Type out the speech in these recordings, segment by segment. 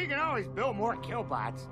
We can always build more killbots.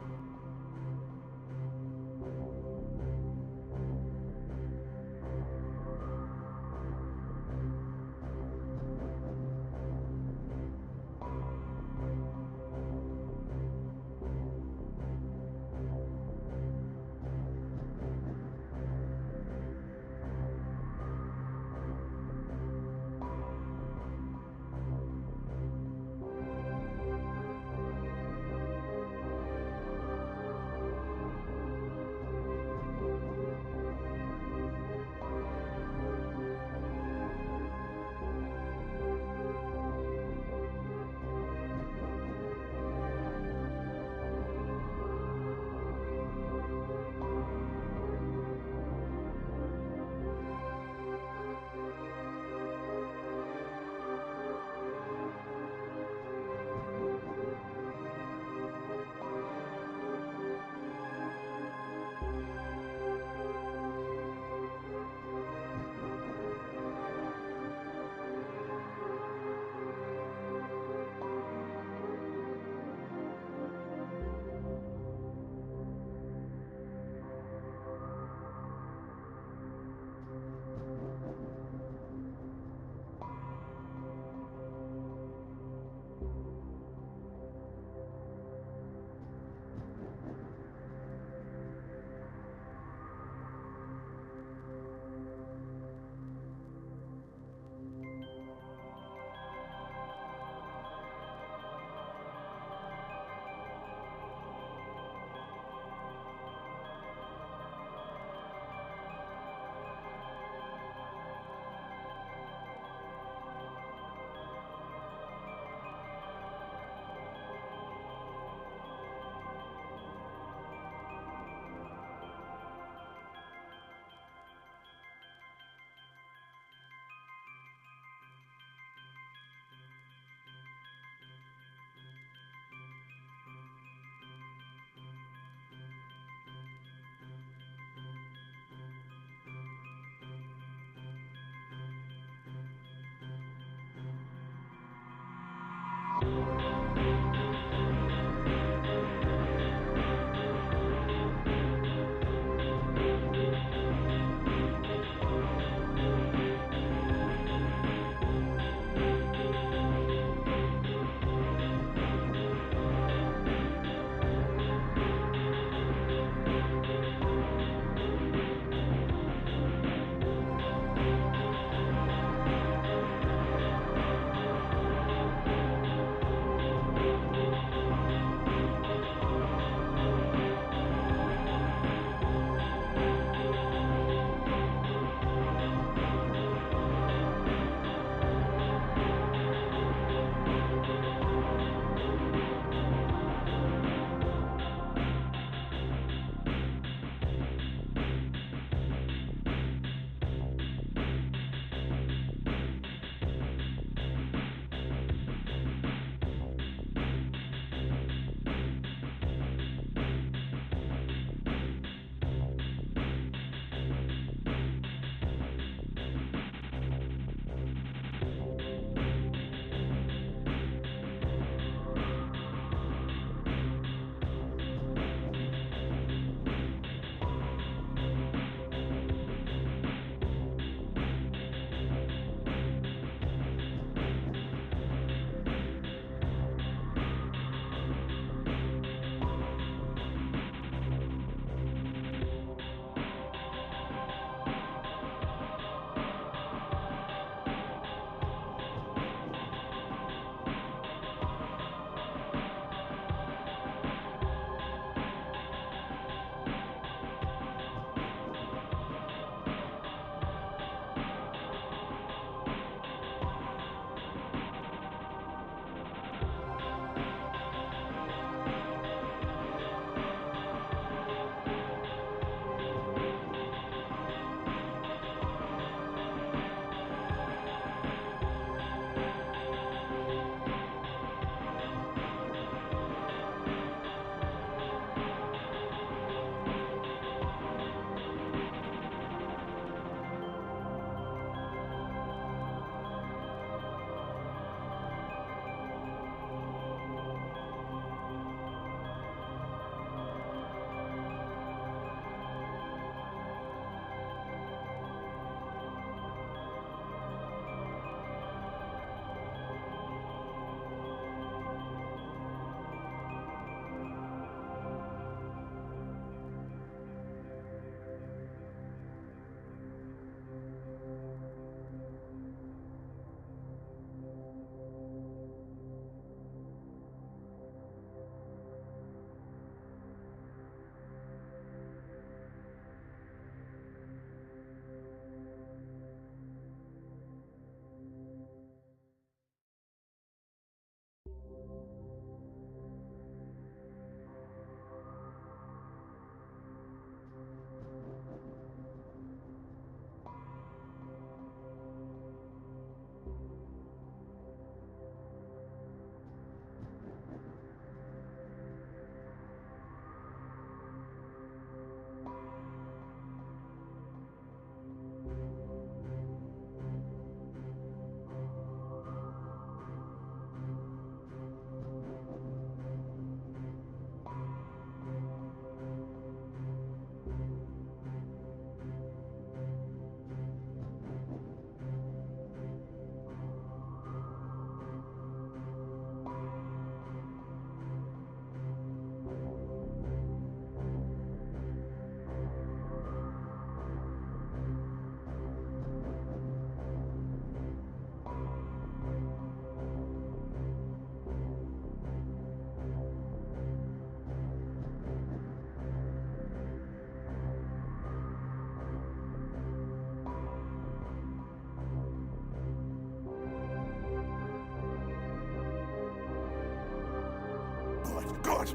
Good.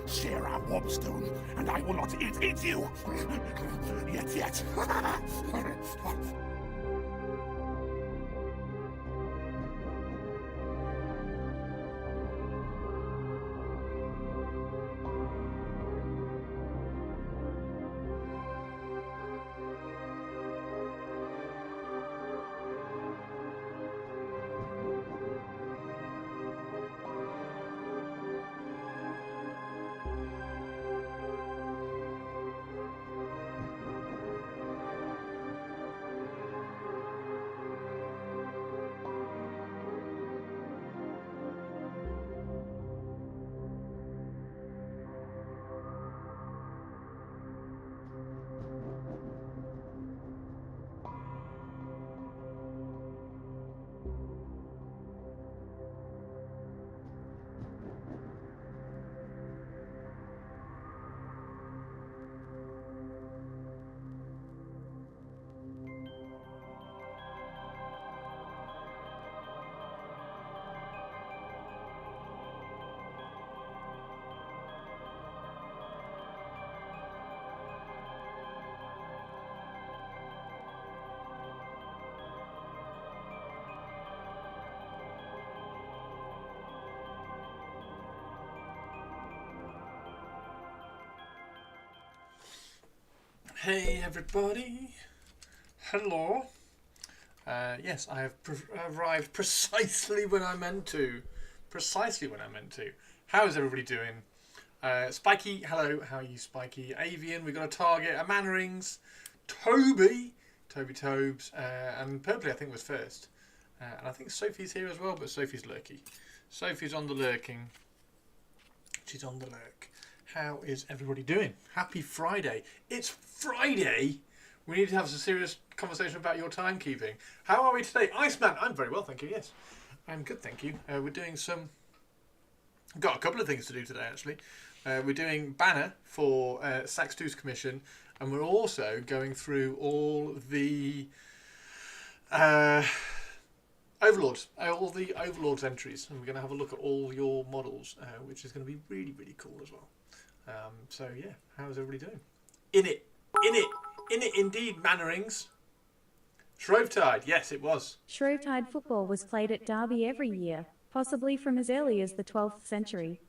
Share our warmstone, and I will not eat you. Yet. Hey everybody, hello. Yes, I have arrived precisely when I meant to. How is everybody doing? Spiky, hello, how are you, Spiky? Avian, we've got a target, a Mannerings, Toby Tobes, and Purpley I think was first. And I think Sophie's here as well, but Sophie's lurky. Sophie's on the lurking. She's on the lurk. How is everybody doing? Happy Friday. It's Friday. We need to have some serious conversation about your timekeeping. How are we today? Iceman, I'm very well, thank you, yes. I'm good, thank you. We're doing some... Got a couple of things to do today, actually. We're doing banner for Sax 2's commission, and we're also going through all the Overlords, all the Overlords entries, and we're going to have a look at all your models, which is going to be really, really cool as well. So yeah, how's everybody doing? In it indeed, Mannerings. Shrovetide, yes it was. Shrovetide football was played at Derby every year, possibly from as early as the 12th century.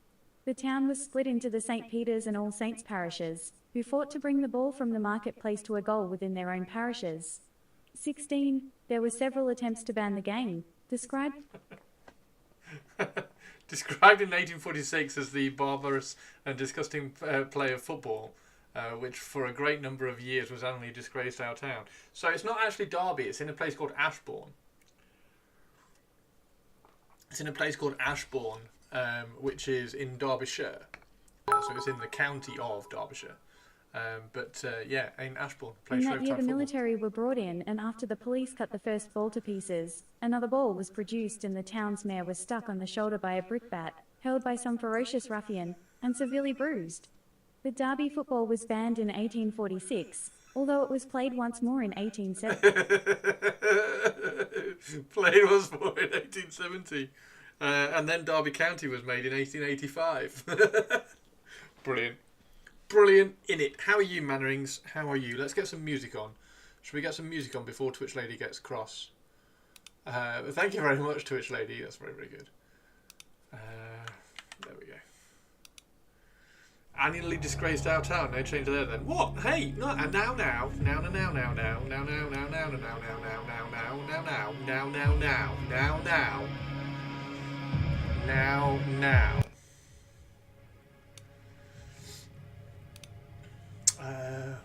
The town was split into the St. Peter's and All Saints parishes, who fought to bring the ball from the marketplace to a goal within their own parishes. 16. There were several attempts to ban the game. Described in 1846 as the barbarous and disgusting play of football, which for a great number of years was annually disgraced our town. So it's not actually Derby, it's in a place called Ashbourne. Which is in Derbyshire. So it's in the county of Derbyshire. Yeah, in Ashbourne. In that year the military were brought in, and after the police cut the first ball to pieces, another ball was produced and the town's mayor was stuck on the shoulder by a brickbat, held by some ferocious ruffian, and severely bruised. The Derby football was banned in 1846, although it was played once more in 1870. Played once more in 1870. And then Derby County was made in 1885. Brilliant in it. How are you, Mannerings? How are you? Let's get some music on. Should we get some music on before Twitch Lady gets cross? Thank you very much, Twitch Lady. That's very, very good. There we go. Annually disgraced our town. No change there then. What? Hey, no, and now.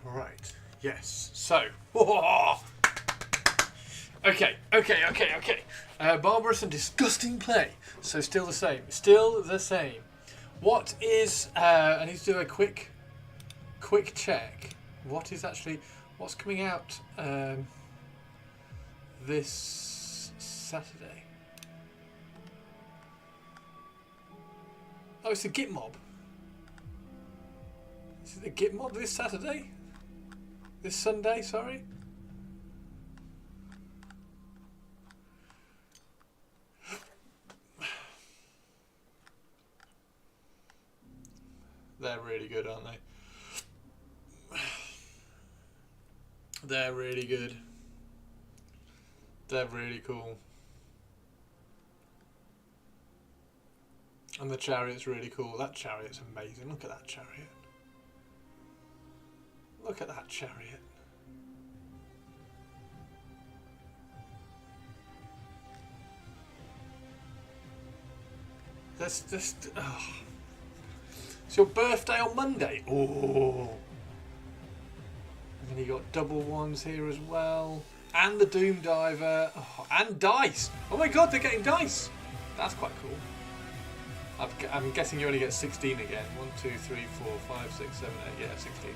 Right. Yes. So. Okay. Barbarous and disgusting play. So still the same. What is? I need to do a quick check. What's coming out this Saturday? Oh, it's the Git Mob. Is it the Git Mob this Saturday? This Sunday, sorry. They're really good, aren't they? They're really good. They're really cool. And the chariot's really cool. That chariot's amazing. Look at that chariot. Look at that chariot. That's just... Oh. It's your birthday on Monday. Oh. And then you got double ones here as well. And the Doom Diver. Oh, and dice. Oh my god, they're getting dice. That's quite cool. I'm guessing you only get 16 again. 1, 2, 3, 4, 5, 6, 7, 8. Yeah, 16.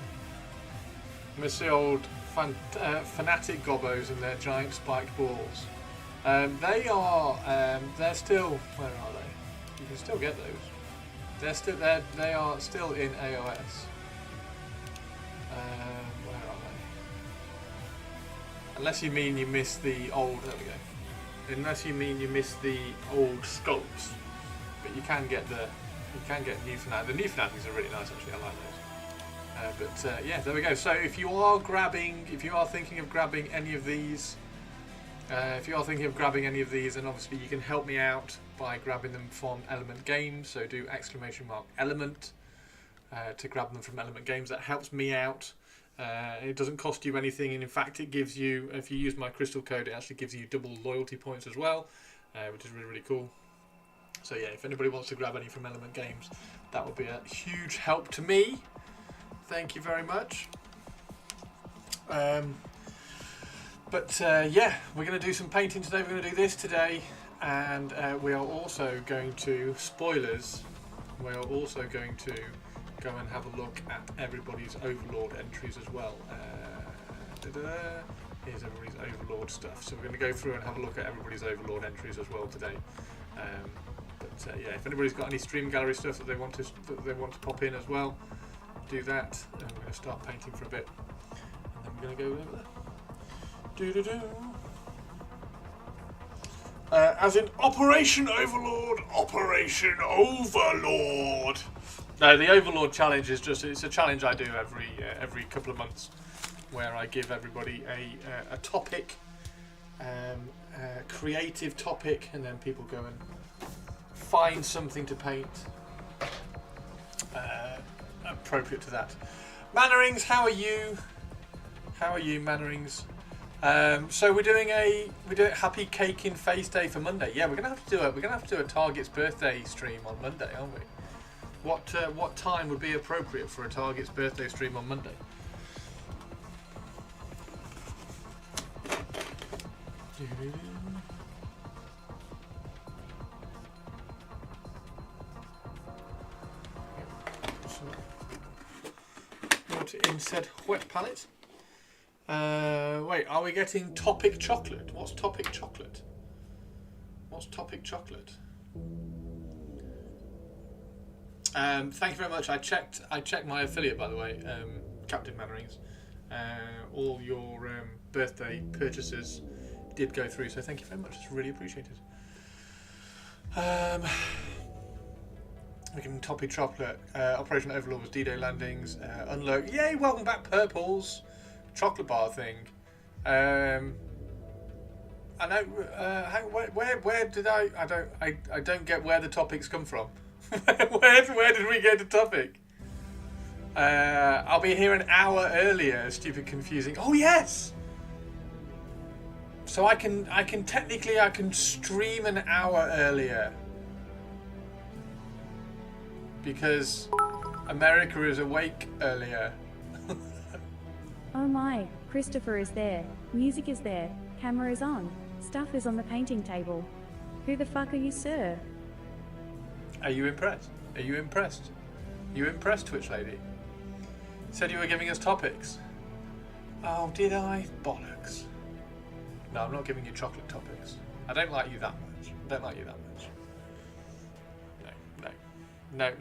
Miss the old fanatic gobbos and their giant spiked balls. They're still... Where are they? You can still get those. They are still in AOS. Where are they? Unless you mean you missed the old... There we go. Unless you mean you missed the old sculpts. But you can get new Fnatic. The new Fnatics are really nice actually. I like those. Yeah, there we go. So if you are thinking of grabbing any of these, then obviously you can help me out by grabbing them from Element Games. So do !Element to grab them from Element Games. That helps me out. It doesn't cost you anything, and in fact, it gives you, if you use my crystal code, it actually gives you double loyalty points as well, which is really, really cool. So yeah, if anybody wants to grab any from Element Games, that would be a huge help to me. Thank you very much. Yeah, we're going to do some painting today. We're going to do this today, and we are also going to, spoilers, we are also going to go and have a look at everybody's Overlord entries as well. Here's everybody's Overlord stuff. So we're going to go through and have a look at everybody's Overlord entries as well today. Yeah, if anybody's got any stream gallery stuff that they want to pop in as well, do that. And we're going to start painting for a bit, and then we're going to go over there. As in Operation Overlord, Operation Overlord. No, the Overlord challenge is it's a challenge I do every couple of months, where I give everybody a topic, creative topic, and then people go and find something to paint appropriate to that. Mannerings, how are you? How are you, Mannerings? So we're doing Happy Cake in Face Day for Monday. Yeah, we're gonna have to do a Target's birthday stream on Monday, aren't we? What time would be appropriate for a Target's birthday stream on Monday? In said wet palette. Wait, are we getting topic chocolate? What's topic chocolate? What's topic chocolate? Thank you very much. I checked my affiliate, by the way, Captain Mannerings. All your birthday purchases did go through, so thank you very much. It's really appreciated. We can topic chocolate. Operation Overlord was D-Day landings. Unload. Yay! Welcome back, Purples. Chocolate bar thing. I know. Where did I don't get where the topics come from. where did we get the topic? I'll be here an hour earlier. Stupid, confusing. Oh yes. So I can technically stream an hour earlier because America is awake earlier. Oh my, Christopher is there, music is there, camera is on, stuff is on the painting table. Who the fuck are you, sir? Are you impressed? Are you impressed? You impressed, Twitch lady? Said you were giving us topics. Oh, did I? Bollocks. No, I'm not giving you chocolate topics. I don't like you that much. I don't like you that much. No.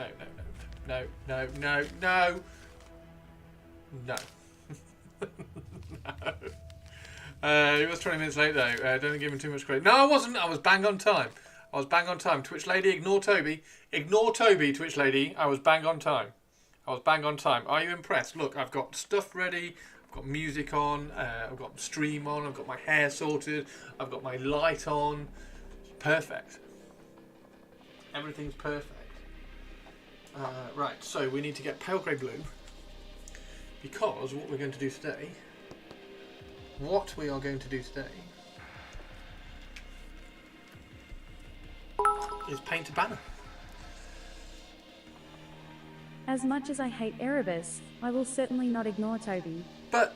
It was 20 minutes late though. Don't give him too much credit. No, I wasn't. I was bang on time. Twitch lady, ignore Toby. Ignore Toby, Twitch lady. I was bang on time. I was bang on time. Are you impressed? Look, I've got stuff ready. I've got music on. I've got stream on. I've got my hair sorted. I've got my light on. Perfect. Everything's perfect. Right, so we need to get pale grey blue because what we're going to do today, is paint a banner. As much as I hate Erebus, I will certainly not ignore Toby. But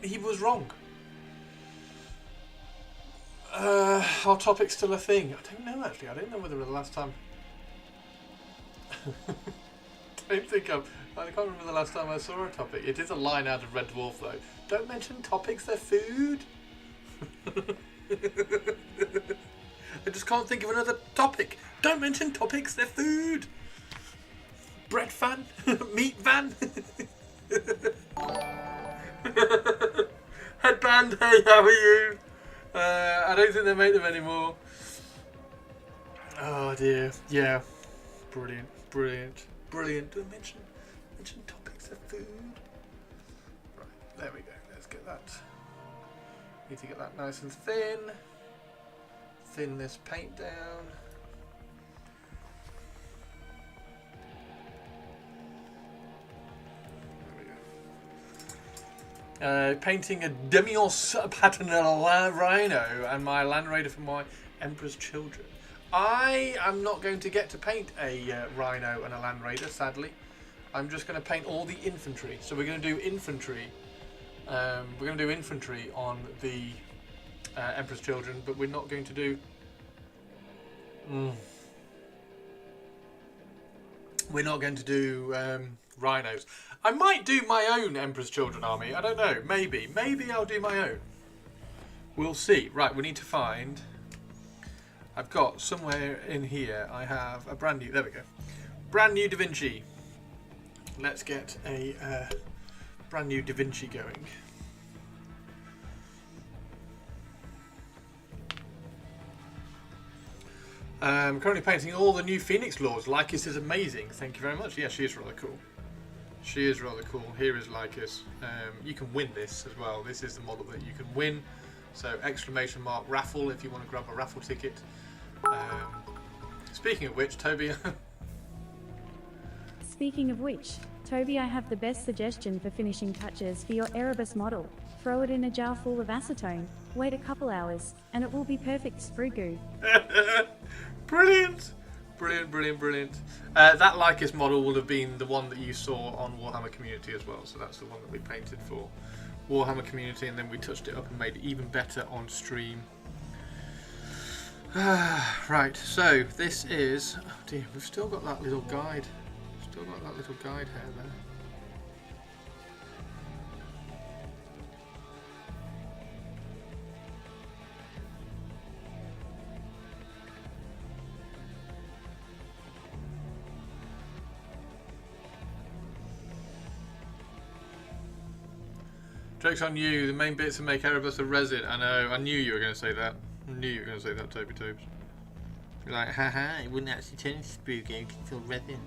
he was wrong. Our topic's still a thing. I don't know actually. I don't know whether the last time. I can't remember the last time I saw a topic. It is a line out of Red Dwarf though. Don't mention topics, they're food. I just can't think of another topic. Don't mention topics, they're food. Bread fan, meat van. Headband, hey, how are you? I don't think they make them anymore. Oh dear, yeah. Brilliant. Don't mention topics of food. Right, there we go. Let's get that. Need to get that nice and thin. Thin this paint down. There we go. Painting a Demios Paternal Rhino and my Land Raider for my Emperor's Children. I am not going to get to paint a Rhino and a Land Raider, sadly. I'm just going to paint all the infantry. So we're going to do infantry. We're going to do infantry on the Emperor's Children, but we're not going to do. We're not going to do rhinos. I might do my own Emperor's Children army. I don't know. Maybe I'll do my own. We'll see. Right, we need to find. I've got somewhere in here. I have a brand new. There we go. Brand new Da Vinci. Let's get a brand new Da Vinci going. I'm currently painting all the new Phoenix Lords. Lhykhis is amazing. Thank you very much. Yeah, she is rather cool. She is rather cool. Here is Lhykhis. You can win this as well. This is the model that you can win. So exclamation mark raffle if you want to grab a raffle ticket. Speaking of which, Toby. Speaking of which, Toby, I have the best suggestion for finishing touches for your Erebus model. Throw it in a jar full of acetone, wait a couple hours, and it will be perfect sprue goo. Brilliant! Brilliant. That Lhykhis model will have been the one that you saw on Warhammer Community as well. So that's the one that we painted for Warhammer Community, and then we touched it up and made it even better on stream. Right, so this is. Oh dear, we've still got that little guide. Still got that little guide here there. Joke's on you, the main bits to make Erebus a resin. I know, I knew you were going to say that. I knew you were going to say that, Toby Tobes. You're like, haha, it wouldn't actually turn into sprue game, it's still resin.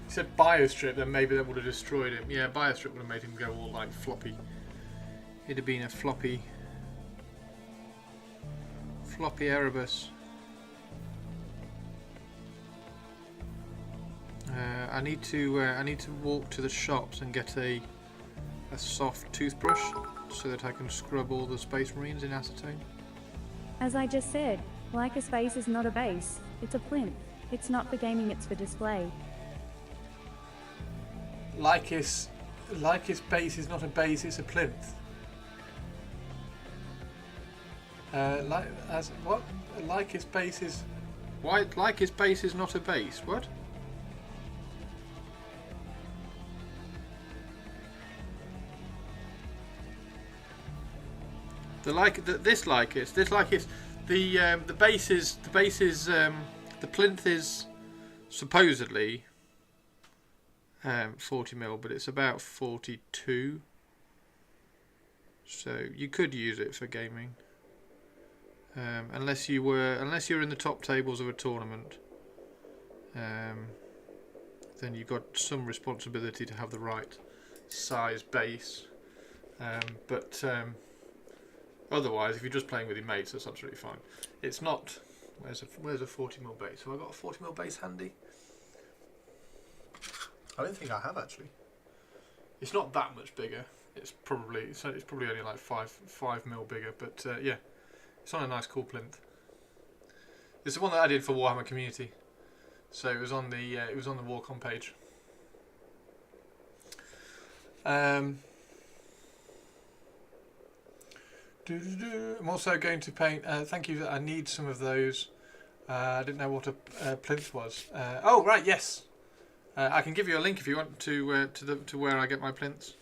He said Biostrip, then maybe that would have destroyed him. Yeah, Biostrip would have made him go all like floppy. It'd have been a floppy Erebus. I need to walk to the shops and get a soft toothbrush so that I can scrub all the Space Marines in acetone. As I just said, Lhykhis base is not a base, it's a plinth. It's not for gaming, it's for display. Lhykhis base is not a base, it's a plinth. Lhykhis base is Why? Lhykhis base is not a base. What? This Lhykhis, the base is the plinth is supposedly 40 mil, but it's about 42. So you could use it for gaming, unless you're in the top tables of a tournament. Then you've got some responsibility to have the right size base, but otherwise, if you're just playing with your mates, that's absolutely fine. It's not. Where's a 40 mil base? Have I got a 40 mil base handy? I don't think I have actually. It's not that much bigger. It's probably only like 5 mil bigger, but yeah, it's on a nice cool plinth. It's the one that I did for Warhammer Community, so it was on the Warcom page. I'm also going to paint. Thank you. I need some of those. I didn't know what a plinth was. Oh right, yes. I can give you a link if you want to where I get my plinths.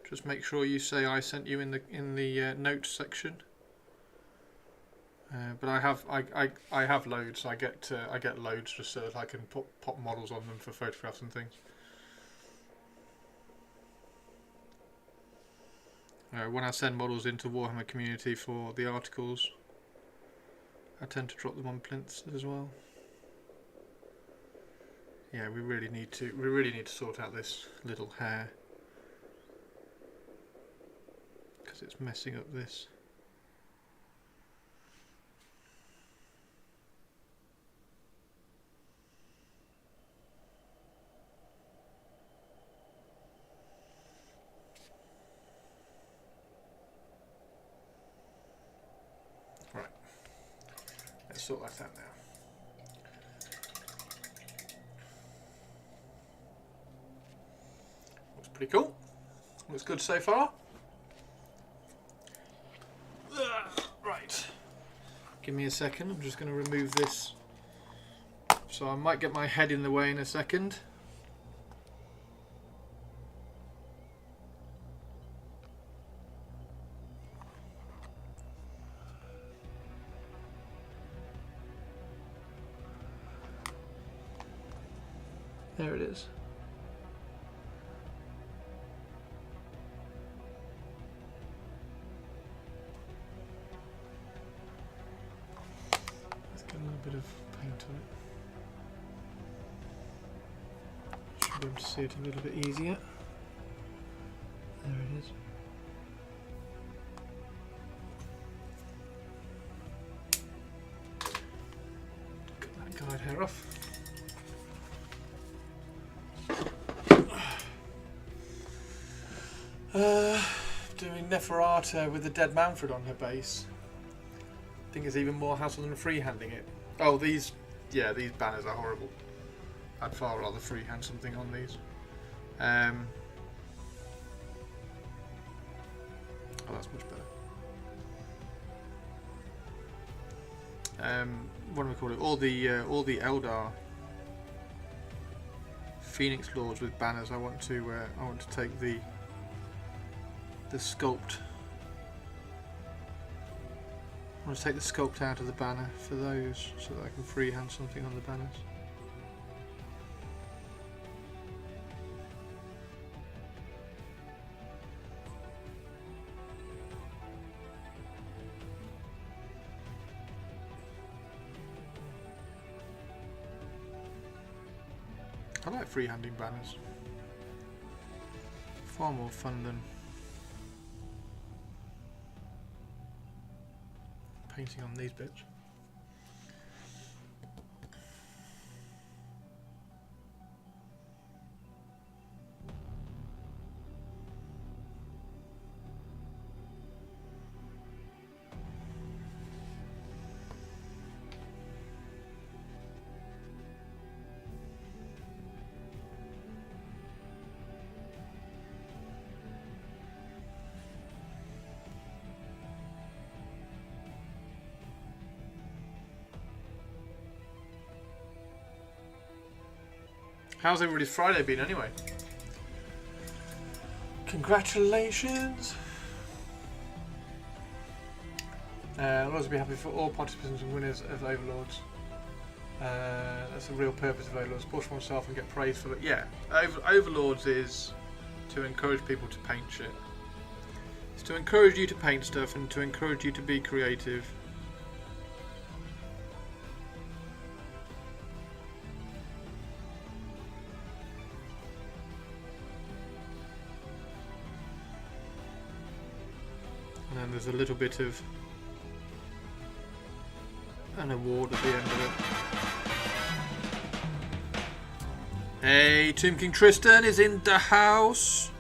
Just make sure you say I sent you in the notes section. But I have loads. I get loads just so that I can pop models on them for photographs and things. When I send models into Warhammer Community for the articles, I tend to drop them on plinths as well. Yeah, we really need to sort out this little hair, because it's messing up this. Right, let's sort that out now. Looks pretty cool. Looks good so far. Right, give me a second. I'm just going to remove this, so I might get my head in the way in a second. There it is. Let's get a little bit of paint on it. Should be able to see it a little bit easier. There it is. Get that guide hair off. Doing Neferata with the dead Manfred on her base. I think it's even more hassle than freehanding it. Oh, these banners are horrible. I'd far rather freehand something on these. Oh, that's much better. What do we call it? All the Eldar Phoenix Lords with banners. I want to take the sculpt. I want to take the sculpt out of the banner for those, so that I can freehand something on the banners. I like freehanding banners. Far more fun than painting on these bits. How's everybody's Friday been anyway? Congratulations! I'll also be happy for all participants and winners of Overlords. That's the real purpose of Overlords. Push oneself and get praise for it. Yeah, Overlords is to encourage people to paint shit. It's to encourage you to paint stuff and to encourage you to be creative. And then there's a little bit of an award at the end of it. Hey, Tomb King Tristan is in the house.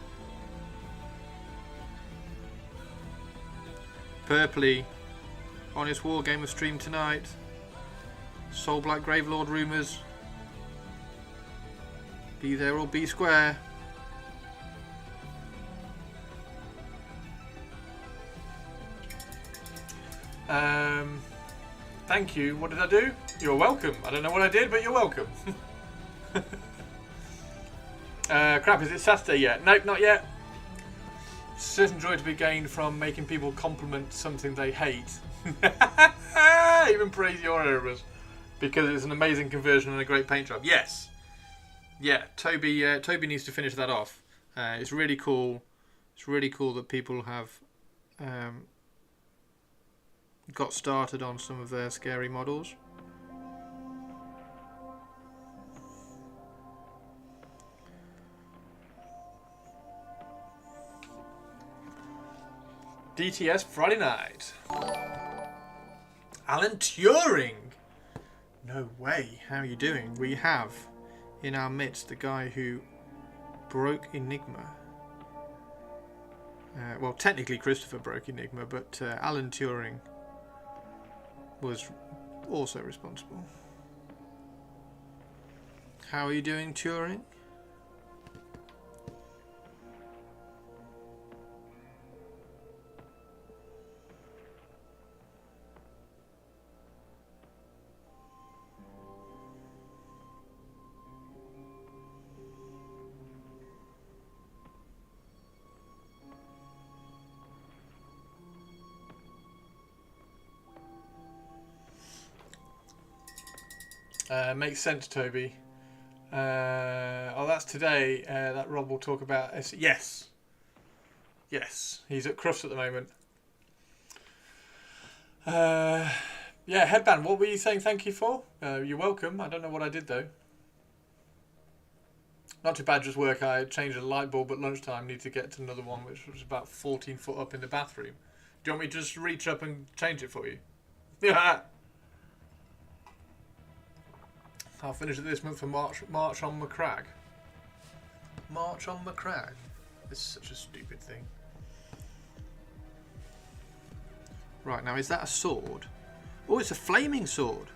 Purpley on his Wargamer stream tonight. Soul Black Gravelord rumours. Be there or be square. Thank you. What did I do? You're welcome. I don't know what I did, but you're welcome. Crap, is it Saturday yet? Nope, not yet. Certain joy to be gained from making people compliment something they hate. Even praise your errors. Because it's an amazing conversion and a great paint job. Yes. Yeah, Toby needs to finish that off. It's really cool. It's really cool that people have got started on some of their scary models. DTS Friday night. Alan Turing. No way. How are you doing? We have in our midst the guy who broke Enigma. Well, technically Christopher broke Enigma, but Alan Turing was also responsible. How are you doing, Turing? Makes sense, Toby. Oh, that's today. That Rob will talk about. Yes. Yes, he's at Crufts at the moment. Yeah, Headband, what were you saying thank you for? You're welcome. I don't know what I did, though. Not too bad, just work. I changed a light bulb at lunchtime. Need to get to another one, which was about 14 foot up in the bathroom. Do you want me to just reach up and change it for you? Yeah. I'll finish it this month for March on McCrag. March on McCrag. This is such a stupid thing. Right, now is that a sword? Oh, it's a flaming sword.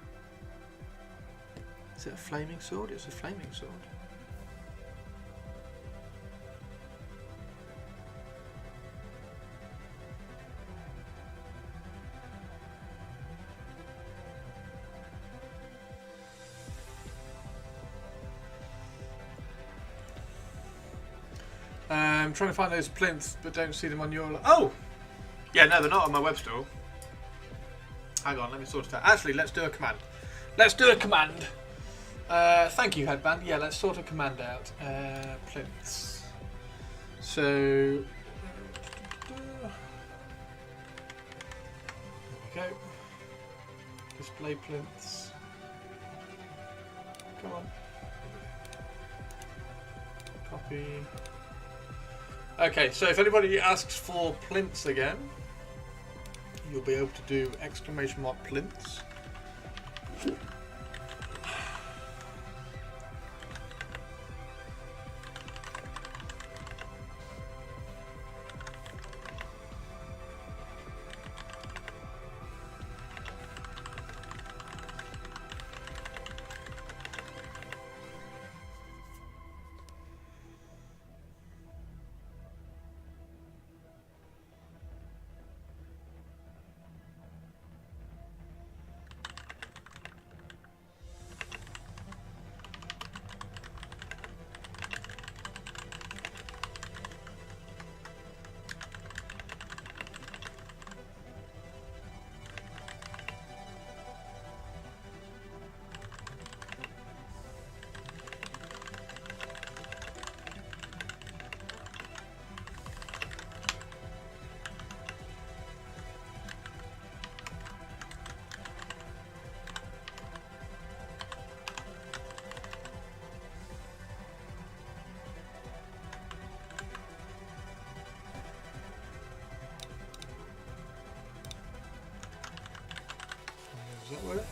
Is it a flaming sword? It's a flaming sword. I'm trying to find those plinths, but don't see them on your... Oh! Yeah, no, they're not on my web store. Hang on, let me sort it out. Actually, let's do a command. Let's do a command. Thank you, Headband. Yeah, let's sort a command out. Plinths. So... There we go. Display plinths. Come on. Copy... Okay, so if anybody asks for plinths again, you'll be able to do exclamation mark plinths. Does that work?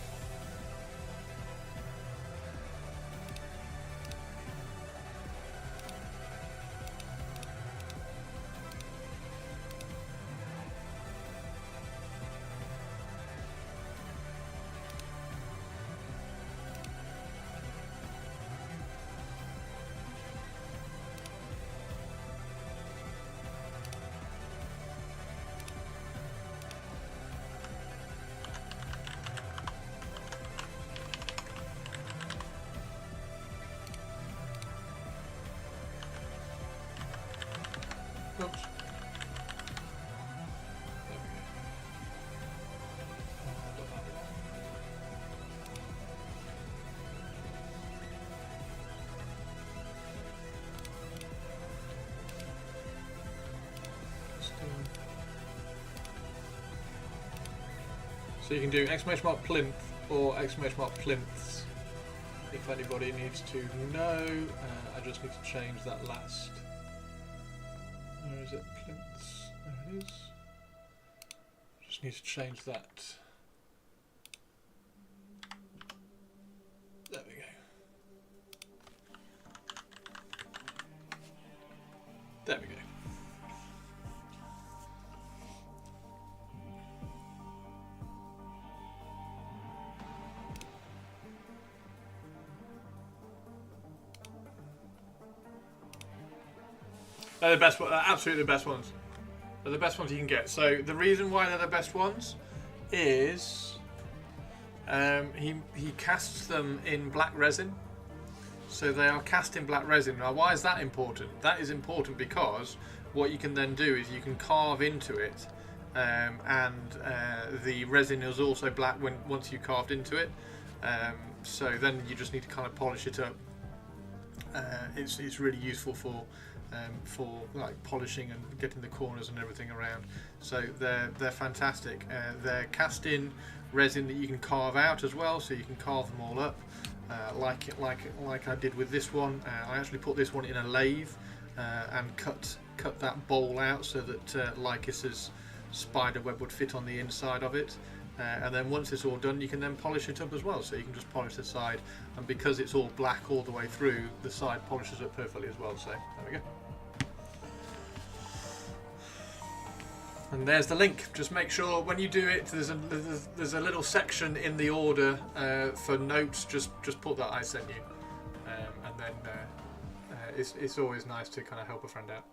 Oops. So you can do exclamation mark plinth or exclamation mark plinths if anybody needs to know. I just need to change that last. Where is it? Plinths. There it is. Just need to change that. There we go. There we go. They're the best, absolutely the best ones. They're the best ones you can get. So the reason why they're the best ones is he casts them in black resin. So they are cast in black resin. Now why is that important? That is important because what you can then do is you can carve into it, and the resin is also black once you carved into it. So then you just need to kind of polish it up. It's really useful for like polishing and getting the corners and everything around. So they're fantastic. They're cast in resin that you can carve out as well, so you can carve them all up like I did with this one. I actually put this one in a lathe and cut that bowl out so that Lhykhis' spider web would fit on the inside of it. And then once it's all done, you can then polish it up as well. So you can just polish the side, and because it's all black all the way through, the side polishes up perfectly as well. So there we go. And there's the link. Just make sure when you do it, there's a little section in the order for notes. Just put that I sent you, and then it's always nice to kind of help a friend out.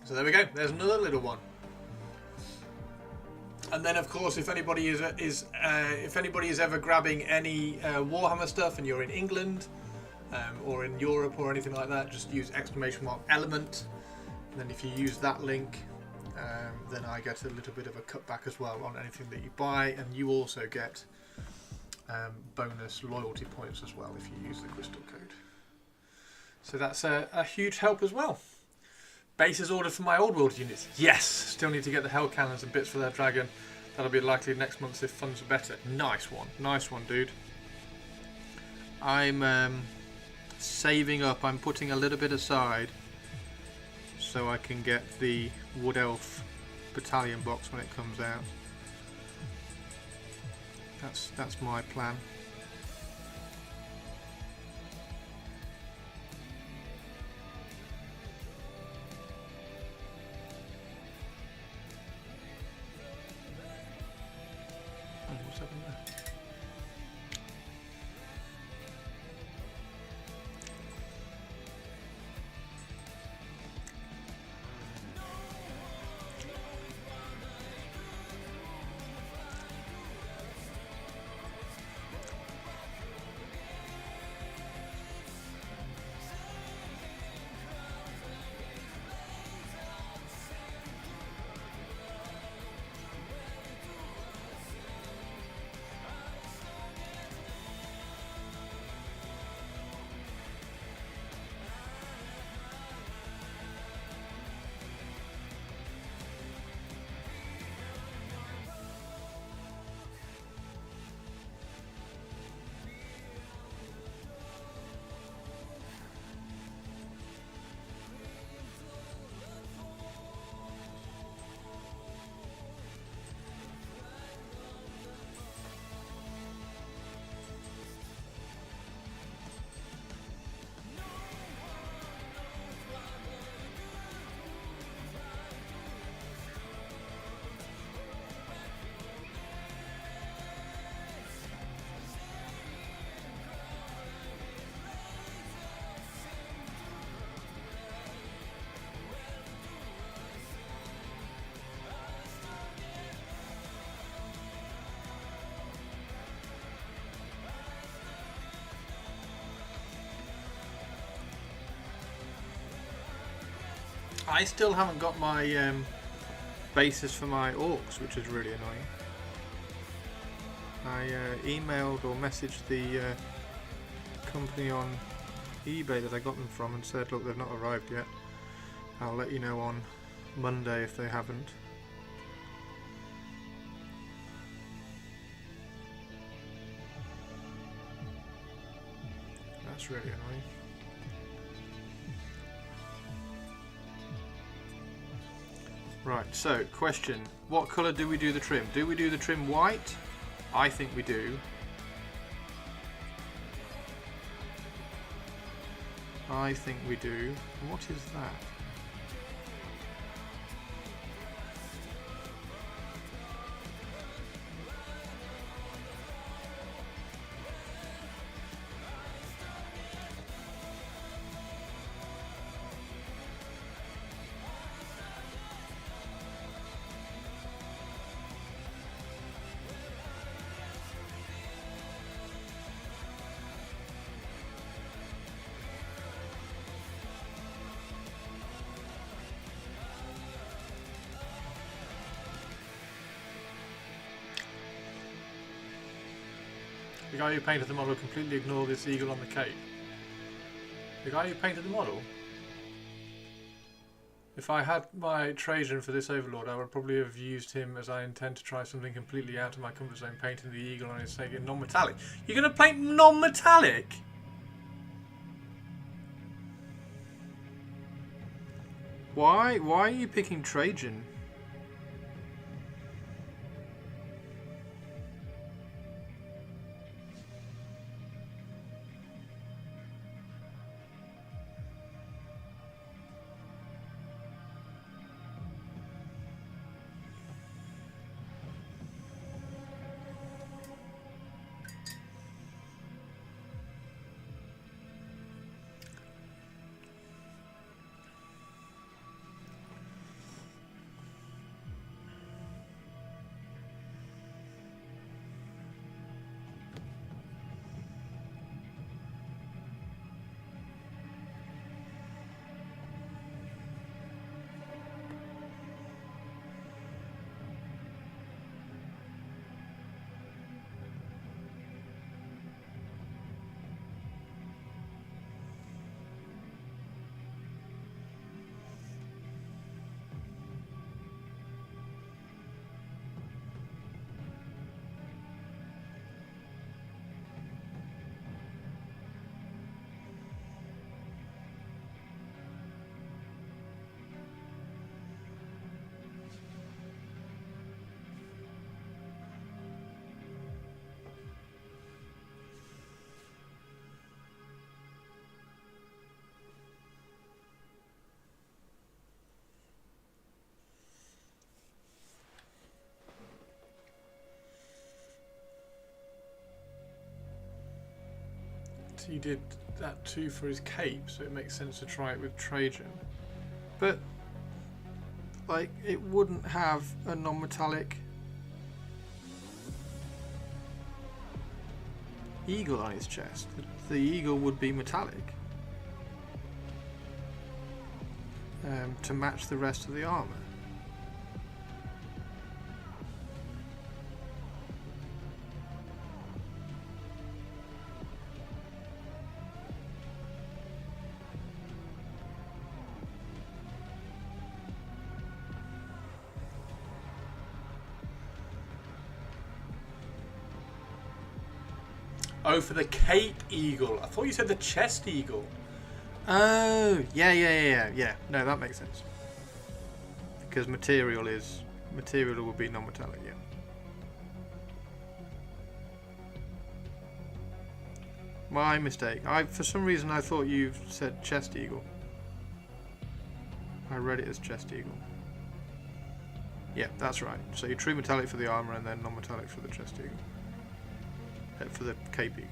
So there we go. There's another little one. And then, of course, if anybody is ever grabbing any Warhammer stuff, and you're in England or in Europe or anything like that, just use exclamation mark element. And then if you use that link, then I get a little bit of a cutback as well on anything that you buy, and you also get bonus loyalty points as well if you use the crystal code. So that's a huge help as well. Bases ordered for my old world units. Yes, still need to get the hell cannons and bits for their dragon. That'll be likely next month if funds are better. Nice one, dude. I'm saving up. I'm putting a little bit aside so I can get the Wood Elf battalion box when it comes out. That's my plan. What's happened there? I still haven't got my basis for my orcs, which is really annoying. I emailed or messaged the company on eBay that I got them from and said, look, they've not arrived yet. I'll let you know on Monday if they haven't. That's really annoying. Right, so question. What colour do we do the trim? Do we do the trim white? I think we do. I think we do. What is that? The guy who painted the model completely ignored this eagle on the cape. The guy who painted the model? If I had my Trajan for this Overlord, I would probably have used him as I intend to try something completely out of my comfort zone, painting the eagle on his second non-metallic. You're going to paint non-metallic? Why? Why are you picking Trajan? He did that too for his cape, so it makes sense to try it with Trajan. But, like, it wouldn't have a non-metallic eagle on his chest. The eagle would be metallic to match the rest of the armour. Oh, for the cape eagle. I thought you said the chest eagle. Oh, yeah. No, that makes sense. Because material would be non-metallic, yeah. My mistake. For some reason I thought you said chest eagle. I read it as chest eagle. Yeah, that's right. So you true metallic for the armor and then non-metallic for the chest eagle. For the cape eagle.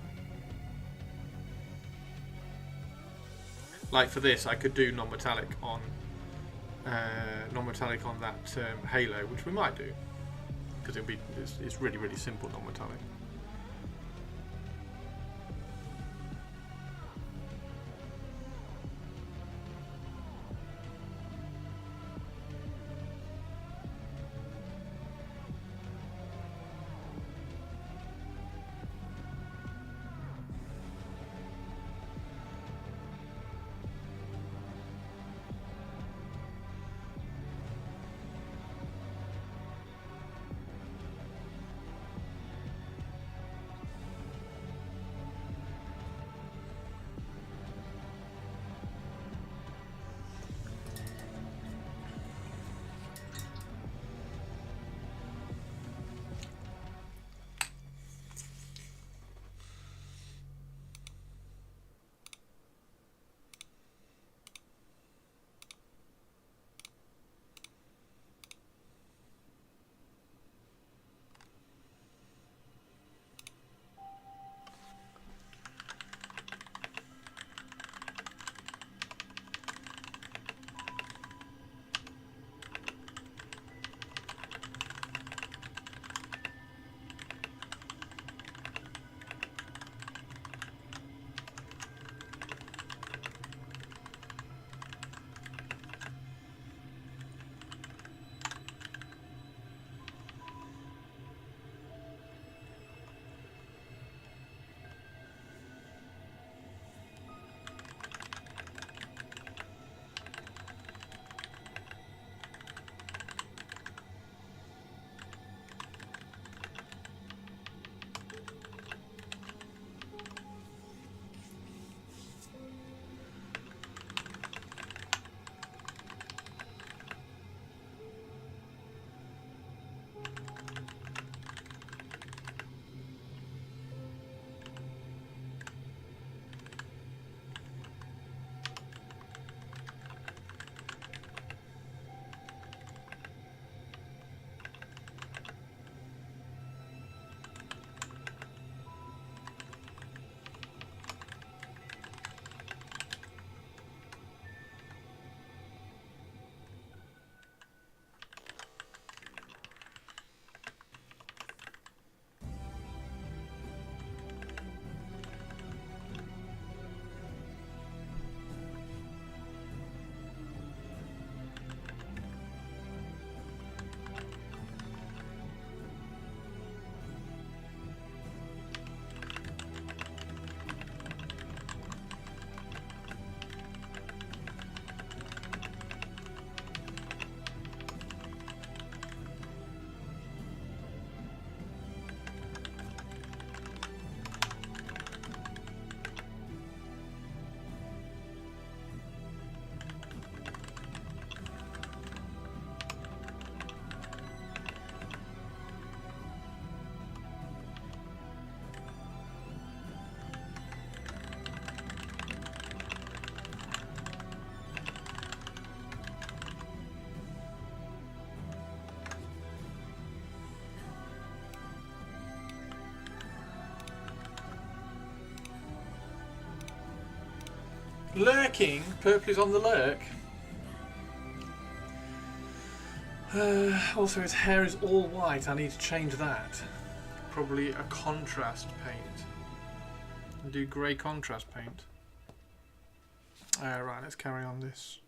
Like for this, I could do non-metallic on that halo, which we might do, because it's really simple non-metallic. Lurking. Purple is on the lurk. Also, his hair is all white. I need to change that. Probably a contrast paint. Do grey contrast paint. Right, let's carry on this.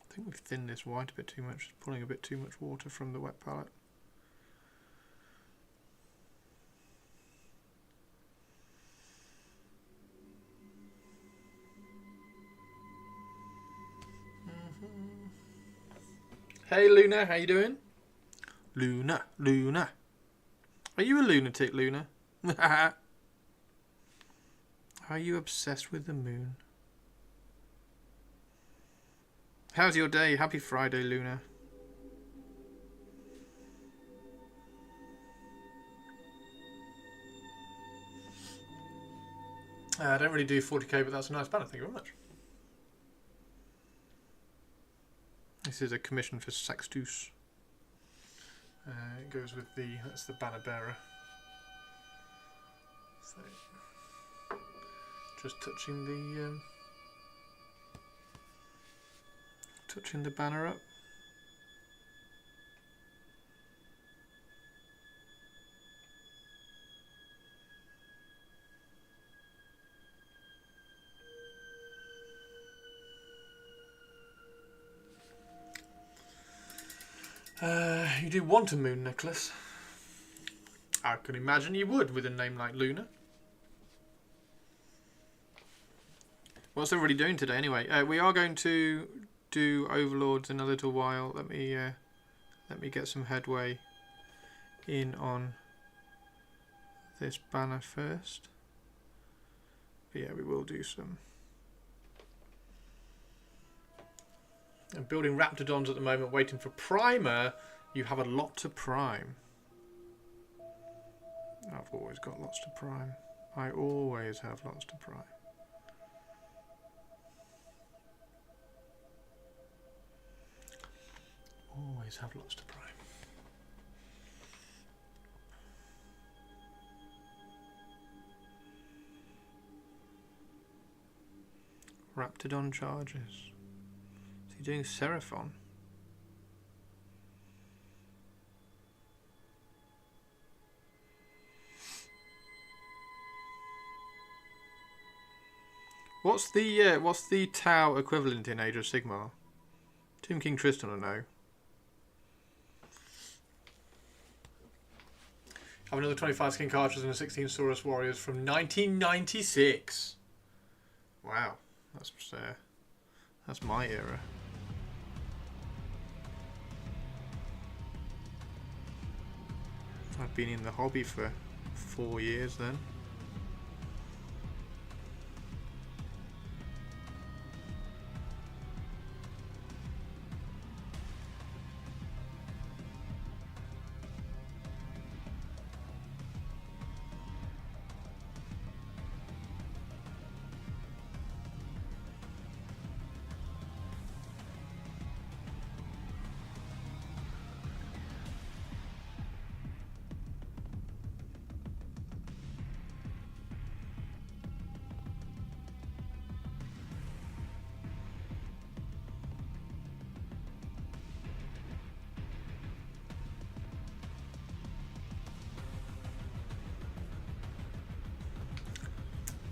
I think we've thinned this white a bit too much. It's pulling a bit too much water from the wet palette. Hey Luna, how you doing? Luna, Luna. Are you a lunatic, Luna? Are you obsessed with the moon? How's your day? Happy Friday, Luna. I don't really do 40k, but that's a nice banner. Thank you very much. This is a commission for Sextus. It goes with that's the banner bearer. So, just touching the banner up. You do want a moon necklace. I can imagine you would with a name like Luna. What's everybody doing today anyway? We are going to do Overlords in a little while. Let me get some headway in on this banner first. But yeah, we will do some. I'm building Raptidons at the moment, waiting for primer. You have a lot to prime. I've always got lots to prime. I always have lots to prime. Always have lots to prime. Raptidon charges. Is he doing Seraphon? What's the Tau equivalent in Age of Sigmar? Tomb King Tristan, I know. I have another 25 skin cartridges and a 16 Saurus Warriors from 1996. Wow, that's my era. I've been in the hobby for 4 years then.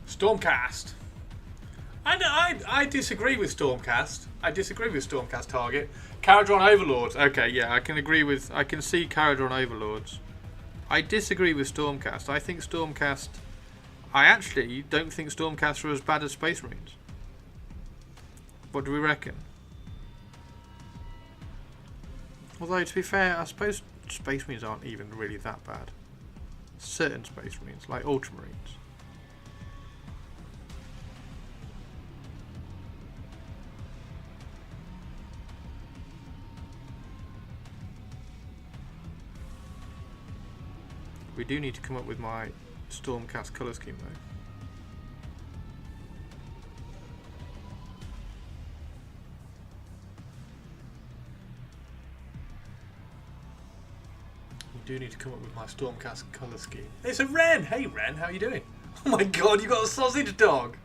Stormcast. I disagree with Stormcast. I disagree with Stormcast target. Caradron Overlords. Okay, yeah, I can see Caradron Overlords. I disagree with Stormcast. I think Stormcast. I actually don't think Stormcast are as bad as Space Marines. What do we reckon? Although to be fair, I suppose Space Marines aren't even really that bad. Certain Space Marines, like Ultramarines. We do need to come up with my Stormcast colour scheme though. do need to come up with my Stormcast colour scheme. It's a Ren! Hey Ren, how are you doing? Oh my god, you got a sausage dog!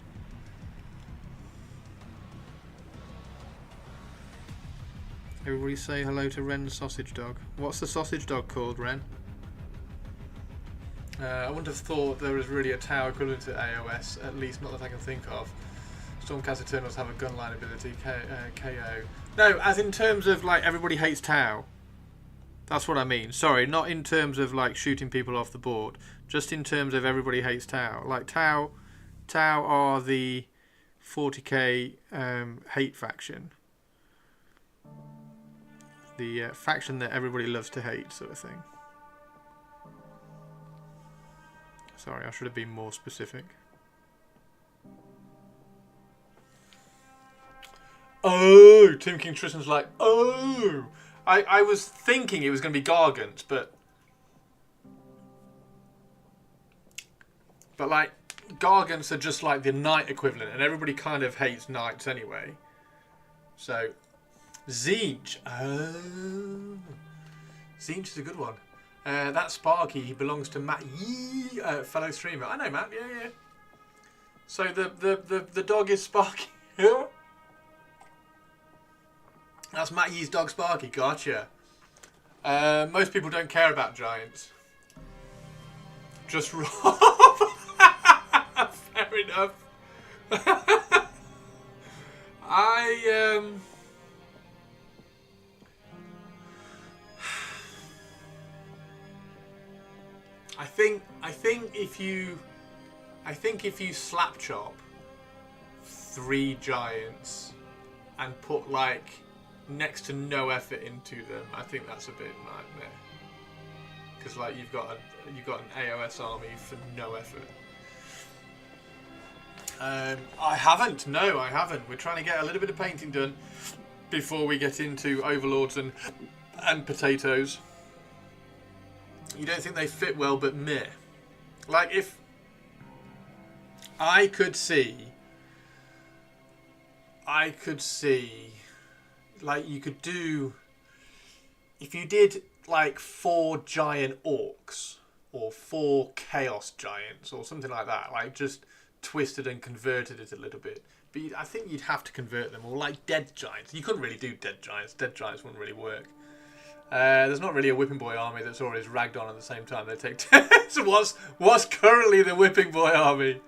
Everybody say hello to Ren the sausage dog. What's the sausage dog called, Ren? I wouldn't have thought there was really a Tau equivalent to AOS, at least not that I can think of. Stormcast Eternals have a gunline ability, KO. No, as in terms of like everybody hates Tau. That's what I mean. Sorry, not in terms of like shooting people off the board. Just in terms of everybody hates Tau. Like Tau are the 40k hate faction. The faction that everybody loves to hate, sort of thing. Sorry, I should have been more specific. Oh, Tim King Tristan's like, oh! I was thinking it was going to be Gargants, but like, Gargants are just like the knight equivalent, and everybody kind of hates knights anyway. So, Zinch. Oh. Zinch is a good one. That's Sparky. He belongs to Matt Yee, fellow streamer. I know Matt. Yeah. So the dog is Sparky. That's Matt Yee's dog Sparky. Gotcha. Most people don't care about giants. Just Rob. Fair enough. I think if you slap chop 3 giants and put like next to no effort into them, I think that's a bit nightmare. Because like you've got an AOS army for no effort. I haven't. No, I haven't. We're trying to get a little bit of painting done before we get into Overlords and potatoes. You don't think they fit well, but meh. Like if I could see, like you could do, if you did like 4 giant orcs or 4 chaos giants or something like that, like just twisted and converted it a little bit. But I think you'd have to convert them, or like dead giants. You couldn't really do dead giants. Dead giants wouldn't really work. There's not really a whipping boy army that's always ragged on at the same time. They take so what's currently the whipping boy army?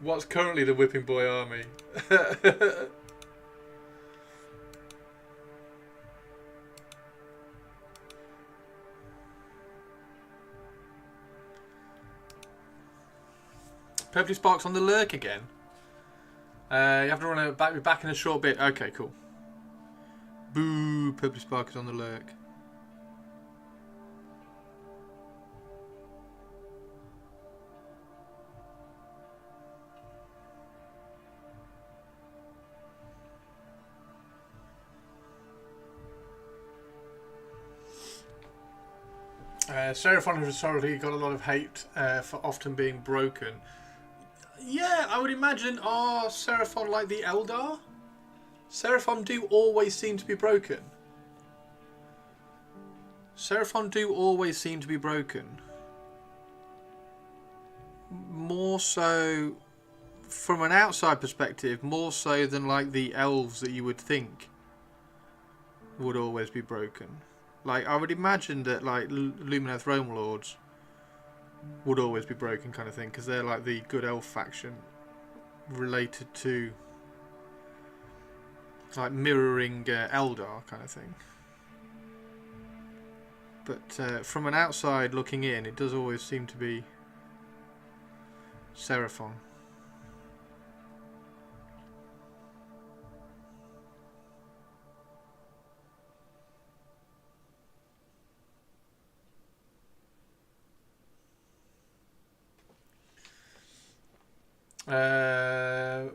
What's currently the whipping boy army? Purpley Sparks on the lurk again. You have to run back in a short bit. Okay, cool. Boo! Purpley Spark is on the lurk. Seraphon has historically got a lot of hate for often being broken. Yeah, I would imagine, are Seraphon like the Eldar? Seraphon do always seem to be broken. Seraphon do always seem to be broken. More so, from an outside perspective, more so than like the elves that you would think would always be broken. Like, I would imagine that like Lumineth Realm Lords would always be broken kind of thing, because they're like the good elf faction related to like mirroring Eldar kind of thing. But from an outside looking in, it does always seem to be Seraphon.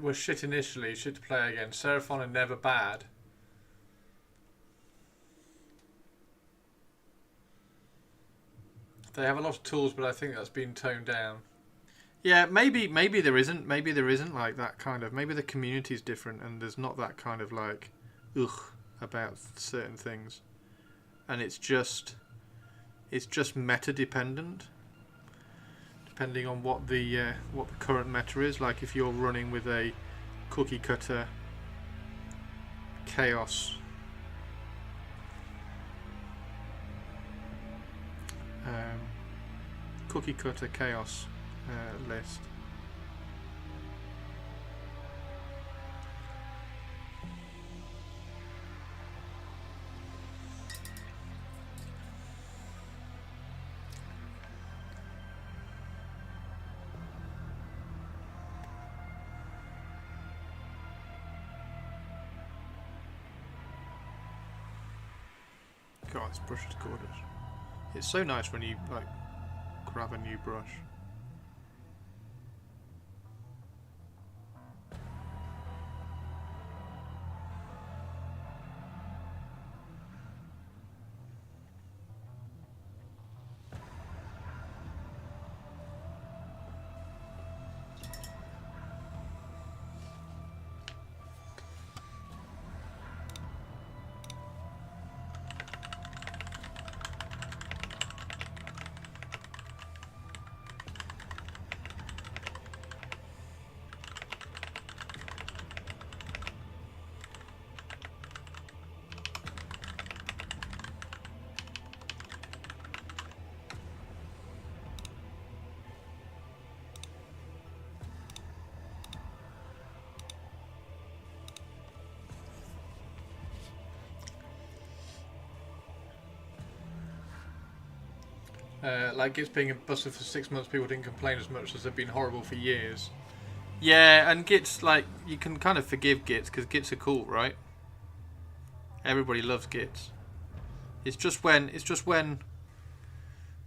Was shit initially, shit to play again. Seraphon are never bad. They have a lot of tools, but I think that's been toned down. Yeah, maybe there isn't. Maybe there isn't like that kind of. Maybe the community's different, and there's not that kind of like ugh about certain things, and it's just It's just meta dependent, depending on what the current meta is. Like if you're running with a cookie cutter chaos list. God, this brush is gorgeous. It's so nice when you like grab a new brush. Like Gits being busted for 6 months, people didn't complain as much as they've been horrible for years. Yeah, and Gits, like, you can kind of forgive Gits because Gits are cool, right? Everybody loves Gits. It's just when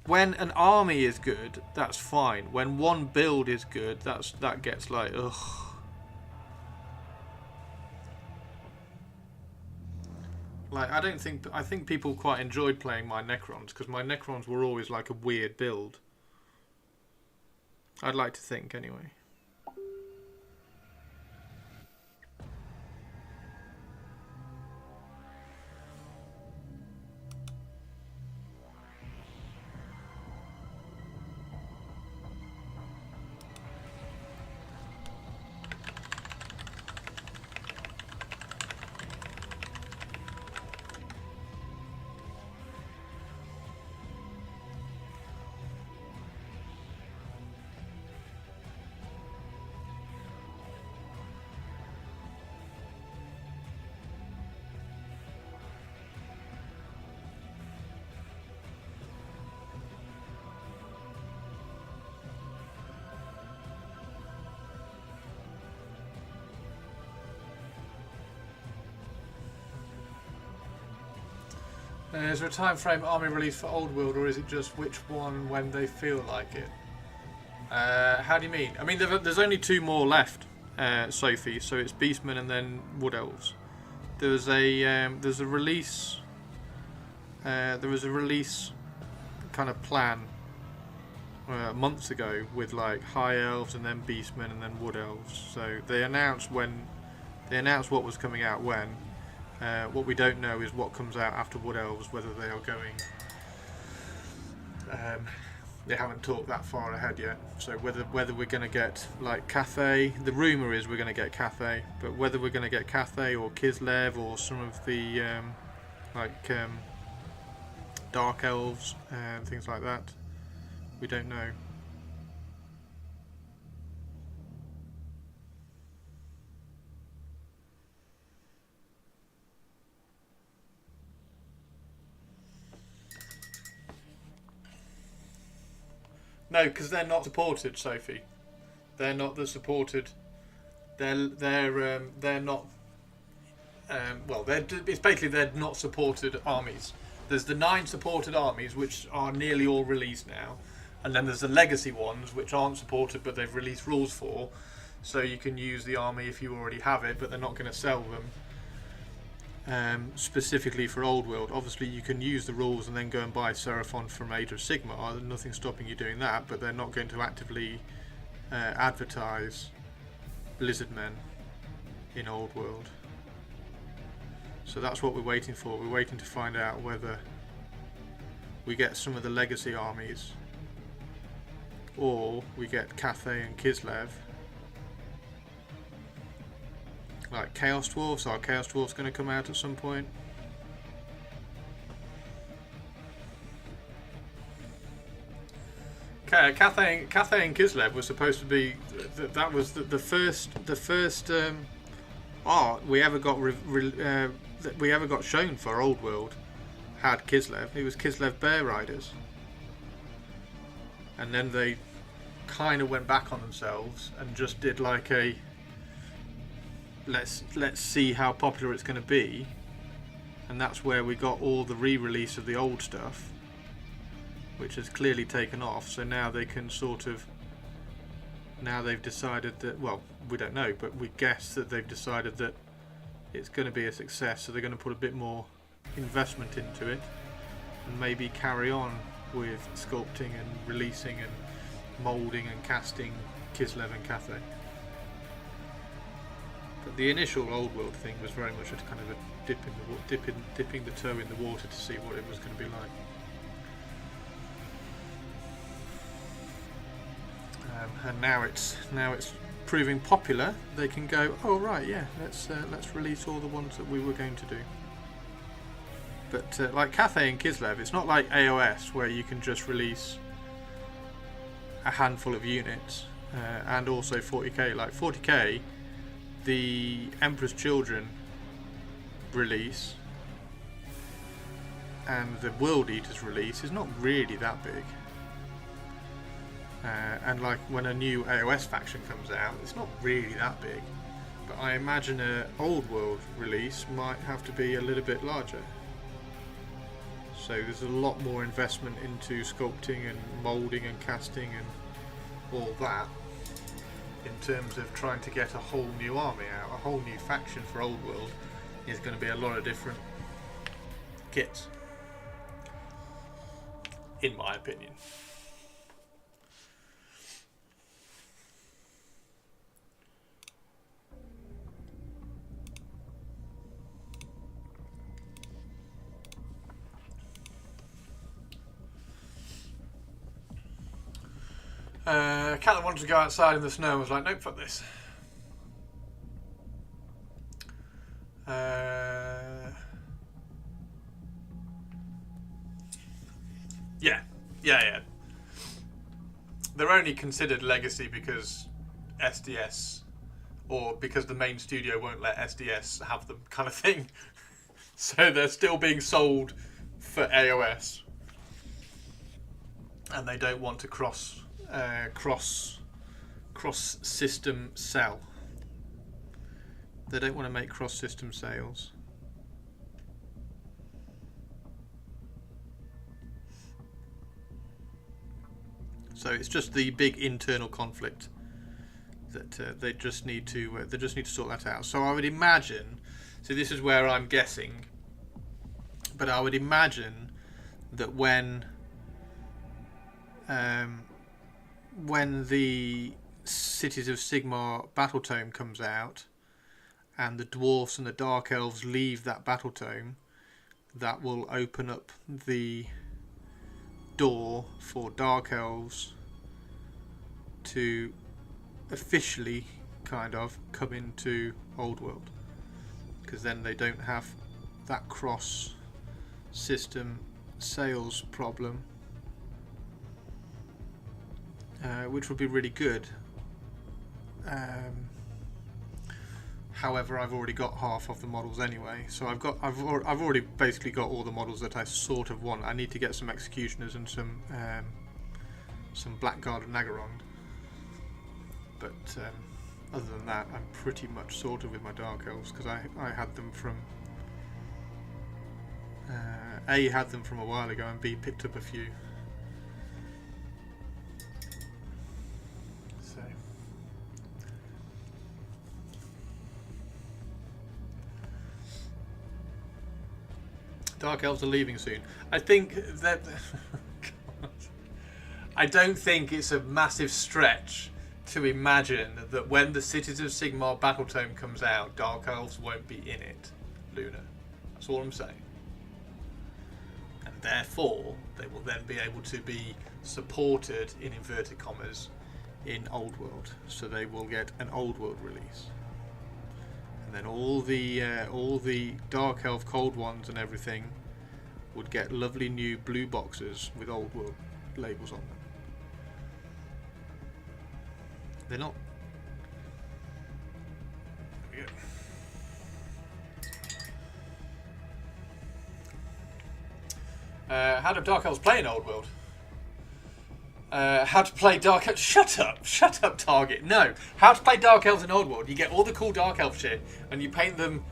an army is good, that's fine. When one build is good, that gets like ugh. Like, I think people quite enjoyed playing my Necrons because my Necrons were always like a weird build. I'd like to think, anyway. Is there a time frame army release for Old World, or is it just which one when they feel like it? How do you mean? I mean, there's only 2 more left, Sophie. So it's Beastmen and then Wood Elves. There's a release. There was a release kind of plan months ago with like High Elves and then Beastmen and then Wood Elves. So they announced what was coming out when. What we don't know is what comes out after Wood Elves, whether they are going... they haven't talked that far ahead yet, so whether we're going to get like Cathay, the rumour is we're going to get Cathay, but whether we're going to get Cathay or Kislev or some of the Dark Elves and things like that, we don't know. No, because they're not supported, Sophie. They're not the supported. They're not. It's basically they're not supported armies. There's the 9 supported armies, which are nearly all released now, and then there's the legacy ones, which aren't supported, but they've released rules for. So you can use the army if you already have it, but they're not going to sell them. Specifically for Old World. Obviously you can use the rules and then go and buy Seraphon from Age of Sigmar. There's nothing stopping you doing that, but they're not going to actively advertise Blizzardmen in Old World. So that's what we're waiting for. We're waiting to find out whether we get some of the legacy armies, or we get Cathay and Kislev. Like Chaos Dwarfs, are Chaos Dwarfs going to come out at some point? Cathay and Kislev was supposed to be that was the first art we ever got that we ever got shown for Old World had Kislev. It was Kislev Bear Riders, and then they kind of went back on themselves and just did like a let's see how popular it's going to be, and that's where we got all the re-release of the old stuff, which has clearly taken off. So now they can sort of, now they've decided that, well, we don't know, but we guess that they've decided that it's going to be a success, so they're going to put a bit more investment into it and maybe carry on with sculpting and releasing and moulding and casting Kislev and Cathay. But the initial Old World thing was very much a kind of a dipping the toe in the water to see what it was going to be like. And now it's proving popular. They can go, oh right, yeah, let's release all the ones that we were going to do. But like Cathay and Kislev, it's not like AOS where you can just release a handful of units, and also 40k. Like 40k, the Emperor's Children release and the World Eaters release is not really that big. And like when a new AOS faction comes out, it's not really that big. But I imagine an Old World release might have to be a little bit larger. So there's a lot more investment into sculpting and moulding and casting and all that, in terms of trying to get a whole new army out. A whole new faction for Old World is going to be a lot of different kits, in my opinion. Cat that wanted to go outside in the snow was like, nope, fuck this. Yeah. They're only considered legacy because SDS, or because the main studio won't let SDS have them, kind of thing. So they're still being sold for AOS, and they don't want to cross system sell. They don't want to make cross system sales. So it's just the big internal conflict that they just need to sort that out. So I would imagine, so this is where I'm guessing, but I would imagine that when the Cities of Sigmar battle tome comes out and the dwarfs and the dark elves leave that battle tome, that will open up the door for dark elves to officially kind of come into Old World, because then they don't have that cross system sales problem, which would be really good. However, I've already got half of the models anyway, so I've already basically got all the models that I sort of want. I need to get some Executioners and some Blackguard and Nagarond, but other than that, I'm pretty much sorted with my Dark Elves, because I had them from A, had them from a while ago, and B, picked up a few. Dark Elves are leaving soon. I think that I don't think it's a massive stretch to imagine that when the Cities of Sigmar battle tome comes out, Dark Elves won't be in it, Luna. That's all I'm saying. And therefore they will then be able to be supported in inverted commas in Old World. So they will get an Old World release, and then all the Dark Elf Cold Ones and everything would get lovely new blue boxes with Old World labels on them. They're not. There we go. How do Dark Elves play in Old World? How to play Dark Elves? Shut up, Target. No, how to play Dark Elves in Old World? You get all the cool Dark Elf shit, and you paint them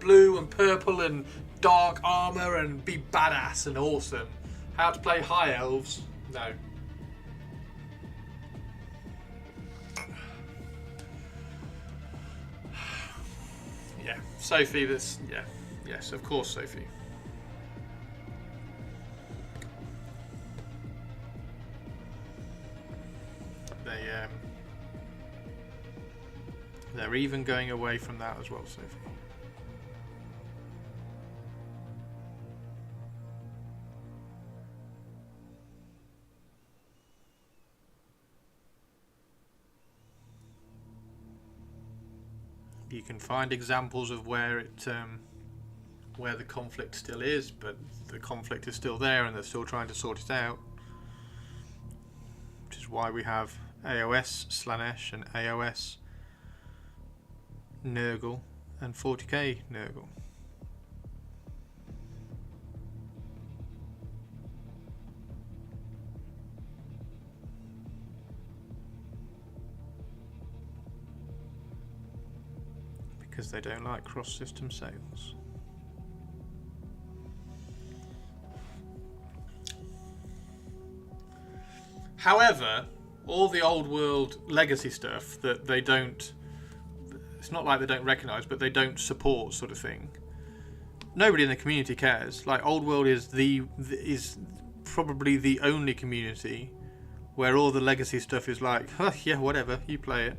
blue and purple and dark armor, and be badass and awesome. How to play High Elves? No. Yeah, Sophie. Yes, of course, Sophie. They're even going away from that as well, Sophie. You can find examples of where where the conflict still is, but the conflict is still there, and they're still trying to sort it out. Which is why we have AOS Slanesh and AOS Nurgle and 40k Nurgle. Because they don't like cross-system sales. However, all the old world legacy stuff that they don't, it's not like they don't recognise, but they don't support, sort of thing. Nobody in the community cares. Like, old world is probably the only community where all the legacy stuff is like, huh, yeah, whatever, you play it.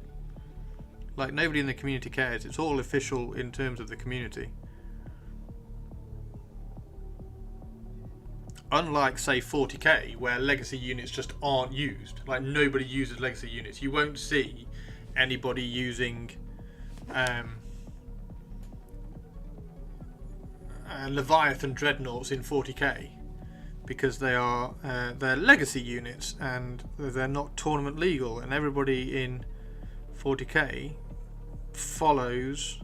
Like, nobody in the community cares. It's all official in terms of the community. Unlike, say, 40k, where legacy units just aren't used. Like, nobody uses legacy units. You won't see anybody using Leviathan Dreadnoughts in 40k, because they're legacy units and they're not tournament legal, and everybody in 40k follows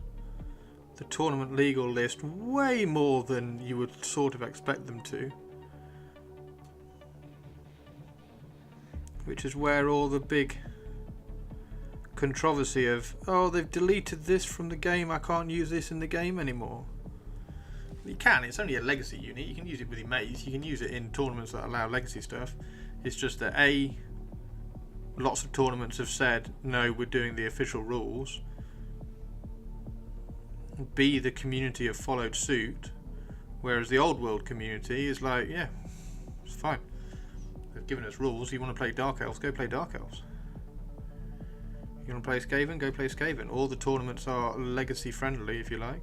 the tournament legal list way more than you would sort of expect them to. Which is where all the big controversy of, oh, they've deleted this from the game, I can't use this in the game anymore. You can, it's only a legacy unit, you can use it with your mates, you can use it in tournaments that allow legacy stuff. It's just that A, lots of tournaments have said, no, we're doing the official rules. B, the community have followed suit, whereas the old world community is like, yeah, it's fine. They've given us rules. You want to play Dark Elves, go play Dark Elves. You want to play Skaven, go play Skaven. All the tournaments are legacy friendly, if you like.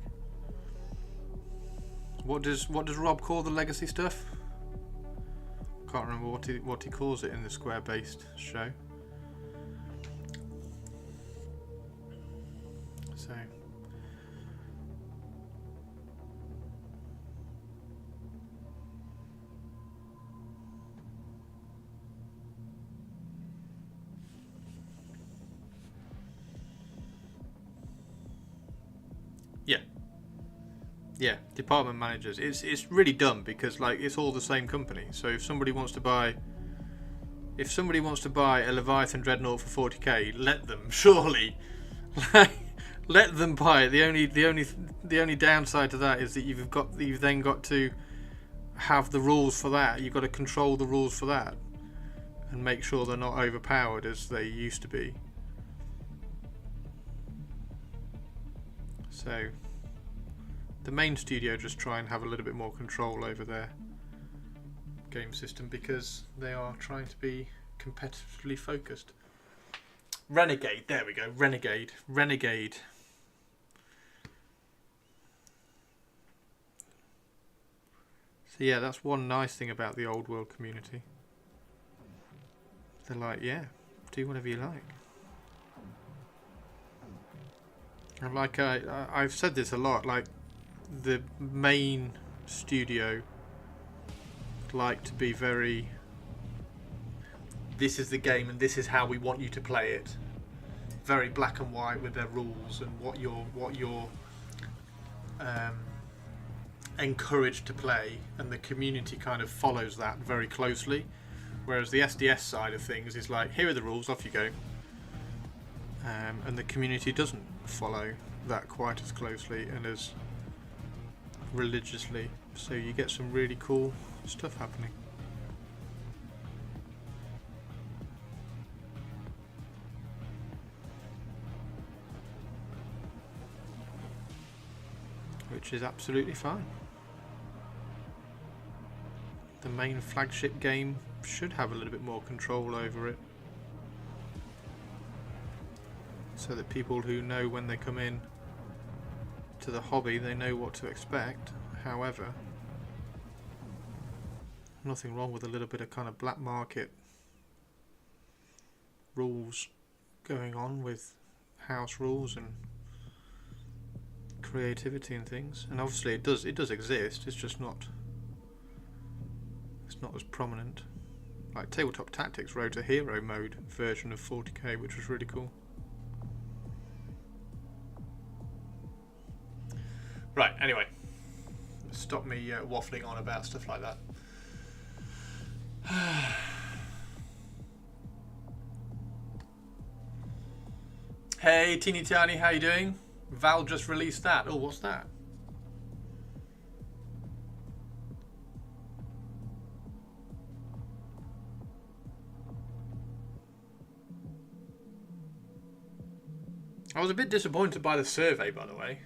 What does Rob call the legacy stuff? Can't remember what he calls it in the square based show. So yeah, department managers. It's really dumb because, like, it's all the same company. So if somebody wants to buy a Leviathan Dreadnought for 40k, let them, surely. Let them buy it. The only downside to that is that you've then got to have the rules for that. You've got to control the rules for that and make sure they're not overpowered as they used to be. So the main studio just try and have a little bit more control over their game system because they are trying to be competitively focused. Renegade, there we go, Renegade. So So yeah, that's one nice thing about the old world community. They're like, yeah, do whatever you like. And like I've said this a lot, like the main studio like to be very, this is the game and this is how we want you to play it. Very black and white with their rules and what you're encouraged to play, and the community kind of follows that very closely. Whereas the SDS side of things is like, here are the rules, off you go. And the community doesn't follow that quite as closely and as religiously. So you get some really cool stuff happening. Which is absolutely fine. The main flagship game should have a little bit more control over it, so that people who know when they come in to the hobby, they know what to expect. However, nothing wrong with a little bit of kind of black market rules going on with house rules and creativity and things. And obviously it does exist, it's just not as prominent. Like Tabletop Tactics wrote a hero mode version of 40k, which was really cool. Right, anyway, stop me waffling on about stuff like that. Hey Teeny Tiny, how you doing? Val just released that. Oh, what's that? I was a bit disappointed by the survey, by the way.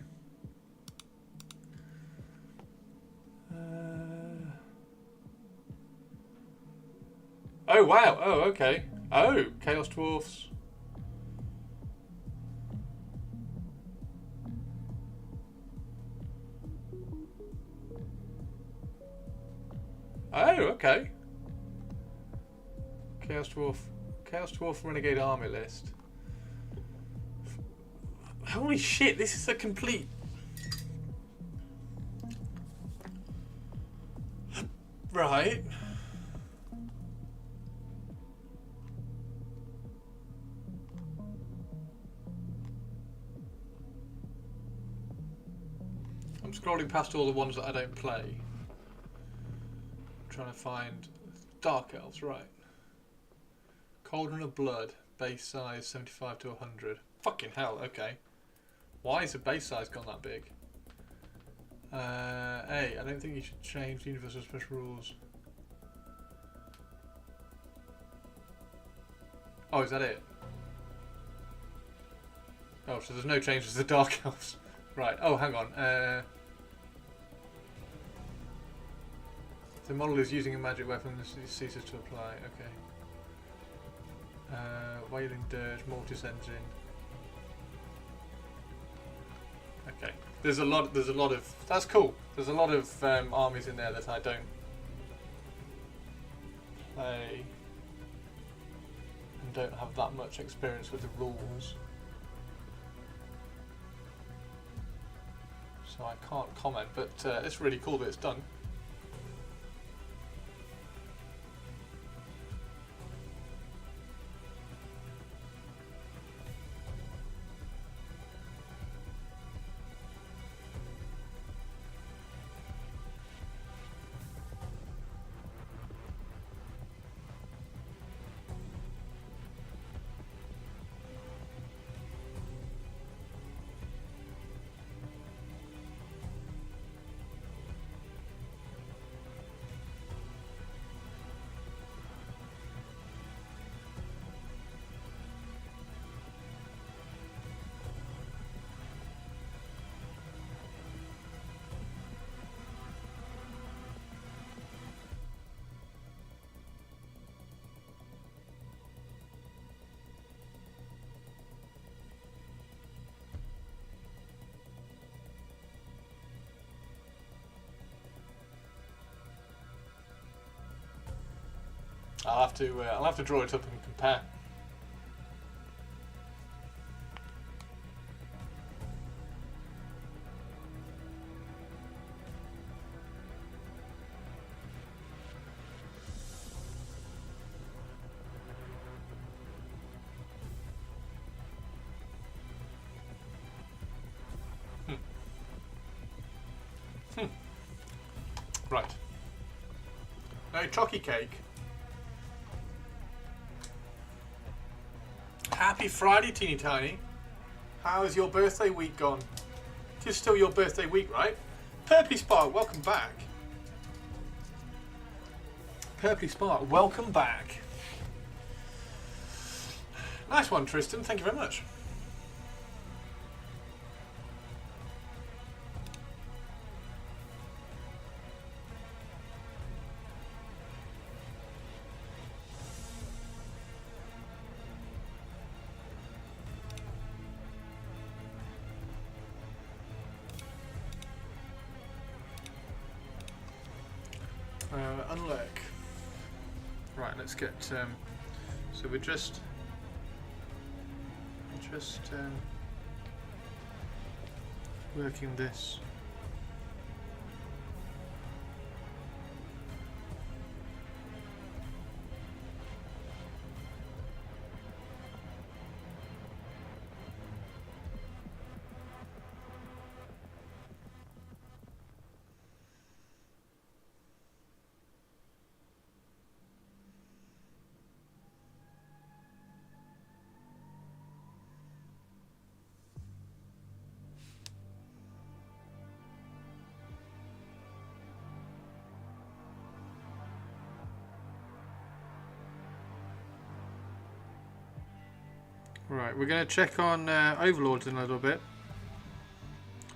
Oh, wow. Oh, okay. Oh, Chaos Dwarfs. Oh, okay. Chaos Dwarf Renegade Army list. Holy shit, this is a complete... Right. I'm scrolling past all the ones that I don't play. I'm trying to find Dark Elves, right. Cauldron of Blood, base size 75 to 100. Fucking hell, okay. Why is the base size gone that big? I don't think you should change the universal special rules. Oh, is that it? Oh, so there's no changes to the Dark Elves. Right, oh, hang on. The model is using a magic weapon that ceases to apply. Okay. Wailing Dirge, Mortis Engine. Okay. There's a lot of... That's cool. There's a lot of armies in there that I don't play and don't have that much experience with the rules. So I can't comment, but it's really cool that it's done. I'll have to draw it up and compare. Right. No chocky cake. Happy Friday, Teeny Tiny. How's your birthday week gone? It is still your birthday week, right? Purpley Spark, welcome back. Purpley Spark, welcome back. Nice one, Tristan. Thank you very much. Unlock. Right, let's get. So we're just working this. Right, we're going to check on Overlords in a little bit.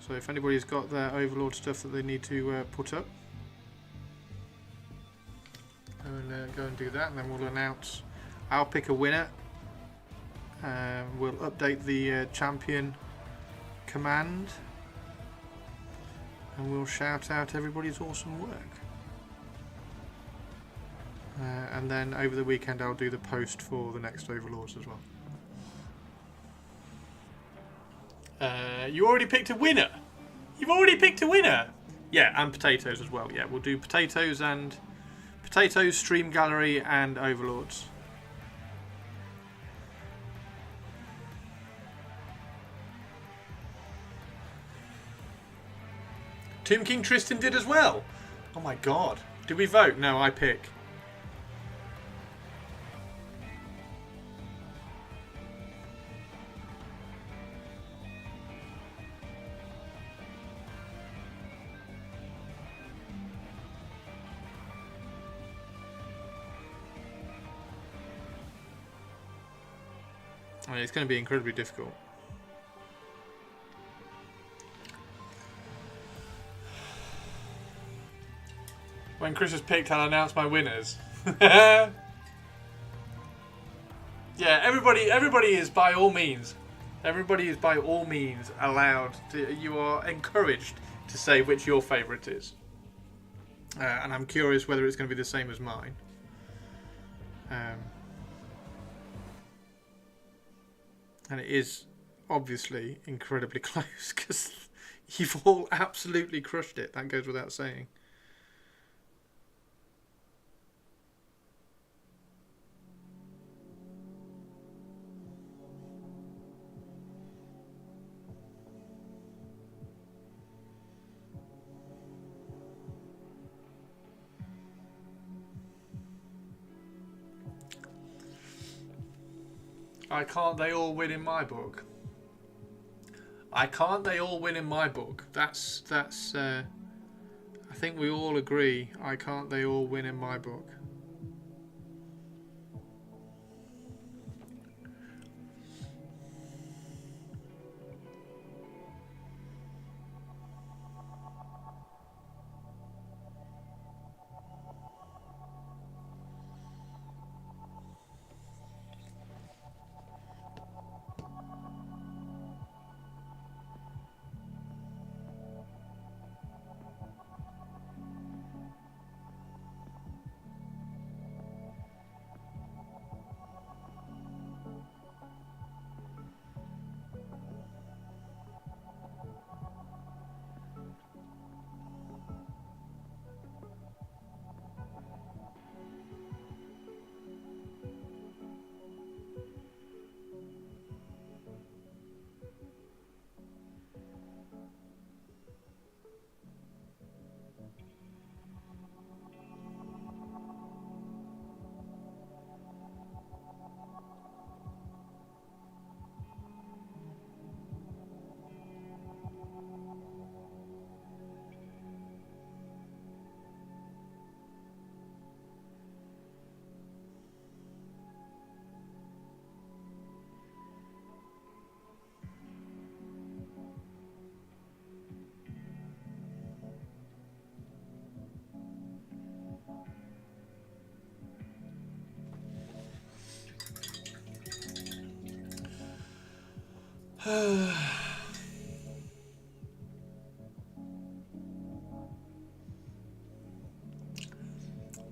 So if anybody's got their Overlord stuff that they need to put up, go and do that, and then we'll announce. I'll pick a winner. We'll update the champion command, and we'll shout out everybody's awesome work. And then over the weekend I'll do the post for the next Overlords as well. You already picked a winner. You've already picked a winner. Yeah, and potatoes as well. Yeah, we'll do potatoes, stream gallery, and Overlords. Tomb King Tristan did as well. Oh my god. Did we vote? No, I pick. I mean, it's going to be incredibly difficult. When Chris has picked, I'll announce my winners. Yeah, everybody is by all means. Everybody is by all means allowed to. You are encouraged to say which your favourite is. And I'm curious whether it's going to be the same as mine. And it is obviously incredibly close because you've all absolutely crushed it. That goes without saying. I can't they all win in my book. I can't they all win in my book. That's I think we all agree. I can't they all win in my book.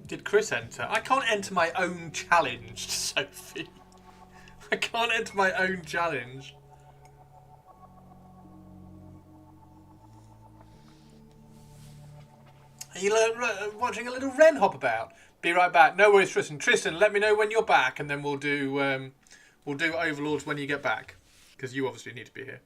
Did Chris enter? I can't enter my own challenge, Sophie. I can't enter my own challenge. Are you watching a little wren hop about? Be right back. No worries, Tristan. Tristan, let me know when you're back, and then we'll do Overlords when you get back, because you obviously need to be here.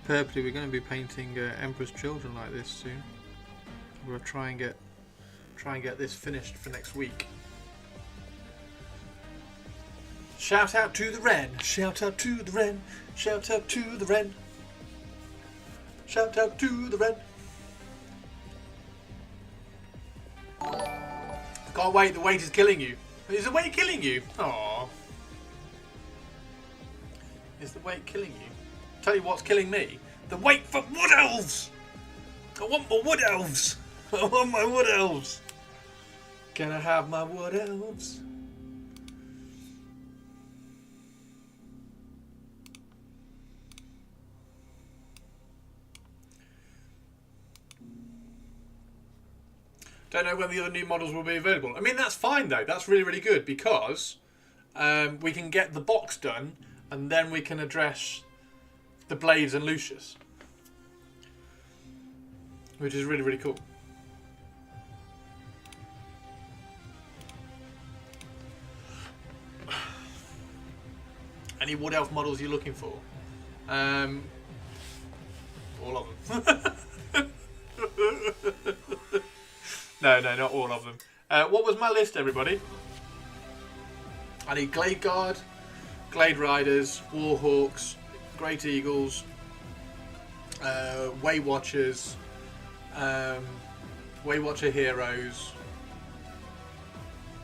Purpley, we're going to be painting Emperor's Children like this soon. We'll try and get this finished for next week. Shout out to the wren! Shout out to the wren! Shout out to the wren! Shout out to the wren! Can't wait. The weight is killing you. Is the weight killing you? Aww. Is the weight killing you? Tell you what's killing me. The wait for wood elves! I want my wood elves! I want my wood elves! Can I have my wood elves? Don't know when the other new models will be available. I mean, that's fine though. That's really, really good because we can get the box done and then we can address the Blades and Lucius, which is really, really cool. Any Wood Elf models you're looking for? All of them. No, not all of them. What was my list, everybody? I need Glade Guard, Glade Riders, Warhawks, Great Eagles, Way Watchers, Way Watcher Heroes,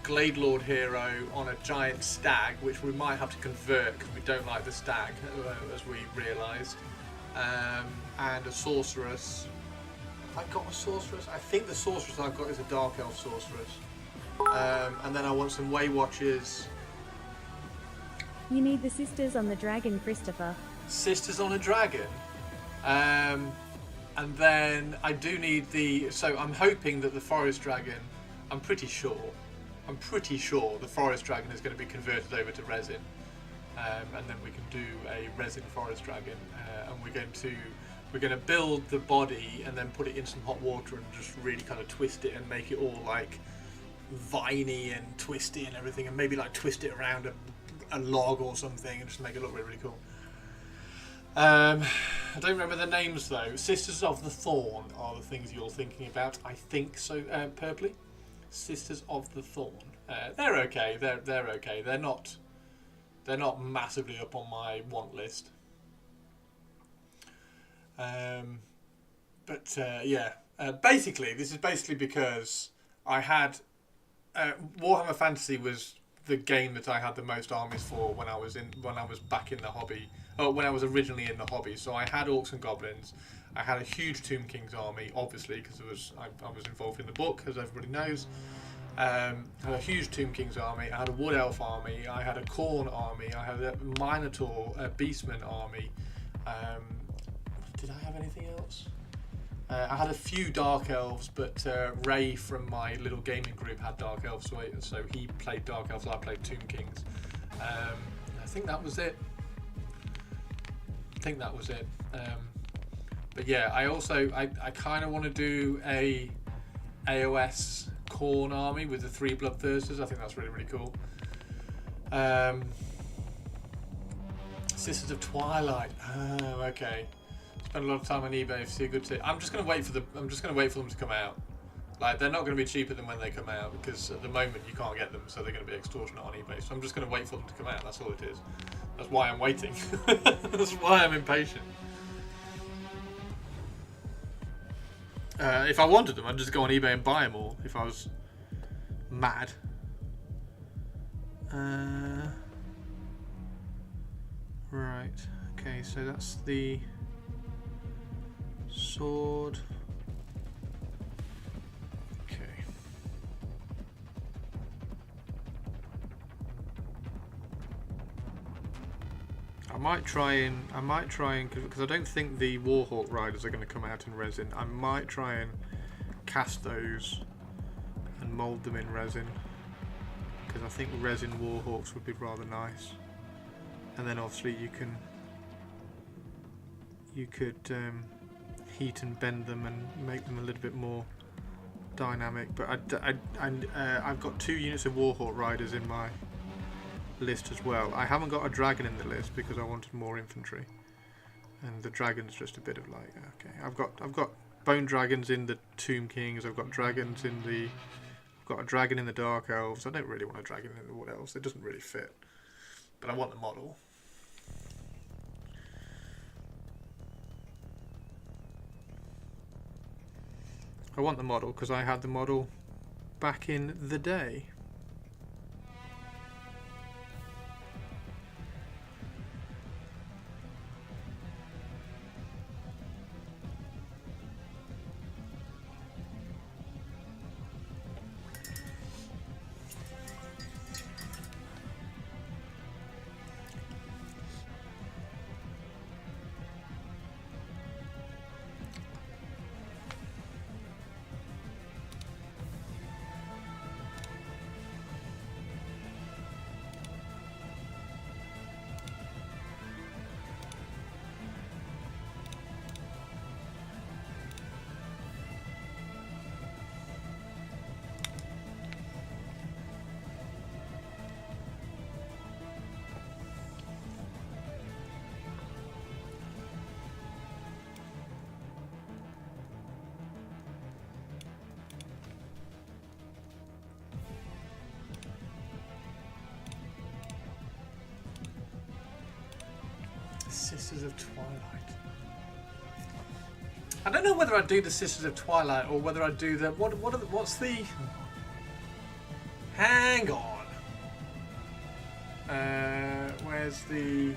Glade Lord Hero on a giant stag, which we might have to convert because we don't like the stag, as we realised, and a Sorceress. I got a Sorceress. I think the Sorceress I've got is a Dark Elf Sorceress, and then I want some Way Watchers. You need the Sisters on the Dragon, Christopher. Sisters on a Dragon, and then I do need the. So I'm hoping that the Forest Dragon. I'm pretty sure the Forest Dragon is going to be converted over to resin, and then we can do a resin Forest Dragon, and we're going to build the body and then put it in some hot water and just really kind of twist it and make it all like viney and twisty and everything, and maybe like twist it around a log or something and just make it look really, really cool. I don't remember the names though. Sisters of the Thorn are the things you're thinking about, I think so. Purpley, Sisters of the Thorn. They're okay. They're okay. They're not massively up on my want list. Yeah. Basically, this is basically because I had Warhammer Fantasy was the game that I had the most armies for when I was back in the hobby. When I was originally in the hobby. So I had Orcs and Goblins. I had a huge Tomb King's army, obviously, because I was involved in the book, as everybody knows. I had a huge Tomb King's army. I had a Wood Elf army. I had a Khorne army. I had a Minotaur, a Beastman army. Did I have anything else? I had a few Dark Elves, but Ray from my little gaming group had Dark Elves, so he played Dark Elves, I played Tomb Kings. I think that was it. But yeah, I kind of want to do a AOS Khorne army with the 3 Bloodthirsters. I think that's really, really cool. Sisters of Twilight. Oh, okay. Spend a lot of time on eBay to see a good tip. I'm just gonna wait for them to come out. Like, they're not going to be cheaper than when they come out, because at the moment you can't get them, so they're going to be extortionate on eBay. So I'm just going to wait for them to come out. That's all it is. That's why I'm waiting. That's why I'm impatient. If I wanted them, I'd just go on eBay and buy them all. If I was mad. Right. Okay, so that's the sword. Okay. I might try and because I don't think the Warhawk riders are going to come out in resin. I might try and cast those and mould them in resin, because I think resin Warhawks would be rather nice. And then obviously you could heat and bend them and make them a little bit more dynamic. But I've got 2 units of Warhawk riders in my list as well. I haven't got a dragon in the list because I wanted more infantry, and the dragon's just a bit of like, okay. I've got bone dragons in the Tomb Kings. I've got dragons in the. I've got a dragon in the Dark Elves. I don't really want a dragon in the Wood Elves. It doesn't really fit. But I want the model. I want the model because I had the model back in the day. Sisters of Twilight. I don't know whether I do the Sisters of Twilight or whether I do the what's the. Hang on. Where's the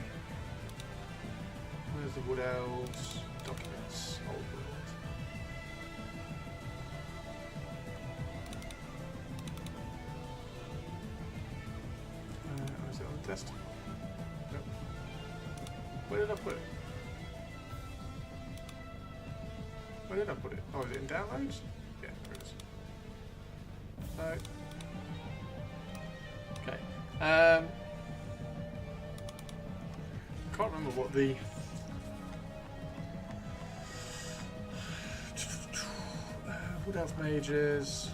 Wood Elves documents? Overlords. Is it on the desktop? No. Where did I put it? Where did I put it? Oh, is it in downloads? Yeah, there it is. So, okay. Can't remember what the Wood Elf Mages,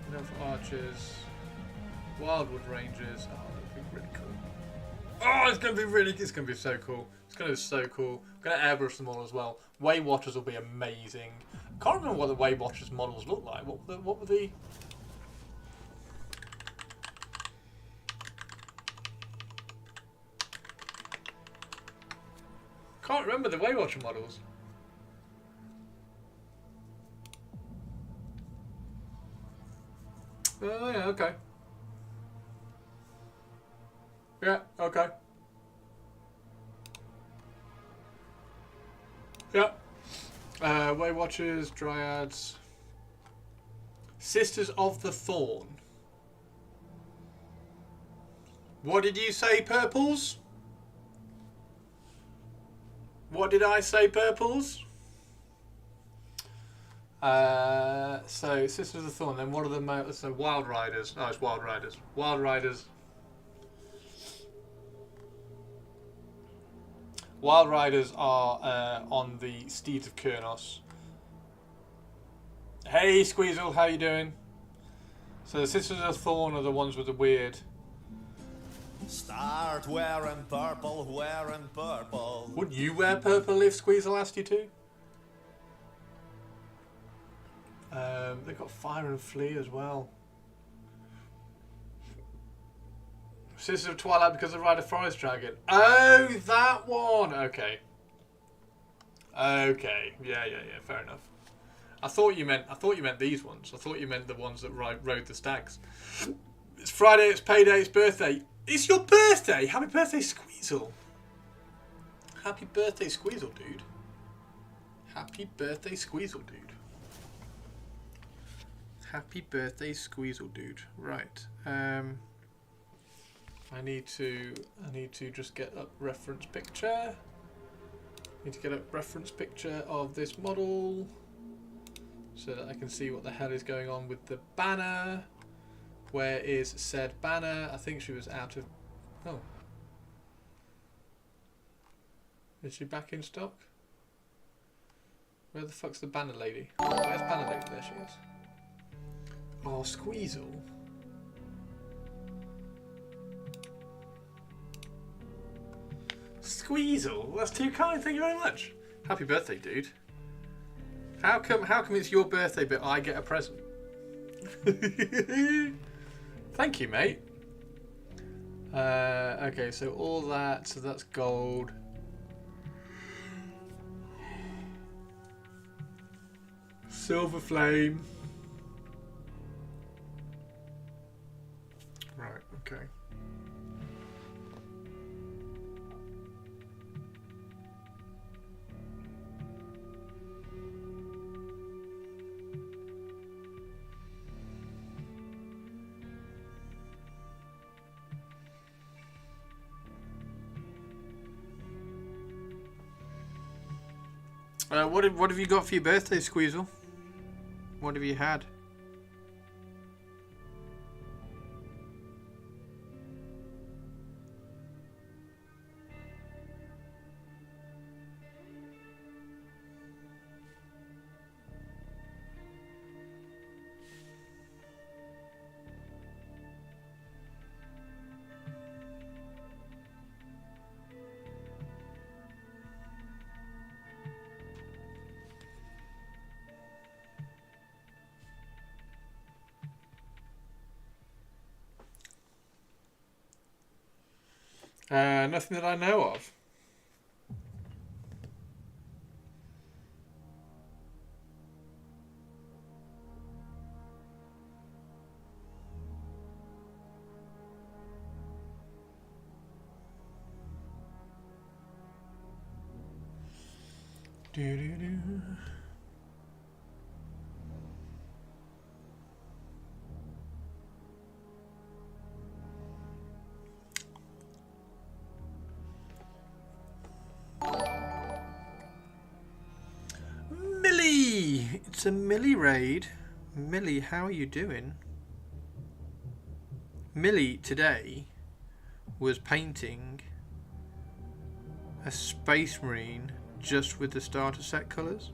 Wood Elf Archers, Wildwood Rangers. Oh, that'd be really cool. Oh, it's gonna be so cool. It's gonna be so cool. I'm gonna airbrush them all as well. Way Watchers will be amazing. Can't remember what the Way Watchers models look like. What were the? Can't remember the Way Watcher models. Oh yeah, okay. Yeah, okay. Yeah. Way Watchers, Dryads. Sisters of the Thorn. What did you say, Purples? What did I say, purples? So Sisters of the Thorn. Then what are the so Wild Riders? No, it's Wild Riders. Wild Riders. Wild Riders are on the Steeds of Kurnos. Hey, Squeezle, how you doing? So the Sisters of the Thorn are the ones with the weird. Start wearing purple, wearing purple. Wouldn't you wear purple if Squeezle asked you to? They've got Fire and Flee as well. Sisters of Twilight because they ride a forest dragon. Oh, that one. Okay. Okay. Yeah. Fair enough. I thought you meant these ones. I thought you meant the ones that rode the stags. It's Friday. It's payday. It's birthday. It's your birthday. Happy birthday, Squeezle. Happy birthday, Squeezle, dude. Happy birthday, Squeezle, dude. Happy birthday, Squeezle, dude. Right. I need to just get up reference picture. Need to get a reference picture of this model so that I can see what the hell is going on with the banner. Where is said banner? I think she was out of... Oh. Is she back in stock? Where the fuck's the banner lady? Where's banner lady? There she is. Oh, Squeezle. Squeezle? That's too kind, thank you very much. Happy birthday, dude. How come it's your birthday but I get a present? Thank you, mate. Okay, so all that, so that's gold. Silver flame. Right, okay. What have you got for your birthday, Squeezle? What have you had? Nothing that I know of. Do-do-do. Millie! It's a Millie raid. Millie, how are you doing? Millie today was painting a Space Marine just with the starter set colours,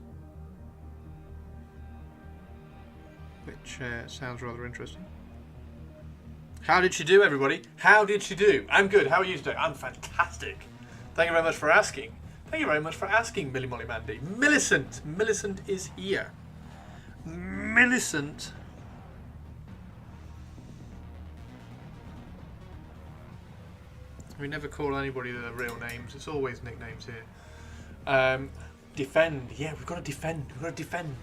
which sounds rather interesting. How did she do, everybody? How did she do? I'm good. How are you today? I'm fantastic. Thank you very much for asking. Thank you very much for asking, Millie Molly Mandy. Millicent. Millicent is here. Millicent. We never call anybody their real names. It's always nicknames here. Defend. Yeah, we've got to defend. We've got to defend.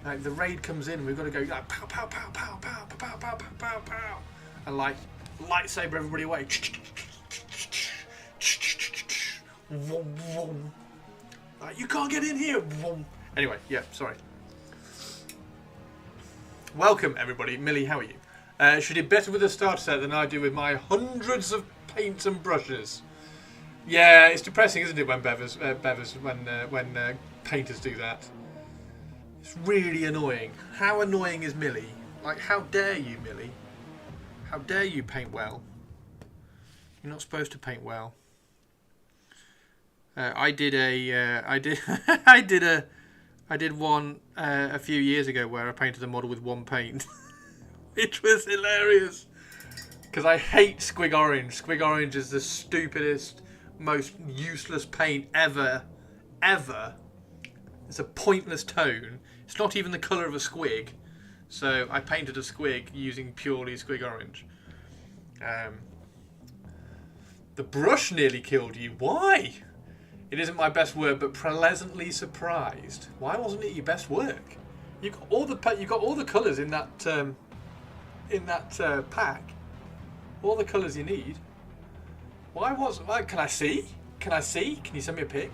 Like the raid comes in, we've got to go like pow pow pow pow pow pow pow pow pow pow, and like lightsaber everybody away. Like, you can't get in here. Anyway, yeah, sorry. Welcome everybody. Millie, how are you? She did better with the starter set than I do with my hundreds of paints and brushes. Yeah, it's depressing, isn't it, when when painters do that? It's really annoying. How annoying is Millie? Like, how dare you, Millie? How dare you paint well? You're not supposed to paint well. I did one a few years ago where I painted a model with one paint, which was hilarious. Because I hate squig orange. Squig orange is the stupidest, most useless paint ever. It's a pointless tone. It's not even the colour of a squig. So I painted a squig using purely squig orange. The brush nearly killed you. Why? It isn't my best work, but pleasantly surprised. Why wasn't it your best work? You got all the colours in that pack. All the colours you need. Why? Can I see? Can I see? Can you send me a pic?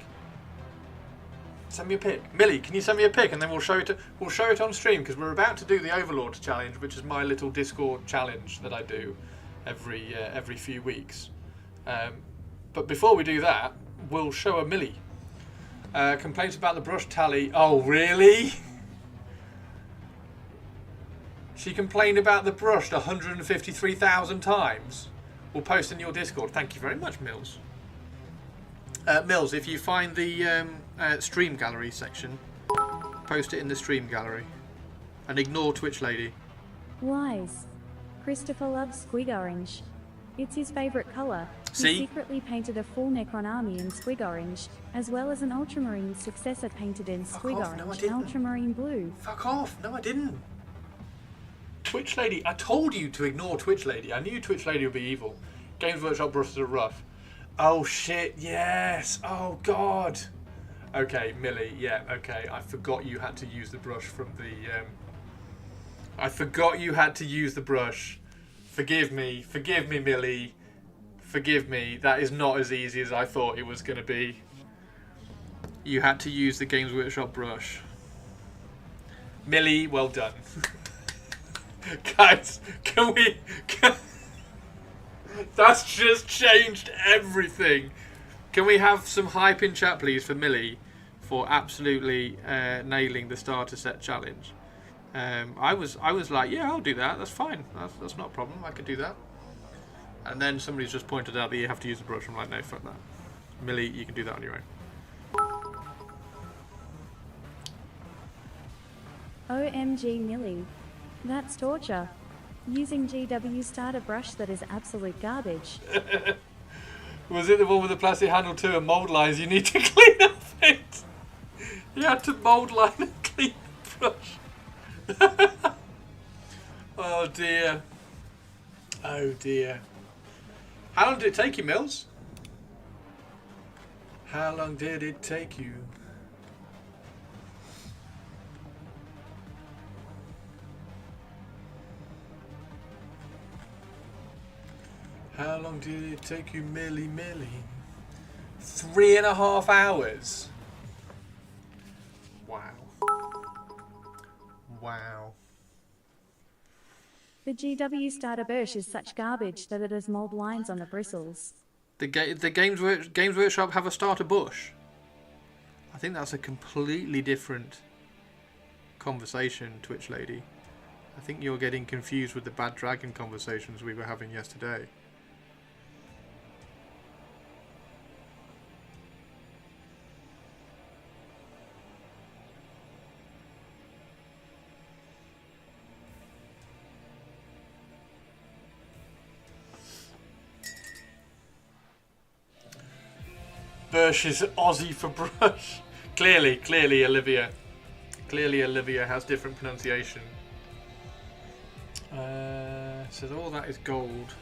Send me a pic, Millie. Can you send me a pic, and then we'll show it on stream, because we're about to do the Overlords challenge, which is my little Discord challenge that I do every few weeks. But before we do that, we'll show a Millie. Complaints about the brush tally. Oh, really? She complained about the brush 153,000 times. We'll post in your Discord. Thank you very much, Mills. Mills, if you find the stream gallery section, post it in the stream gallery. And ignore Twitch Lady. Lies. Christopher loves squig orange. It's his favourite colour. See? He secretly painted a full Necron army in squig orange, as well as an ultramarine successor painted in squig off. No, I orange didn't. and ultramarine blue. Fuck off. No, I didn't. Twitch Lady. I told you to ignore Twitch Lady. I knew Twitch Lady would be evil. Games Workshop brushes are rough. Oh, shit. Yes. Oh, God. Okay, Millie. Yeah, okay. I forgot you had to use the brush from the... I forgot you had to use the brush. Forgive me. Forgive me, Millie. Forgive me. That is not as easy as I thought it was going to be. You had to use the Games Workshop brush. Millie, well done. Guys, can we... That's just changed everything. Can we have some hype in chat, please, for Millie for absolutely nailing the starter set challenge? I was like, yeah, I'll do that. That's fine. That's not a problem. I could do that. And then somebody's just pointed out that you have to use the brush. I'm like, no, fuck that. Millie, you can do that on your own. OMG Millie. That's torture. Using GW starter brush that is absolute garbage. Was it the one with the plastic handle too and mould lines you need to clean up it? You had to mould line and clean the brush. Oh dear. Oh dear. How long did it take you, Mills? How long did it take you? How long did it take you, Millie? 3.5 hours. Wow. Wow. The GW starter brush is such garbage that it has mold lines on the bristles. The Games Workshop have a starter bush. I think that's a completely different conversation, Twitch Lady. I think you're getting confused with the Bad Dragon conversations we were having yesterday. Brush is Aussie for brush. Clearly, Olivia. Clearly, Olivia has different pronunciation. So all that is gold.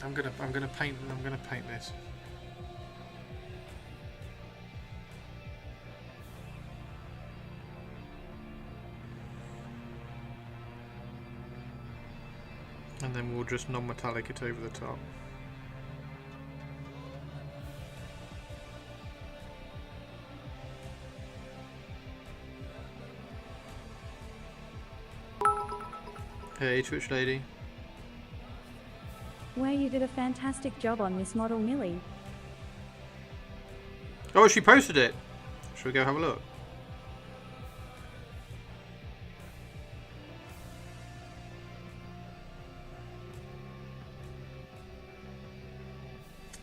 I'm gonna paint this. And then we'll just non-metallic it over the top. Hey, Twitch Lady. Where you did a fantastic job on this model, Millie. Oh, she posted it. Should we go have a look?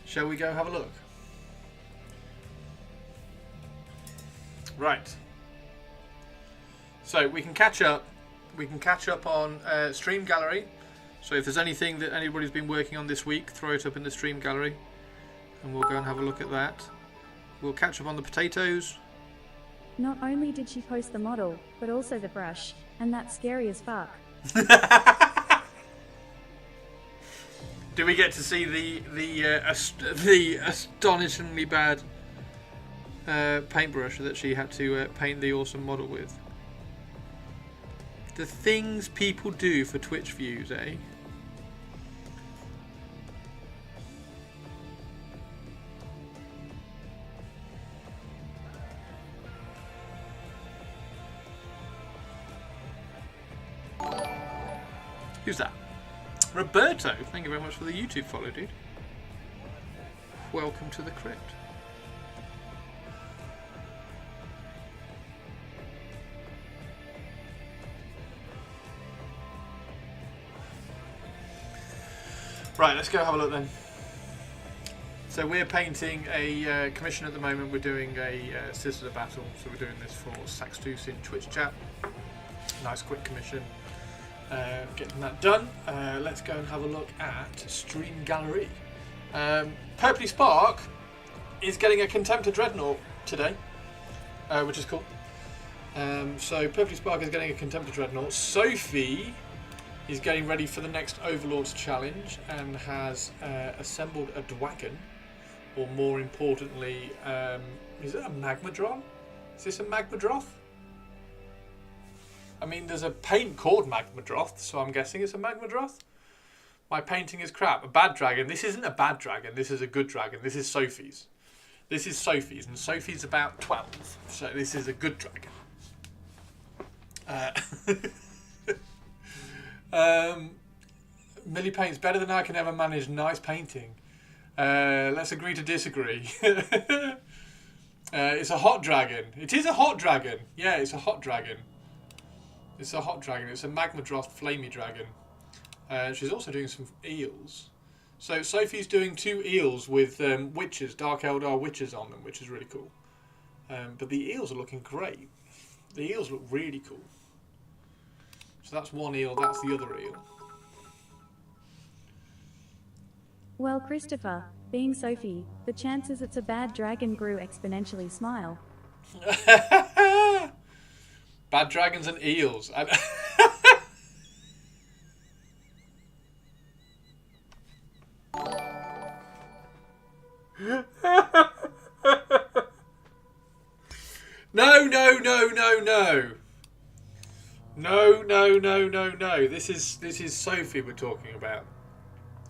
Shall we go have a look? Right. So we can catch up. We can catch up on Stream Gallery. So if there's anything that anybody's been working on this week, throw it up in the Stream Gallery, and we'll go and have a look at that. We'll catch up on the potatoes. Not only did she post the model, but also the brush, and that's scary as fuck. Do we get to see the astonishingly bad paintbrush that she had to paint the awesome model with? The things people do for Twitch views, eh? Who's that? Roberto, thank you very much for the YouTube follow, dude. Welcome to the crypt. Right, let's go have a look then. So we're painting a commission at the moment. We're doing a Sister Battle. So we're doing this for Saxtus in Twitch chat. Nice quick commission. Getting that done. Let's go and have a look at Stream Gallery. Purpley Spark is getting a Contemptor Dreadnought today, which is cool. So Purpley Spark is getting a Contemptor Dreadnought. Sophie is getting ready for the next Overlords challenge and has assembled a Dwagon, or more importantly, is it a Magmadron? Is this a Magmadroth? I mean, there's a paint called Magmadroth, so I'm guessing it's a Magmadroth. My painting is crap. A bad dragon. This isn't a bad dragon. This is a good dragon. This is Sophie's. This is Sophie's, and Sophie's about 12. So this is a good dragon. Millie paints better than I can ever manage. Nice painting. Let's agree to disagree. It's a hot dragon. It is a hot dragon. Yeah, it's a hot dragon. It's a hot dragon. It's a Magmadroth flamey dragon. She's also doing some eels. So Sophie's doing 2 eels with witches, Dark Eldar witches on them, which is really cool. But the eels are looking great. The eels look really cool. So that's one eel, that's the other eel. Well, Christopher, being Sophie, the chances it's a bad dragon grew exponentially. Smile. Bad dragons and eels. No, no, no, no, no. No, no, no, no, no. This is Sophie we're talking about.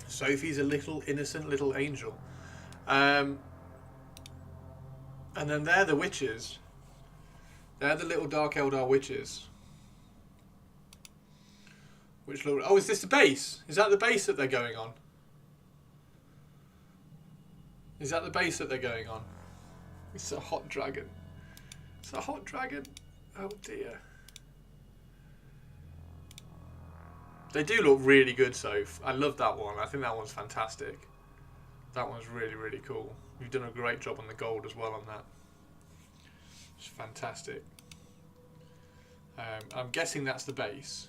Sophie's a little innocent little angel. And then they're the witches. They're the little Dark Eldar witches. Which look... Oh, is this the base? Is that the base that they're going on? Is that the base that they're going on? It's a hot dragon. It's a hot dragon. Oh dear. They do look really good, Soph. I love that one. I think that one's fantastic. That one's really, really cool. You've done a great job on the gold as well on that. It's fantastic. I'm guessing that's the base.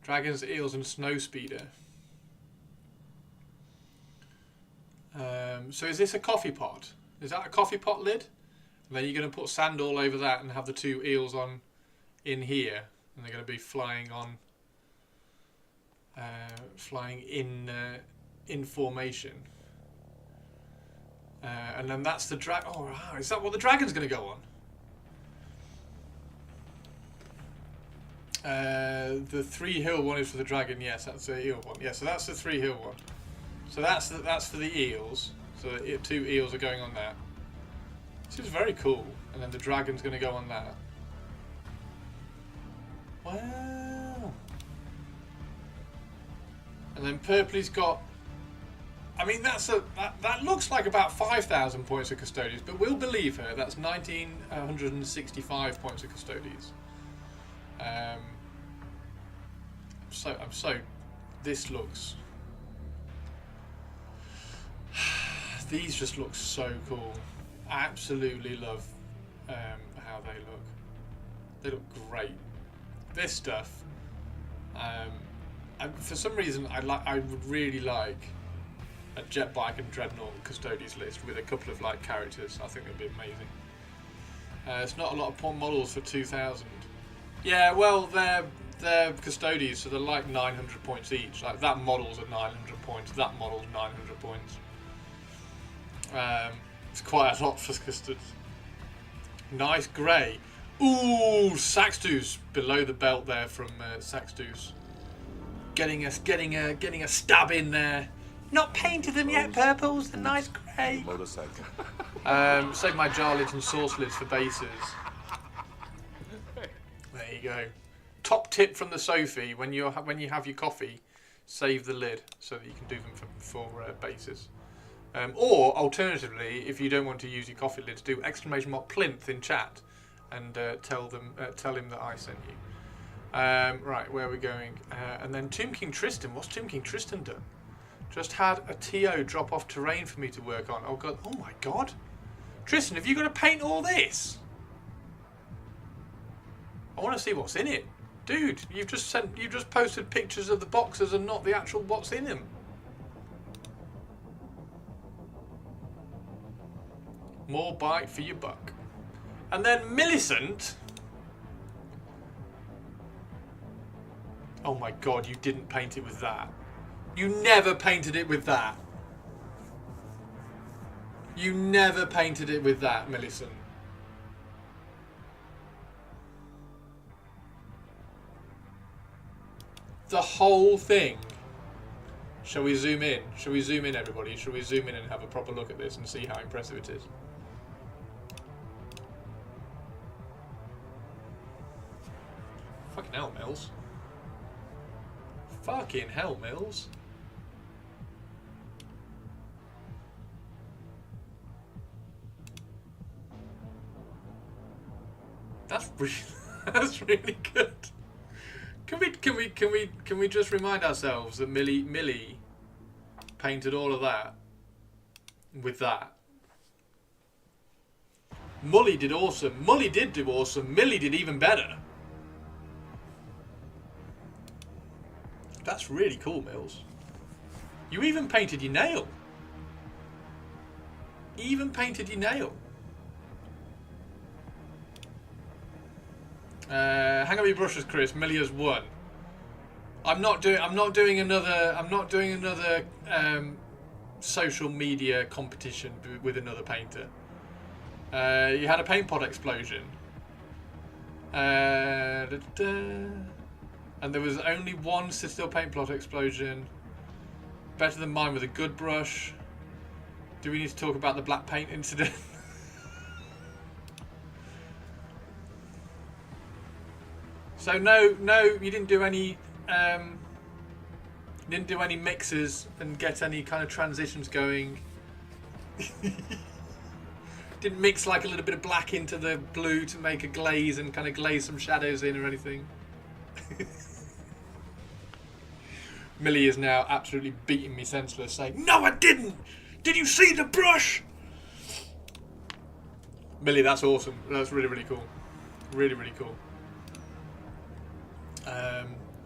Dragons, eels, and snow speeder. So is this a coffee pot? Is that a coffee pot lid? And then you're going to put sand all over that and have the 2 eels on in here, and they're going to be flying on, flying in formation. And then that's the drag. Oh, wow. Is that what the dragon's going to go on? The 3 hill one is for the dragon. Yes, that's the eel one. Yeah, so that's the 3 hill one. So that's for the eels. So 2 eels are going on that. This is very cool. And then the dragon's going to go on that. Wow. And then Purpley's got... I mean, that looks like about 5,000 points of Custodies, but we'll believe her. That's 1,965 points of Custodies. I'm so... This looks... These just look so cool. I absolutely love how they look. They look great. This stuff, for some reason, I would really like a jet bike and dreadnought Custodies list with a couple of like characters. I think it'd be amazing. It's not a lot of models for 2,000. Yeah, well, they're Custodies, so they're like 900 points each. Like that model's at 900 points. That model's 900 points. It's quite a lot for Custodies. Nice grey. Ooh, Saxtus below the belt there from Saxtus. Getting a stab in there. Not painted them yet, purples. The nice grey. Motorcycle. Save my jar lids and sauce lids for bases. There you go. Top tip from the Sophie: when you have your coffee, save the lid so that you can do them for bases. Or alternatively, if you don't want to use your coffee lids, do ! Plinth in chat. And tell him that I sent you. Right, where are we going? And then Tomb King Tristan. What's Tomb King Tristan done? Just had a TO drop off terrain for me to work on. Oh god! Oh my god! Tristan, have you got to paint all this? I want to see what's in it, dude. You've just posted pictures of the boxes and not the actual what's in them. More bite for your buck. And then Millicent. Oh my god, you didn't paint it with that. You never painted it with that. You never painted it with that, Millicent. The whole thing. Shall we zoom in? Shall we zoom in, everybody? Shall we zoom in and have a proper look at this and see how impressive it is? Fucking hell, Mills. Fucking hell, Mills. That's really good. Can we just remind ourselves that Millie painted all of that with that? Mully did awesome. Mully did do awesome. Millie did even better. That's really cool, Mills. You even painted your nail. Hang up your brushes, Chris. Millia's won. I'm not doing another social media competition with another painter. You had a paint pot explosion. And there was only one still paint pot explosion. Better than mine with a good brush. Do we need to talk about the black paint incident? So no, you didn't do any mixes and get any kind of transitions going. Didn't mix like a little bit of black into the blue to make a glaze and kind of glaze some shadows in or anything. Millie is now absolutely beating me senseless, saying, "No, I didn't! Did you see the brush?" Millie, that's awesome. That's really, really cool. Really, really cool.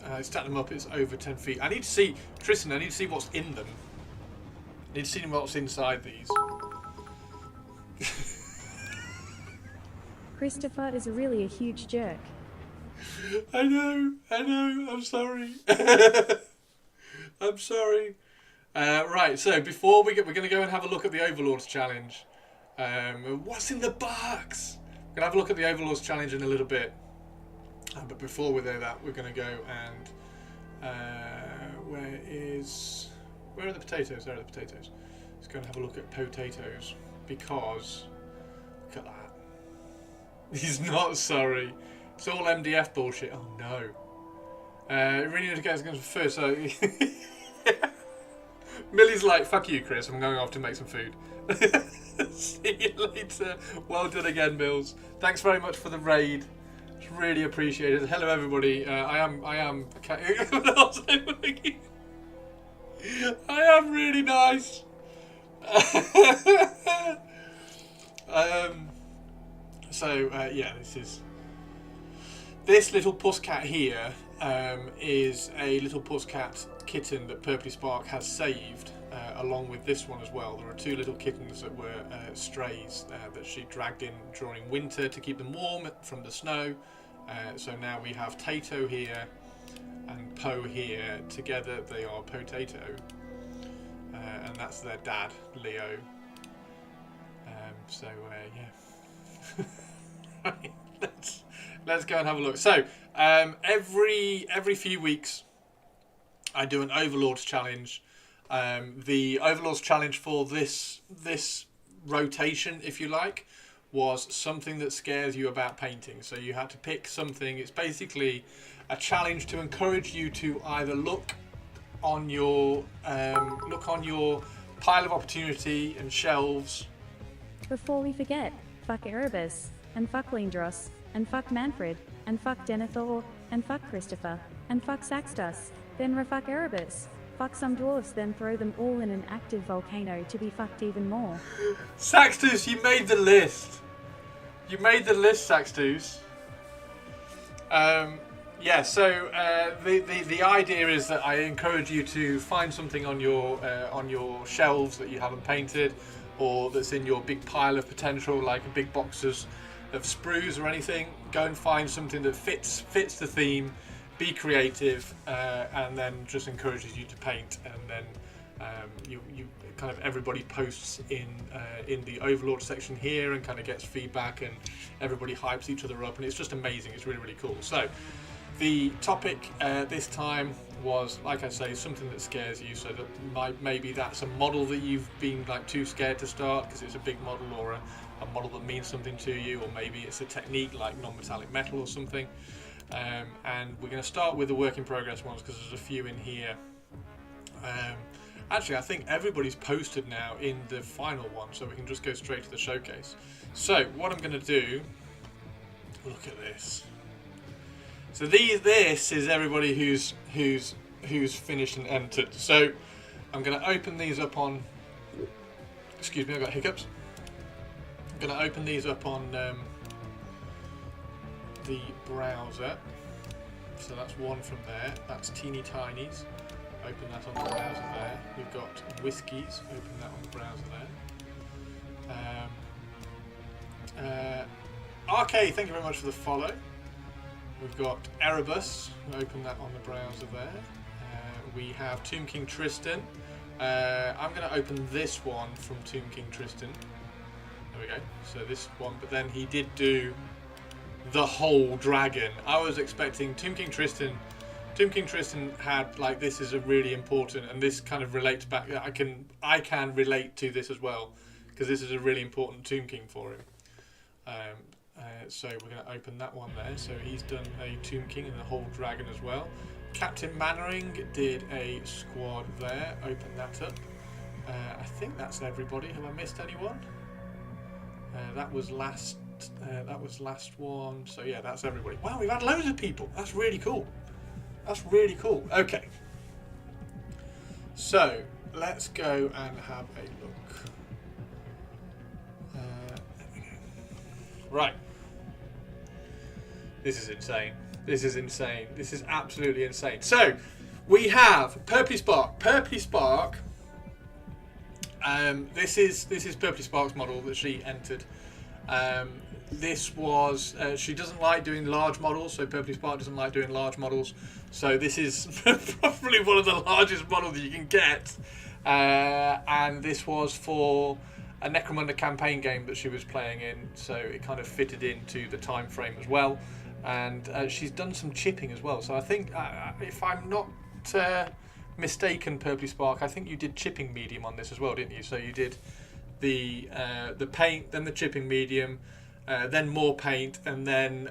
I stacked them up, it's over 10 feet. I need to see, Tristan, I need to see what's in them. I need to see what's inside these. Christopher is really a huge jerk. I know, I'm sorry. I'm sorry. Right, so before we're going to go and have a look at the Overlords challenge. What's in the box? We're going to have a look at the Overlords challenge in a little bit. But before we do that, we're going to go and... where are the potatoes? There are the potatoes. Let's go and have a look at potatoes. Because... look at that. He's not sorry. It's all MDF bullshit. Oh no. Really need to get us first. So Millie's like, fuck you, Chris. I'm going off to make some food. See you later. Well done again, Mills. Thanks very much for the raid. It's really appreciated. Hello, everybody. I am. I am really nice. Yeah, this little pusscat here is a little pusscat kitten that Purpley Spark has saved, along with this one as well. There are two little kittens that were strays that she dragged in during winter to keep them warm from the snow. So now we have Tato here and Poe here. Together they are Potato, and that's their dad, Leo. Yeah. Let's go and have a look. So every few weeks I do an Overlords challenge. The Overlords challenge for this rotation, if you like, was something that scares you about painting. So you had to pick something. It's basically a challenge to encourage you to either look on your pile of opportunity and shelves. Before we forget, fuck Erebus, and fuck Lindros, and fuck Manfred, and fuck Denethor, and fuck Christopher, and fuck Saxtus, then refuck Erebus. Fuck some dwarves, then throw them all in an active volcano to be fucked even more. Saxtus, you made the list. You made the list, Saxtus. Yeah, so the idea is that I encourage you to find something on your shelves that you haven't painted, or that's in your big pile of potential, like a big boxes of sprues or anything. Go and find something that fits the theme. Be creative, and then just encourages you to paint. And then you kind of everybody posts in the Overlord section here and kind of gets feedback, and everybody hypes each other up, and it's just amazing. It's really, really cool. So the topic this time was, like I say, something that scares you. So that maybe that's a model that you've been like too scared to start because it's a big model, or a model that means something to you, or maybe it's a technique like non-metallic metal or something. And we're going to start with the work in progress ones because there's a few in here. Actually, I think everybody's posted now in the final one, so we can just go straight to the showcase. So what I'm going to do, look at this. So this is everybody who's finished and entered. So I'm going to open these up on. Excuse me, I got hiccups. I'm going to open these up on the browser. So that's one from there. That's Teeny Tinies. Open that on the browser there. We've got Whiskies. Open that on the browser there. RK, thank you very much for the follow. We've got Erebus. Open that on the browser there. We have Tomb King Tristan. I'm going to open this one from Tomb King Tristan. There we go. So this one, but then he did do the whole dragon. I was expecting Tomb King Tristan. Tomb King Tristan had like, this is a really important, and this kind of relates back. I can relate to this as well because this is a really important Tomb King for him. So we're going to open that one there. So he's done a Tomb King and the whole dragon as well. Captain Mannering did a squad there. Open that up. I think that's everybody. Have I missed anyone? That was last one. So yeah, that's everybody. Wow, we've had loads of people. That's really cool. That's really cool. Okay. So let's go and have a look. There we go. Right. This is insane. This is insane. This is absolutely insane. So we have Purpley Spark. Purpley Spark. This is Purpley Spark's model that she entered. This was she doesn't like doing large models, so Purpley Spark doesn't like doing large models. So this is probably one of the largest models that you can get, and this was for a Necromunda campaign game that she was playing in, so it kind of fitted into the time frame as well. And she's done some chipping as well. So I think, if I'm not mistaken, Purpley Spark, I think you did chipping medium on this as well, didn't you? So you did the paint, then the chipping medium, then more paint, and then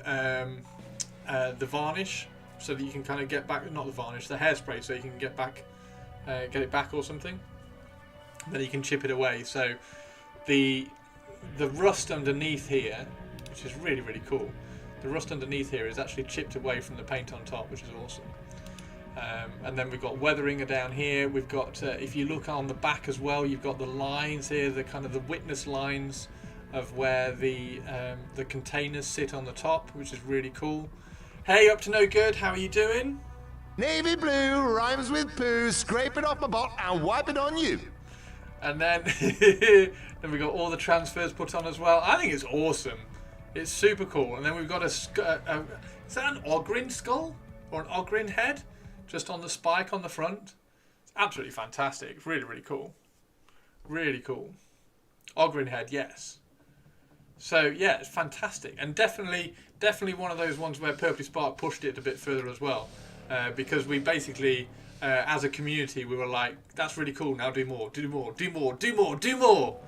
the varnish, so that you can kind of get back, not the varnish, the hairspray, so you can get back get it back or something. Then you can chip it away. So the rust underneath here, which is really, really cool. The rust underneath here is actually chipped away from the paint on top, which is awesome. And then we've got weathering down here. We've got, if you look on the back as well, you've got the lines here, the kind of the witness lines of where the containers sit on the top, which is really cool. Hey, up to no good. How are you doing? Navy blue rhymes with poo. Scrape it off my butt and wipe it on you. And then, then we got all the transfers put on as well. I think it's awesome. It's super cool. And then we've got is that an Ogrin skull or an Ogrin head, just on the spike on the front? It's absolutely fantastic. It's really, really cool. Really cool. Ogrin head, yes. So yeah, it's fantastic, and definitely one of those ones where Purpley Spark pushed it a bit further as well, because we basically, as a community, we were like, "That's really cool. Now do more, do more, do more, do more, do more."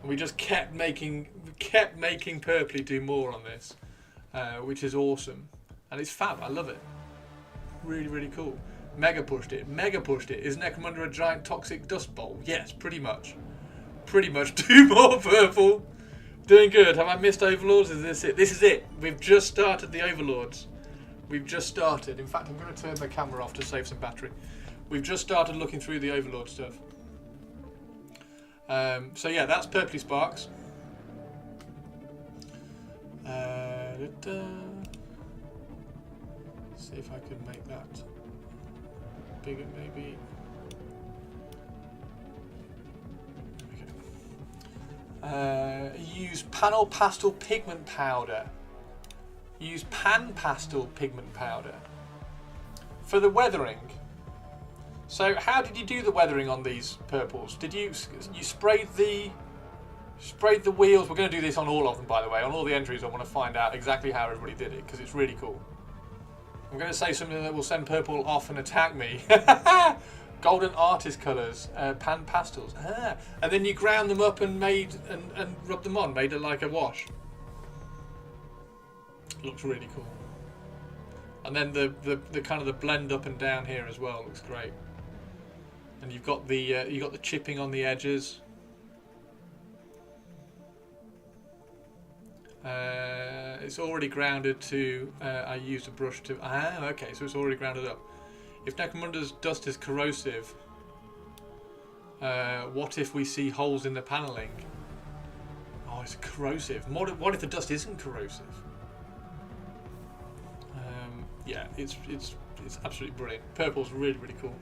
And we just kept making Purpley do more on this, which is awesome, and it's fab. I love it. Really, really cool. Mega pushed it. Mega pushed it. Is Necromunda a giant toxic dust bowl? Yes, pretty much. Pretty much. Do more, Purple. Doing good. Have I missed Overlords? Is this it? This is it. We've just started the Overlords. We've just started. In fact, I'm going to turn the camera off to save some battery. We've just started looking through the Overlord stuff. So yeah, that's Purpley Sparks. See if I can make that bigger, maybe. Use panel pastel pigment powder. Use pan pastel pigment powder for the weathering. So how did you do the weathering on these purples? Did you sprayed the wheels? We're going to do this on all of them, by the way. On all the entries, I want to find out exactly how everybody did it, because it's really cool. I'm going to say something that will send Purple off and attack me. Golden artist colours, pan pastels. And then you ground them up and made and rubbed them on, made it like a wash. Looks really cool. And then the kind of the blend up and down here as well looks great. And you've got the chipping on the edges. It's already grounded to. I used a brush to. Okay, so it's already grounded up. If Necromunda's dust is corrosive, what if we see holes in the panelling? Oh, it's corrosive. What if the dust isn't corrosive? Yeah, it's absolutely brilliant. Purple's really, really cool.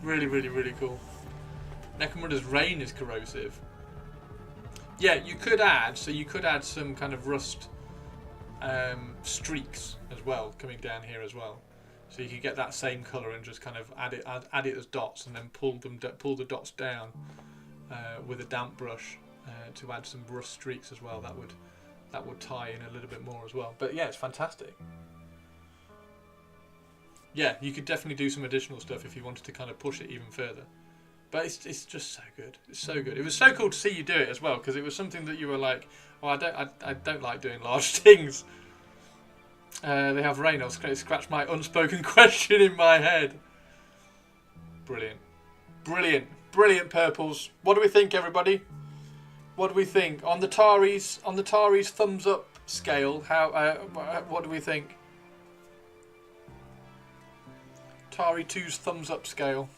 Really, really, really cool. Necromunda's rain is corrosive. Yeah, you could add some kind of rust streaks as well coming down here as well. So you could get that same colour and just kind of add it as dots, and then pull the dots down with a damp brush to add some rust streaks as well. That would tie in a little bit more as well. But yeah, it's fantastic. Yeah, you could definitely do some additional stuff if you wanted to kind of push it even further. But it's just so good. It's so good. It was so cool to see you do it as well, because it was something that you were like, oh, I don't like doing large things. They have rain. I'll scratch my unspoken question in my head. Brilliant. Brilliant. Brilliant purples. What do we think, everybody? What do we think? On the Tari's thumbs up scale, what do we think? Tari 2's thumbs up scale.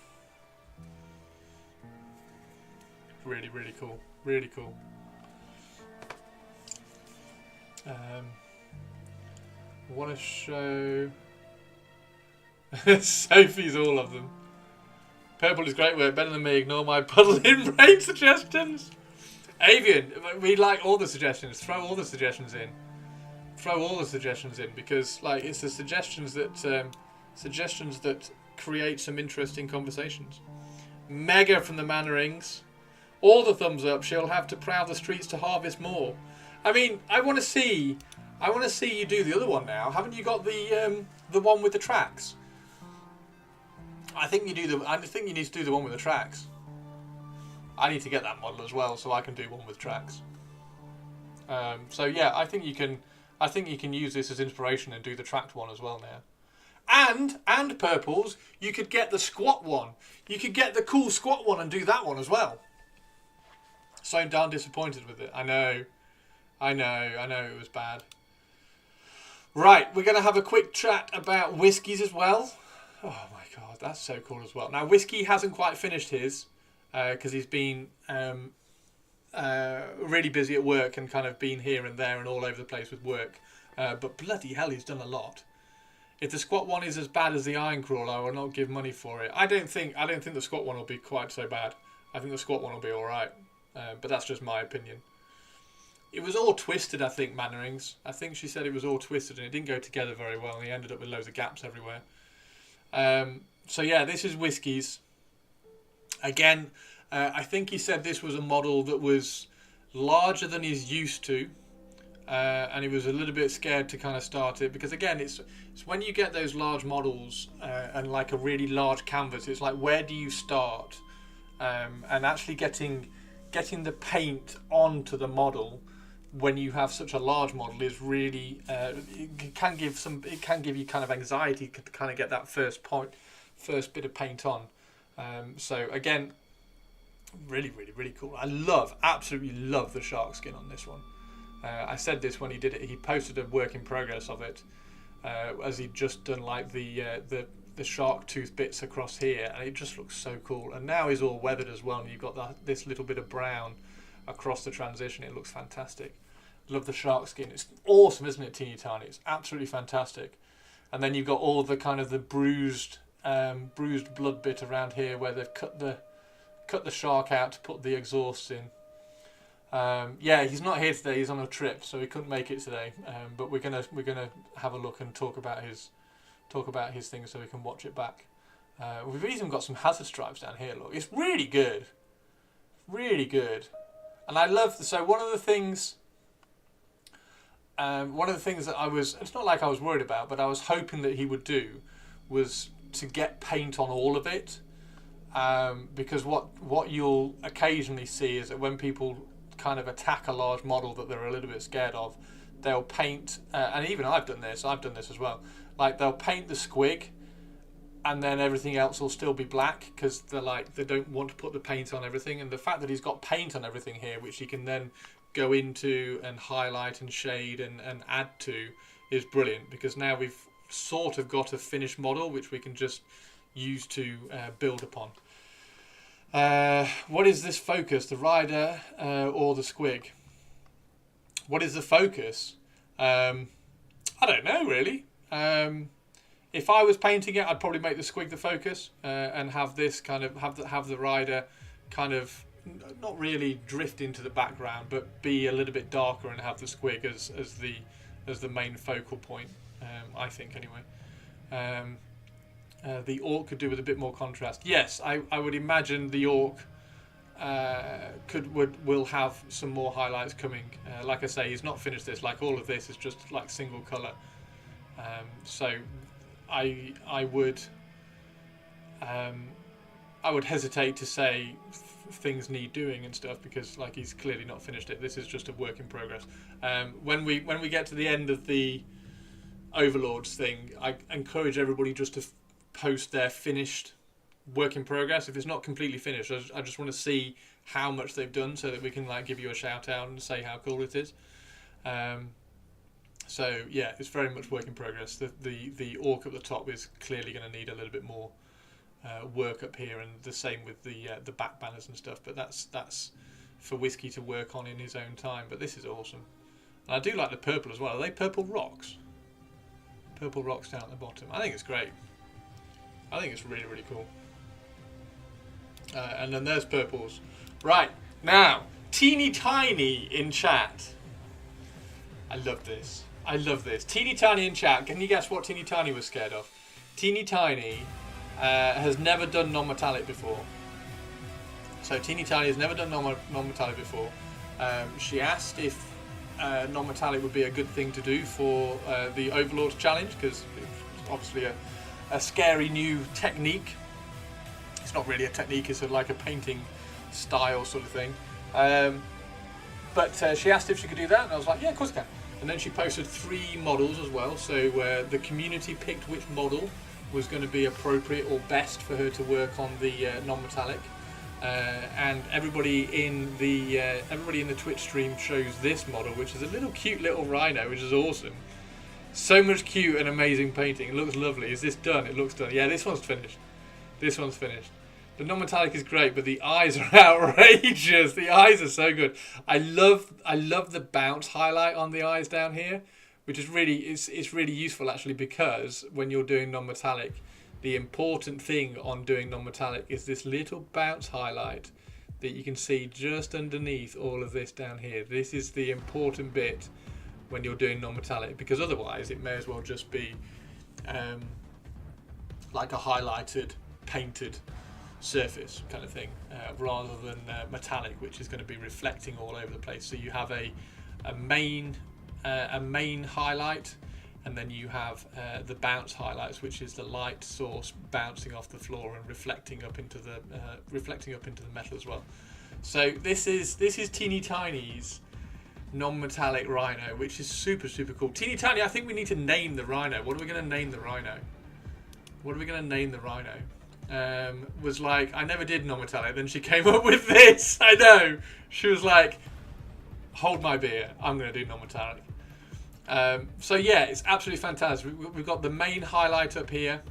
Really, really cool. Really cool. I want to show Sophie's all of them. Purple is great work, better than me. Ignore my puddle in rain suggestions. Avian, we like all the suggestions. Throw all the suggestions in. Throw all the suggestions in, because like it's the suggestions that create some interesting conversations. Mega from the Mannerings. All the thumbs up. She'll have to prowl the streets to harvest more. I mean, I want to see you do the other one now. Haven't you got the one with the tracks? I think you need to do the one with the tracks. I need to get that model as well, so I can do one with tracks. So yeah, I think you can use this as inspiration and do the tracked one as well now. And purples, you could get the squat one. You could get the cool squat one and do that one as well. So darn disappointed with it. I know it was bad. Right, we're going to have a quick chat about Whiskies as well. Oh my god, that's so cool as well. Now, Whiskey hasn't quite finished his because he's been really busy at work and kind of been here and there and all over the place with work. But bloody hell, he's done a lot. If the squat one is as bad as the Iron Crawler, I will not give money for it. I don't think the squat one will be quite so bad. I think the squat one will be all right. But that's just my opinion. It was all twisted, I think, Mannerings. I think she said it was all twisted and it didn't go together very well and he ended up with loads of gaps everywhere. So yeah, this is Whiskies. Again, I think he said this was a model that was larger than he's used to. And he was a little bit scared to kind of start it because again, it's when you get those large models and like a really large canvas, it's like where do you start? And actually getting the paint onto the model when you have such a large model is really it can give you kind of anxiety to kind of get that first bit of paint on. So again, really cool. Absolutely love the shark skin on this one. I said this when he did it. He posted a work in progress of it as he'd just done like the shark tooth bits across here, and it just looks so cool. And now he's all weathered as well, and you've got this little bit of brown across the transition. It looks fantastic. Love the shark skin. It's awesome, isn't it, teeny tiny? It's absolutely fantastic. And then you've got all the kind of the bruised blood bit around here where they've cut the shark out to put the exhaust in. Yeah, he's not here today. He's on a trip, so he couldn't make it today. But we're gonna have a look and talk about his thing so we can watch it back. We've even got some hazard stripes down here. Look, it's really good, and I love. So one of the things that it's not like I was worried about, but I was hoping that he would do was to get paint on all of it, because what you'll occasionally see is that when people kind of attack a large model that they're a little bit scared of, they'll paint, and even I've done this as well, like they'll paint the squig and then everything else will still be black because they don't want to put the paint on everything. And the fact that he's got paint on everything here, which he can then go into and highlight and shade and add to, is brilliant, because now we've sort of got a finished model which we can just use to build upon. What is this focus, the rider or the squig? What is the focus? I don't know really. If I was painting it, I'd probably make the squig the focus and have this kind of have the rider kind of not really drift into the background, but be a little bit darker and have the squig as the main focal point. I think anyway. The orc could do with a bit more contrast. Yes, I would imagine the orc will have some more highlights coming. Like I say, he's not finished this. Like all of this is just like single colour. So I would hesitate to say things need doing and stuff, because like he's clearly not finished it. This is just a work in progress. When we get to the end of the Overlords thing, I encourage everybody just to post their finished work in progress. If it's not completely finished, I just want to see how much they've done so that we can like give you a shout out and say how cool it is. So yeah, it's very much work in progress. The orc at the top is clearly going to need a little bit more work up here, and the same with the back banners and stuff. But that's for Whiskey to work on in his own time. But this is awesome, and I do like the purple as well. Are they purple rocks? Purple rocks down at the bottom. I think it's great. I think it's really, really cool. And then there's purples. Right, now, Teeny Tiny in chat. I love this. I love this. Teeny Tiny in chat. Can you guess what Teeny Tiny was scared of? Teeny Tiny has never done non-metallic before. So Teeny Tiny has never done non-metallic before. She asked if non-metallic would be a good thing to do for the Overlords challenge, because it's obviously a scary new technique. It's not really a technique, it's like a painting style sort of thing. But she asked if she could do that, and I was like, yeah, of course I can. And then she posted 3 models as well. So the community picked which model was going to be appropriate or best for her to work on the non-metallic. And everybody in the Twitch stream chose this model, which is a little cute little rhino, which is awesome. So much cute and amazing painting. It looks lovely. Is this done? It looks done. Yeah, this one's finished. This one's finished. The non-metallic is great, but the eyes are outrageous. The eyes are so good. I love the bounce highlight on the eyes down here, which is really it's really useful actually, because when you're doing non-metallic, the important thing on doing non-metallic is this little bounce highlight that you can see just underneath all of this down here. This is the important bit when you're doing non-metallic, because otherwise it may as well just be like a highlighted, painted surface kind of thing, rather than metallic, which is going to be reflecting all over the place. So you have a main highlight, and then you have the bounce highlights, which is the light source bouncing off the floor and reflecting up into the metal as well. So this is Teeny Tiny's non-metallic rhino, which is super cool. Teeny Tiny, I think we need to name the rhino. What are we going to name the rhino? Was like, I never did non-metallic, then she came up with this. I know, she was like, hold my beer, I'm going to do non-metallic. So yeah, it's absolutely fantastic. We've got the main highlight up here,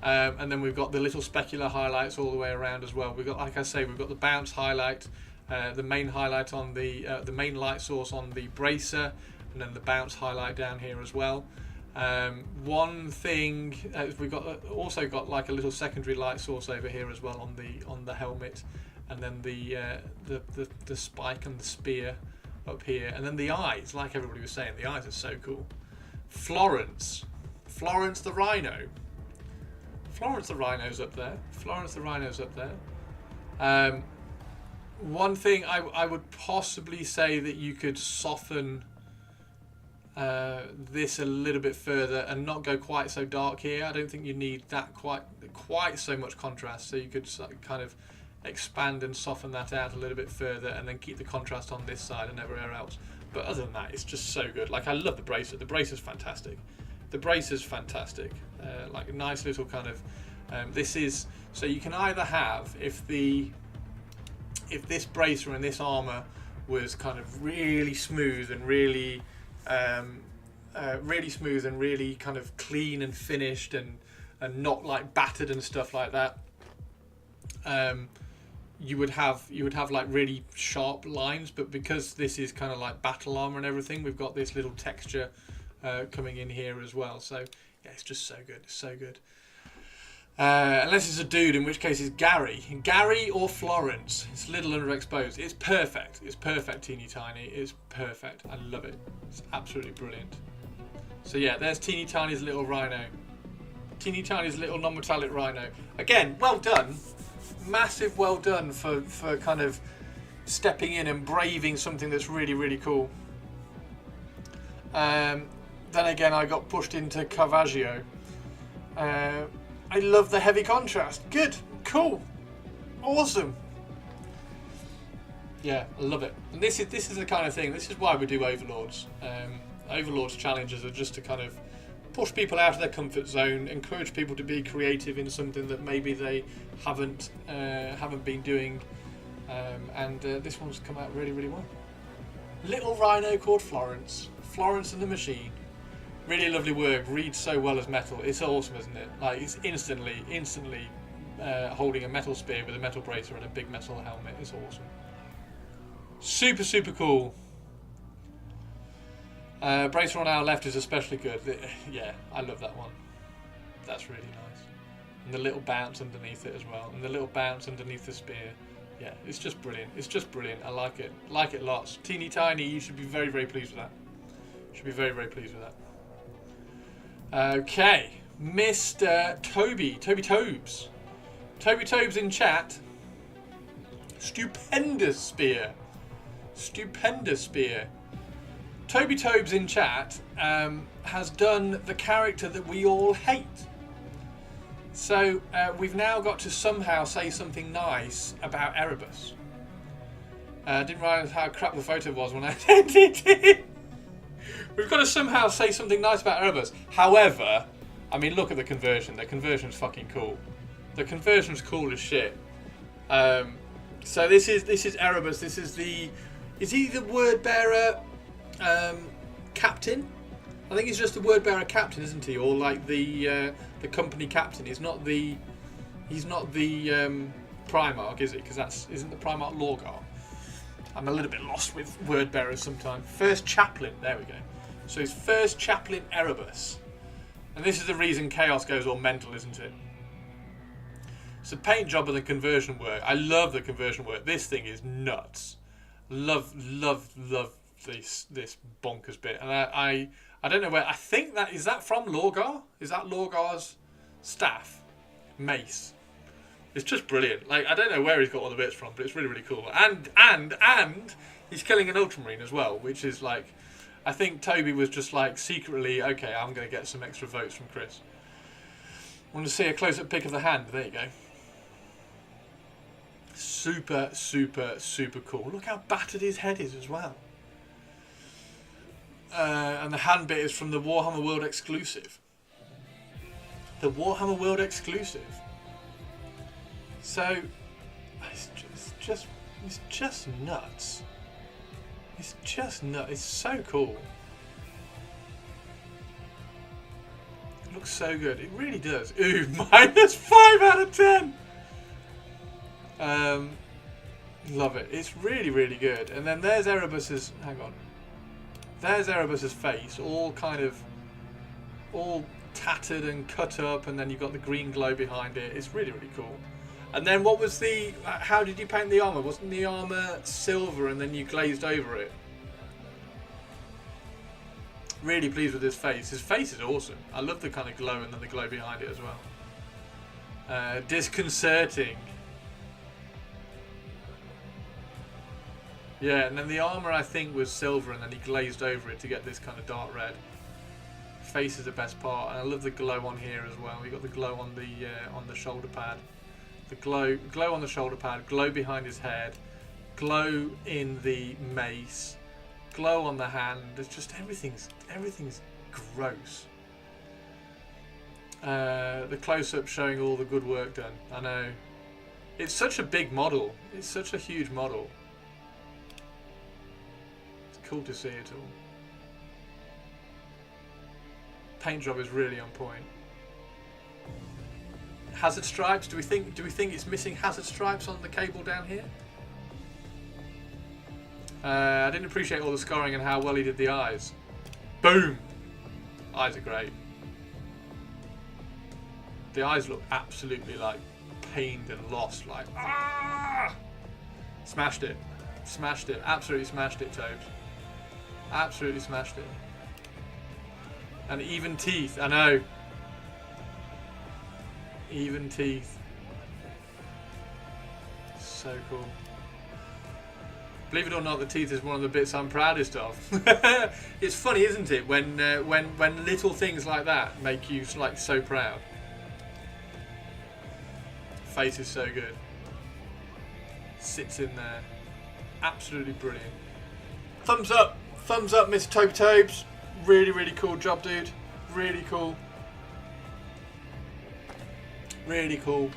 and then we've got the little specular highlights all the way around as well. We've got, like I say, we've got the bounce highlight, the main highlight on the main light source on the bracer, and then the bounce highlight down here as well. One thing we've also got like a little secondary light source over here as well on the helmet, and then the spike and the spear up here, and then the eyes, like everybody was saying, the eyes are so cool. Florence the rhino. Florence the rhino's up there. One thing I would possibly say that you could soften this a little bit further and not go quite so dark here. I don't think you need that quite so much contrast, so you could kind of expand and soften that out a little bit further, and then keep the contrast on this side and everywhere else. But other than that, it's just so good. Like, I love the bracer. The bracer's fantastic. Like a nice little kind of this is, so you can either have, if this bracer and this armor was kind of really smooth and really kind of clean and finished and not like battered and stuff like that, you would have like really sharp lines. But because this is kind of like battle armor and everything, we've got this little texture coming in here as well. So yeah, it's just so good. Unless it's a dude, in which case it's Gary or Florence. It's a little underexposed. It's perfect. Teeny Tiny. It's perfect. I love it. It's absolutely brilliant. So yeah, there's Teeny Tiny's little rhino. Teeny Tiny's little non-metallic rhino. Again, well done. Massive well done for kind of stepping in and braving something that's really cool. Then again, I got pushed into Caravaggio. I love the heavy contrast. Good, cool, awesome. Yeah, I love it. And this is the kind of thing. This is why we do Overlords. Overlords challenges are just to kind of push people out of their comfort zone, encourage people to be creative in something that maybe they haven't been doing. And this one's come out really well. Little rhino called Florence and the Machine. Really lovely work, reads so well as metal. It's awesome, isn't it? Like, it's instantly holding a metal spear with a metal bracer and a big metal helmet. It's awesome. Super cool. Bracer on our left is especially good. Yeah, I love that one. That's really nice. And the little bounce underneath it as well. And the little bounce underneath the spear. Yeah, it's just brilliant. I like it. Like it lots. Teeny Tiny, you should be very pleased with that. Okay, Mr. Toby Tobes. Toby Tobes in chat. Stupendous spear. Toby Tobes in chat has done the character that we all hate. So we've now got to somehow say something nice about Erebus. Didn't realise how crap the photo was when I edited it. We've got to somehow say something nice about Erebus. However, I mean, look at the conversion. The conversion's fucking cool. The conversion's cool as shit. So this is Erebus. This is is he the word bearer captain? I think he's just the word bearer captain, isn't he? Or like the company captain. He's not the Primarch, is he? Because isn't the Primarch Lorgar? I'm a little bit lost with word bearers sometimes. First chaplain. There we go. So he's first chaplain Erebus. And this is the reason Chaos goes all mental, isn't it? So paint job and the conversion work. I love the conversion work. This thing is nuts. Love this bonkers bit. And I don't know where. I think is that from Lorgar? Is that Lorgar's staff? Mace. It's just brilliant. Like, I don't know where he's got all the bits from, but it's really, really cool. And he's killing an Ultramarine as well, which is like, I think Toby was just like secretly, okay, I'm going to get some extra votes from Chris. Want to see a close-up pic of the hand? There you go. Super, super, super cool. Look how battered his head is as well. And the hand bit is from the Warhammer World exclusive. The Warhammer World exclusive. So it's just nuts. It's just nuts. It's so cool. It looks so good. It really does. Ooh, -5 out of 10. Love it. It's really, really good. And then there's Erebus's. Hang on. There's Erebus's face, all tattered and cut up, and then you've got the green glow behind it. It's really, really cool. And then what was how did you paint the armour? Wasn't the armour silver and then you glazed over it? Really pleased with his face. His face is awesome. I love the kind of glow and then the glow behind it as well. Disconcerting. Yeah, and then the armour I think was silver and then he glazed over it to get this kind of dark red. Face is the best part, and I love the glow on here as well. You got the glow on the shoulder pad. The glow on the shoulder pad, glow behind his head, glow in the mace, glow on the hand. It's just everything's gross. The close-up showing all the good work done. I know. It's such a big model. It's such a huge model. It's cool to see it all. Paint job is really on point. Hazard stripes. Do we think it's missing hazard stripes on the cable down here? I didn't appreciate all the scoring and how well he did the eyes. Boom! Eyes are great. The eyes look absolutely like pained and lost. Like, ah! Smashed it. Smashed it. Absolutely smashed it, Tobes. Absolutely smashed it. And even teeth. I know. Even teeth. So cool. Believe it or not, the teeth is one of the bits I'm proudest of. It's funny, isn't it, when little things like that make you like so proud. Face is so good. Sits in there. Absolutely brilliant. Thumbs up, Mr. Toby Tobes. Really, really cool job, dude. Really cool. Really cool.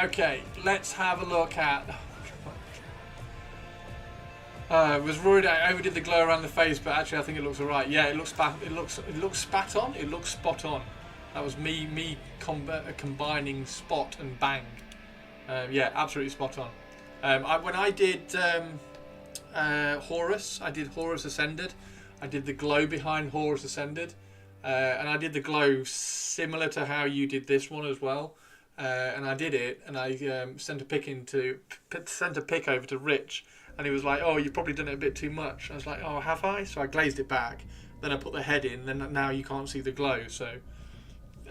Okay, let's have a look at. Was worried I overdid the glow around the face, but actually I think it looks alright. Yeah, it looks spat on. It looks spot on. That was me combining spot and bang. Yeah, absolutely spot on. When I did Horus, I did Horus Ascended. I did the glow behind Horus Ascended. And I did the glow similar to how you did this one as well. And I did it, and I sent a pic over to Rich, and he was like, "Oh, you've probably done it a bit too much." I was like, "Oh, have I?" So I glazed it back. Then I put the head in. Then now you can't see the glow. So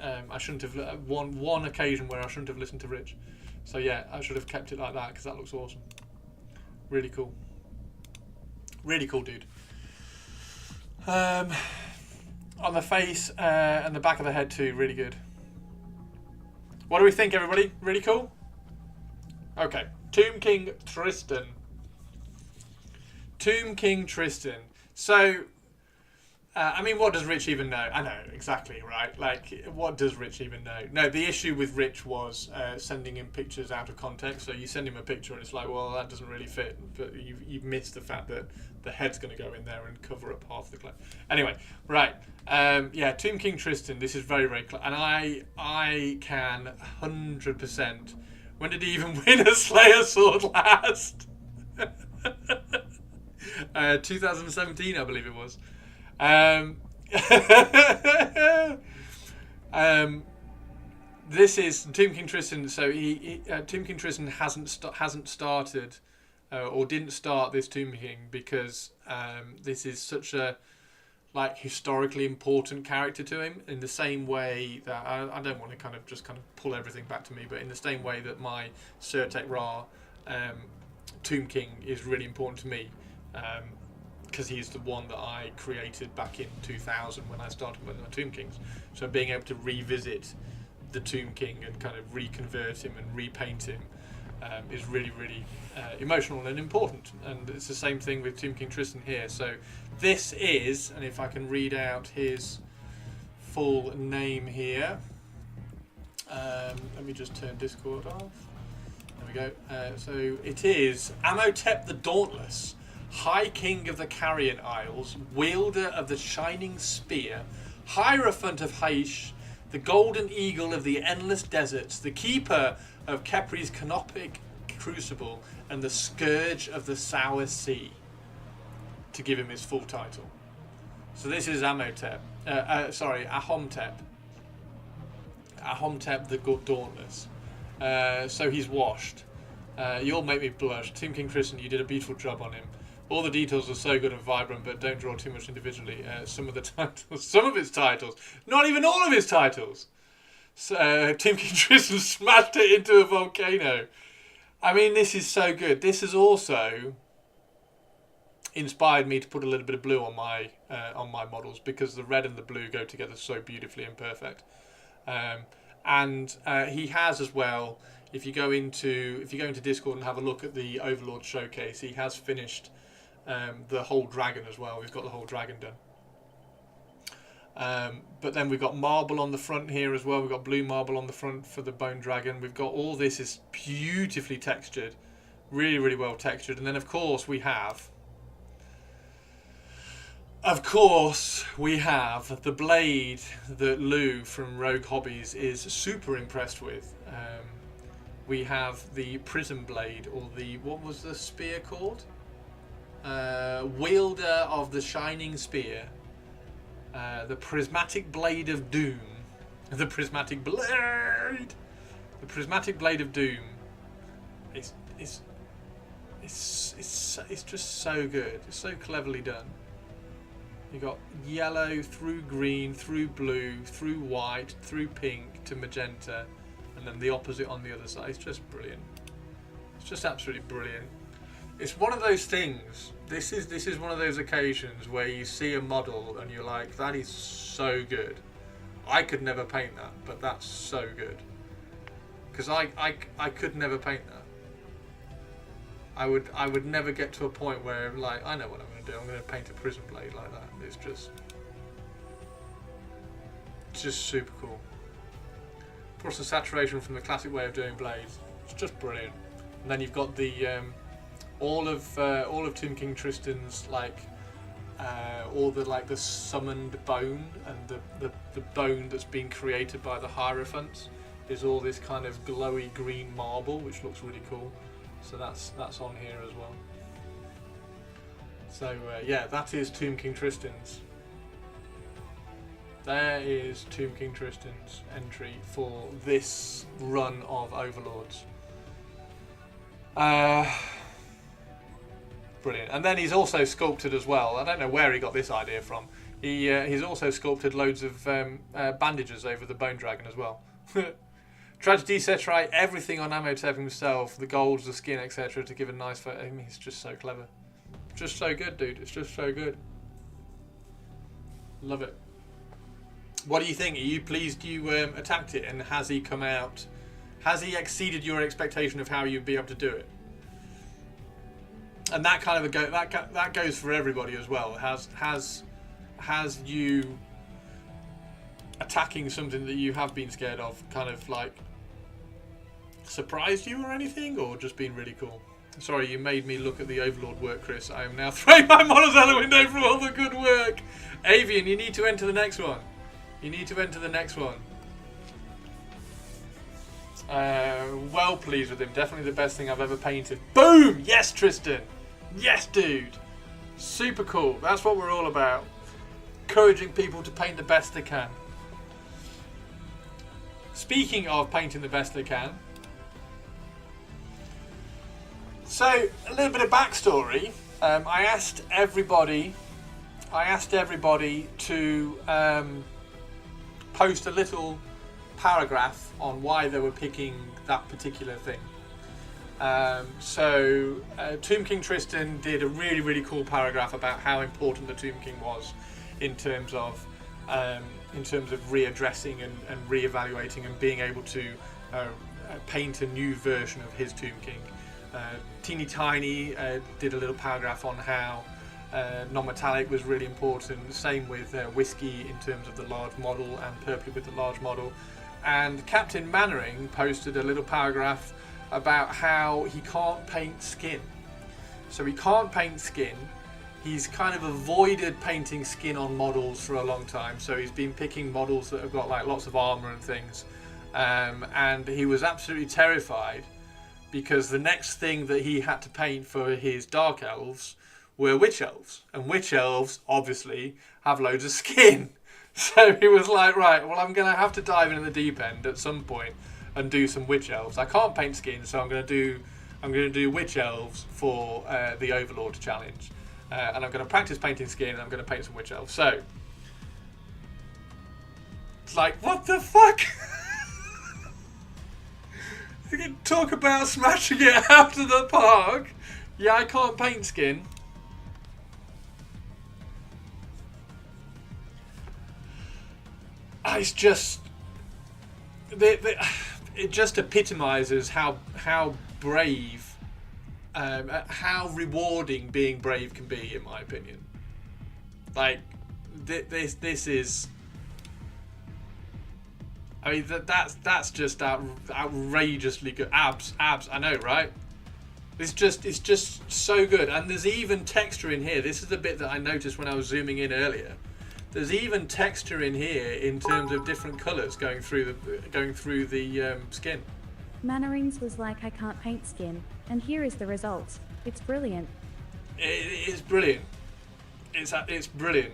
I shouldn't have one occasion where I shouldn't have listened to Rich. So yeah, I should have kept it like that because that looks awesome. Really cool. Really cool, dude. On the face and the back of the head too, really good. What do we think, everybody? Really cool? Okay. Tomb King Tristan. Tomb King Tristan. So, I mean, what does Rich even know? I know, exactly, right? Like, what does Rich even know? No, the issue with Rich was sending him pictures out of context. So you send him a picture and it's like, well, that doesn't really fit. But you've missed the fact that the head's going to go in there and cover up half the clothes. Anyway, right. Yeah, Tomb King Tristan, this is very, very close. And I can 100%. When did he even win a Slayer sword last? 2017, I believe it was. This is Tomb King Tristan. So Tomb King Tristan hasn't started or didn't start this Tomb King because this is such a historically important character to him. In the same way that I don't want to kind of pull everything back to me, but in the same way that my Surtek Ra Tomb King is really important to me. Because he's the one that I created back in 2000 when I started with my Tomb Kings. So being able to revisit the Tomb King and kind of reconvert him and repaint him is really, really emotional and important. And it's the same thing with Tomb King Tristan here. So this is, and if I can read out his full name here, let me just turn Discord off. There we go. So it is Amotep the Dauntless, High King of the Carrion Isles, wielder of the Shining Spear, Hierophant of Haish, the Golden Eagle of the Endless Deserts, the Keeper of Kepri's Canopic Crucible, and the Scourge of the Sour Sea, to give him his full title. So this is Ahomtep. Ahomtep the Dauntless. So he's washed. You'll make me blush. Tomb King Tristan, you did a beautiful job on him. All the details are so good and vibrant, but don't draw too much individually. Some of his titles, not even all of his titles. So, Tomb King Tristan smashed it into a volcano. I mean, this is so good. This has also inspired me to put a little bit of blue on my models, because the red and the blue go together so beautifully and perfect. And he has as well. If you go into Discord and have a look at the Overlords showcase, he has finished the whole dragon as well. We've got the whole dragon done. But then we've got marble on the front here as well. We've got blue marble on the front for the bone dragon. We've got all this is beautifully textured, really, really well textured. And then of course we have the blade that Lou from Rogue Hobbies is super impressed with. We have the prism blade, or the, what was the spear called? Wielder of the Shining Spear. The prismatic blade of doom. The prismatic blade of doom. It's just so good. It's so cleverly done. You got yellow through green, through blue, through white, through pink to magenta, and then the opposite on the other side. It's just brilliant. It's just absolutely brilliant. It's one of those things. This is one of those occasions where you see a model and you're like, that is so good. I could never paint that, but that's so good. Because I could never paint that. I would never get to a point where, like, I know what I'm going to do. I'm going to paint a prism blade like that. It's just super cool. Plus the saturation from the classic way of doing blades. It's just brilliant. And then you've got the all of Tomb King Tristan's all the summoned bone, and the bone that's been created by the Hierophants is all this kind of glowy green marble, which looks really cool. So that's on here as well. So yeah, that is Tomb King Tristan's. There is Tomb King Tristan's entry for this run of Overlords. Brilliant. And then he's also sculpted as well. I don't know where he got this idea from. He's also sculpted loads of bandages over the bone dragon as well. Tried to desaturate everything on Amotep himself, the golds, the skin, etc., to give a nice photo. I mean, he's just so clever. Just so good, dude. It's just so good. Love it. What do you think? Are you pleased you attacked it? And has he come out? Has he exceeded your expectation of how you'd be able to do it? And that kind of that goes for everybody as well. Has has you attacking something that you have been scared of kind of like surprised you or anything, or just been really cool? Sorry, you made me look at the Overlord work, Chris. I am now throwing my models out the window for all the good work. Avian, you need to enter the next one. You need to enter the next one. Well pleased with him. Definitely the best thing I've ever painted. Boom! Yes, Tristan. Yes, dude. Super cool. That's what we're all about. Encouraging people to paint the best they can. Speaking of painting the best they can. So, a little bit of backstory. I asked everybody to post a little paragraph on why they were picking that particular thing. Tomb King Tristan did a really, really cool paragraph about how important the Tomb King was in terms of readdressing and reevaluating and being able to paint a new version of his Tomb King. Teeny Tiny did a little paragraph on how non-metallic was really important. Same with Whiskey in terms of the large model, and Purpley with the large model. And Captain Mannering posted a little paragraph about how he can't paint skin. So he can't paint skin. He's kind of avoided painting skin on models for a long time. So he's been picking models that have got like lots of armor and things. And he was absolutely terrified because the next thing that he had to paint for his Dark Elves were Witch Elves. And Witch Elves, obviously, have loads of skin. So he was like, right, well, I'm going to have to dive into the deep end at some point and do some Witch Elves. I can't paint skin, so I'm going to do Witch Elves for the Overlord challenge. And I'm going to practice painting skin, and I'm going to paint some Witch Elves. So, it's like, what the fuck? You can talk about smashing it out of the park. Yeah, I can't paint skin. It's just it just epitomizes how brave, how rewarding being brave can be, in my opinion. Like this is. I mean that's just outrageously good. Abs. I know, right? It's just so good, and there's even texture in here. This is the bit that I noticed when I was zooming in earlier. There's even texture in here in terms of different colours going through the skin. Mannerings was like, I can't paint skin, and here is the result. It's brilliant. It is brilliant. It's brilliant.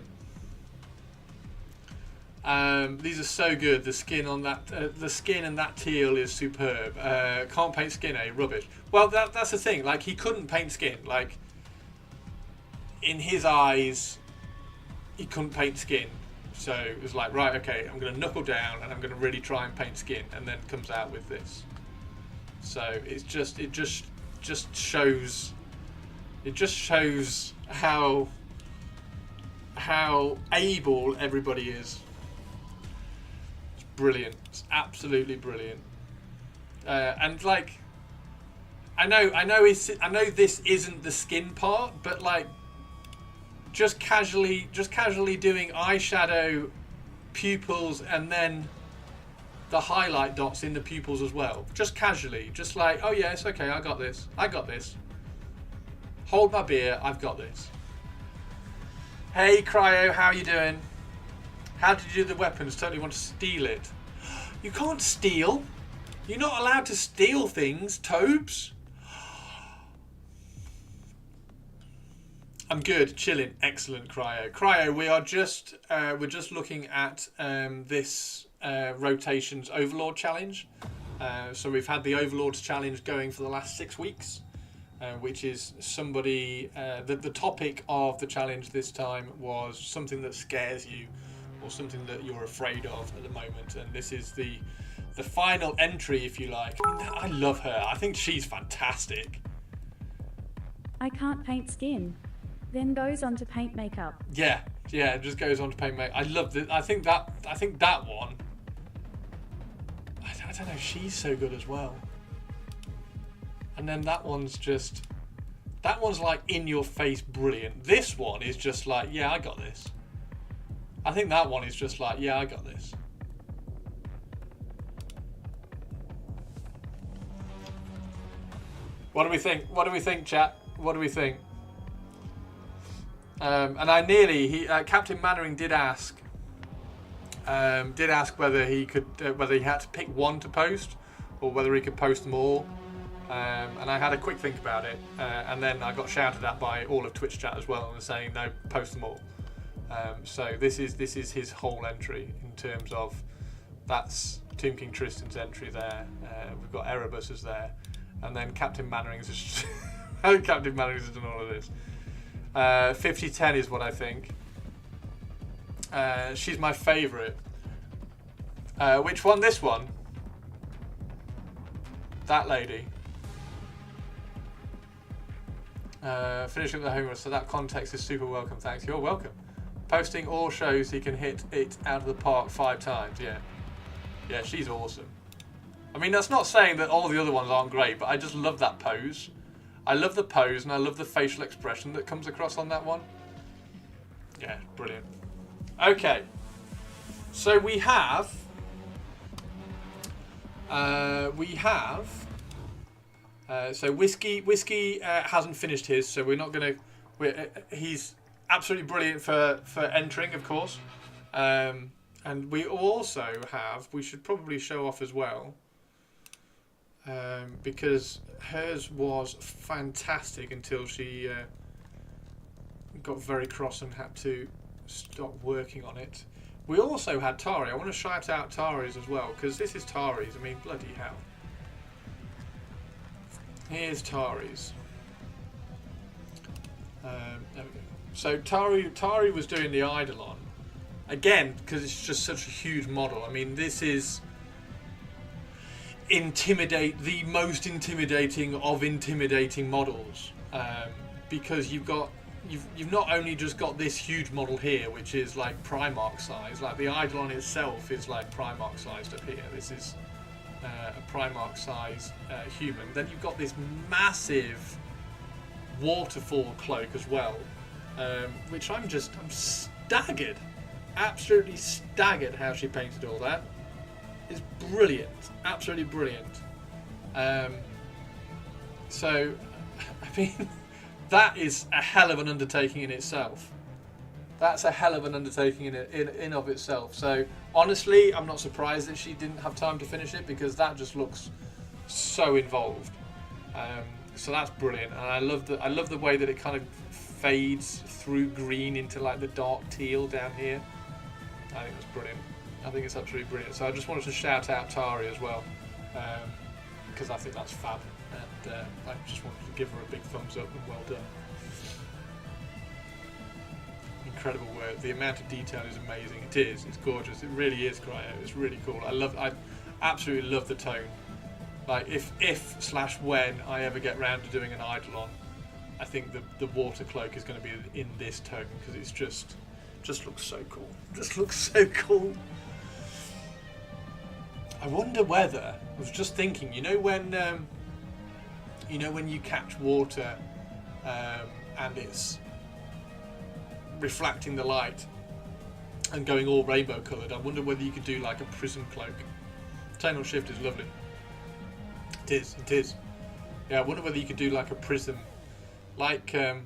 These are so good. The skin on that, the skin and that teal is superb. Can't paint skin, rubbish. Well, that's the thing. Like, he couldn't paint skin. Like, in his eyes, he couldn't paint skin. So it was like, right, okay, I'm going to knuckle down and I'm going to really try and paint skin, and then comes out with this. So it just shows how able everybody is. It's brilliant. It's absolutely brilliant. And like, I know this isn't the skin part, but like, just casually doing eyeshadow, pupils, and then the highlight dots in the pupils as well. Just casually, just like, oh yes, okay, I got this. Hold my beer, I've got this. Hey Cryo, how you doing? How did you do the weapons? Totally want to steal it. You can't steal. You're not allowed to steal things, Tobes. I'm good, chilling, excellent, Cryo. Cryo, we're just looking at this rotations Overlord challenge. So we've had the Overlords challenge going for the last 6 weeks, which is somebody. The topic of the challenge this time was something that scares you, or something that you're afraid of at the moment. And this is the final entry, if you like. I mean, I love her. I think she's fantastic. I can't paint skin. Then goes on to paint makeup. Yeah, it just goes on to paint makeup. I love it. I think that one. I don't know. She's so good as well. And then that one's like in your face, brilliant. This one is just like, yeah, I got this. I think that one is just like, yeah, I got this. What do we think? What do we think, chat? What do we think? And I nearly, Captain Mannering did ask whether he could, whether he had to pick one to post, or whether he could post them all. And I had a quick think about it, and then I got shouted at by all of Twitch chat as well, and saying no, post them all. So this is his whole entry in terms of that's Tomb King Tristan's entry there. We've got Erebus is there, and then Captain Mannering's is Captain Mannering's has done all of this. 50-10 is what I think. She's my favourite. Which one? This one? That lady. Finishing the homework, so that context is super welcome. Thanks. You're welcome. Posting all shows he can hit it out of the park 5 times. Yeah. Yeah, she's awesome. I mean, that's not saying that all the other ones aren't great, but I just love that pose. I love the pose, and I love the facial expression that comes across on that one. Yeah, brilliant. Okay. So we have... so Whiskey hasn't finished his, so we're not going to... he's absolutely brilliant for entering, of course. And we also have... We should probably show off as well. Because hers was fantastic until she got very cross and had to stop working on it. We also had Tari. I want to shout out Tari's as well, because this is Tari's. I mean, bloody hell. Here's Tari's. There we go. So Tari was doing the Eidolon. Again, because it's just such a huge model. I mean, this is the most intimidating of intimidating models. Because you've not only just got this huge model here, which is like Primarch size, like the Eidolon itself is like Primarch sized up here. This is a Primarch size human. Then you've got this massive waterfall cloak as well, which I'm staggered, absolutely staggered how she painted all that. It's brilliant, absolutely brilliant. So, I mean, that is a hell of an undertaking in itself. That's a hell of an undertaking in of itself. So honestly, I'm not surprised that she didn't have time to finish it, because that just looks so involved. So that's brilliant, and I love the way that it kind of fades through green into like the dark teal down here. I think that's brilliant. I think it's absolutely brilliant. So I just wanted to shout out Tari as well, because I think that's fab, and I just wanted to give her a big thumbs up and well done. Incredible work. The amount of detail is amazing. It is. It's gorgeous. It really is, Cryo. It's really cool. I absolutely love the tone. Like if/when I ever get round to doing an Eidolon, I think the water cloak is going to be in this tone, because it's just looks so cool. Just looks so cool. I wonder whether, I was just thinking, you know when you catch water and it's reflecting the light and going all rainbow coloured, I wonder whether you could do like a prism cloak. Tonal shift is lovely. It is. Yeah, I wonder whether you could do like a prism, like that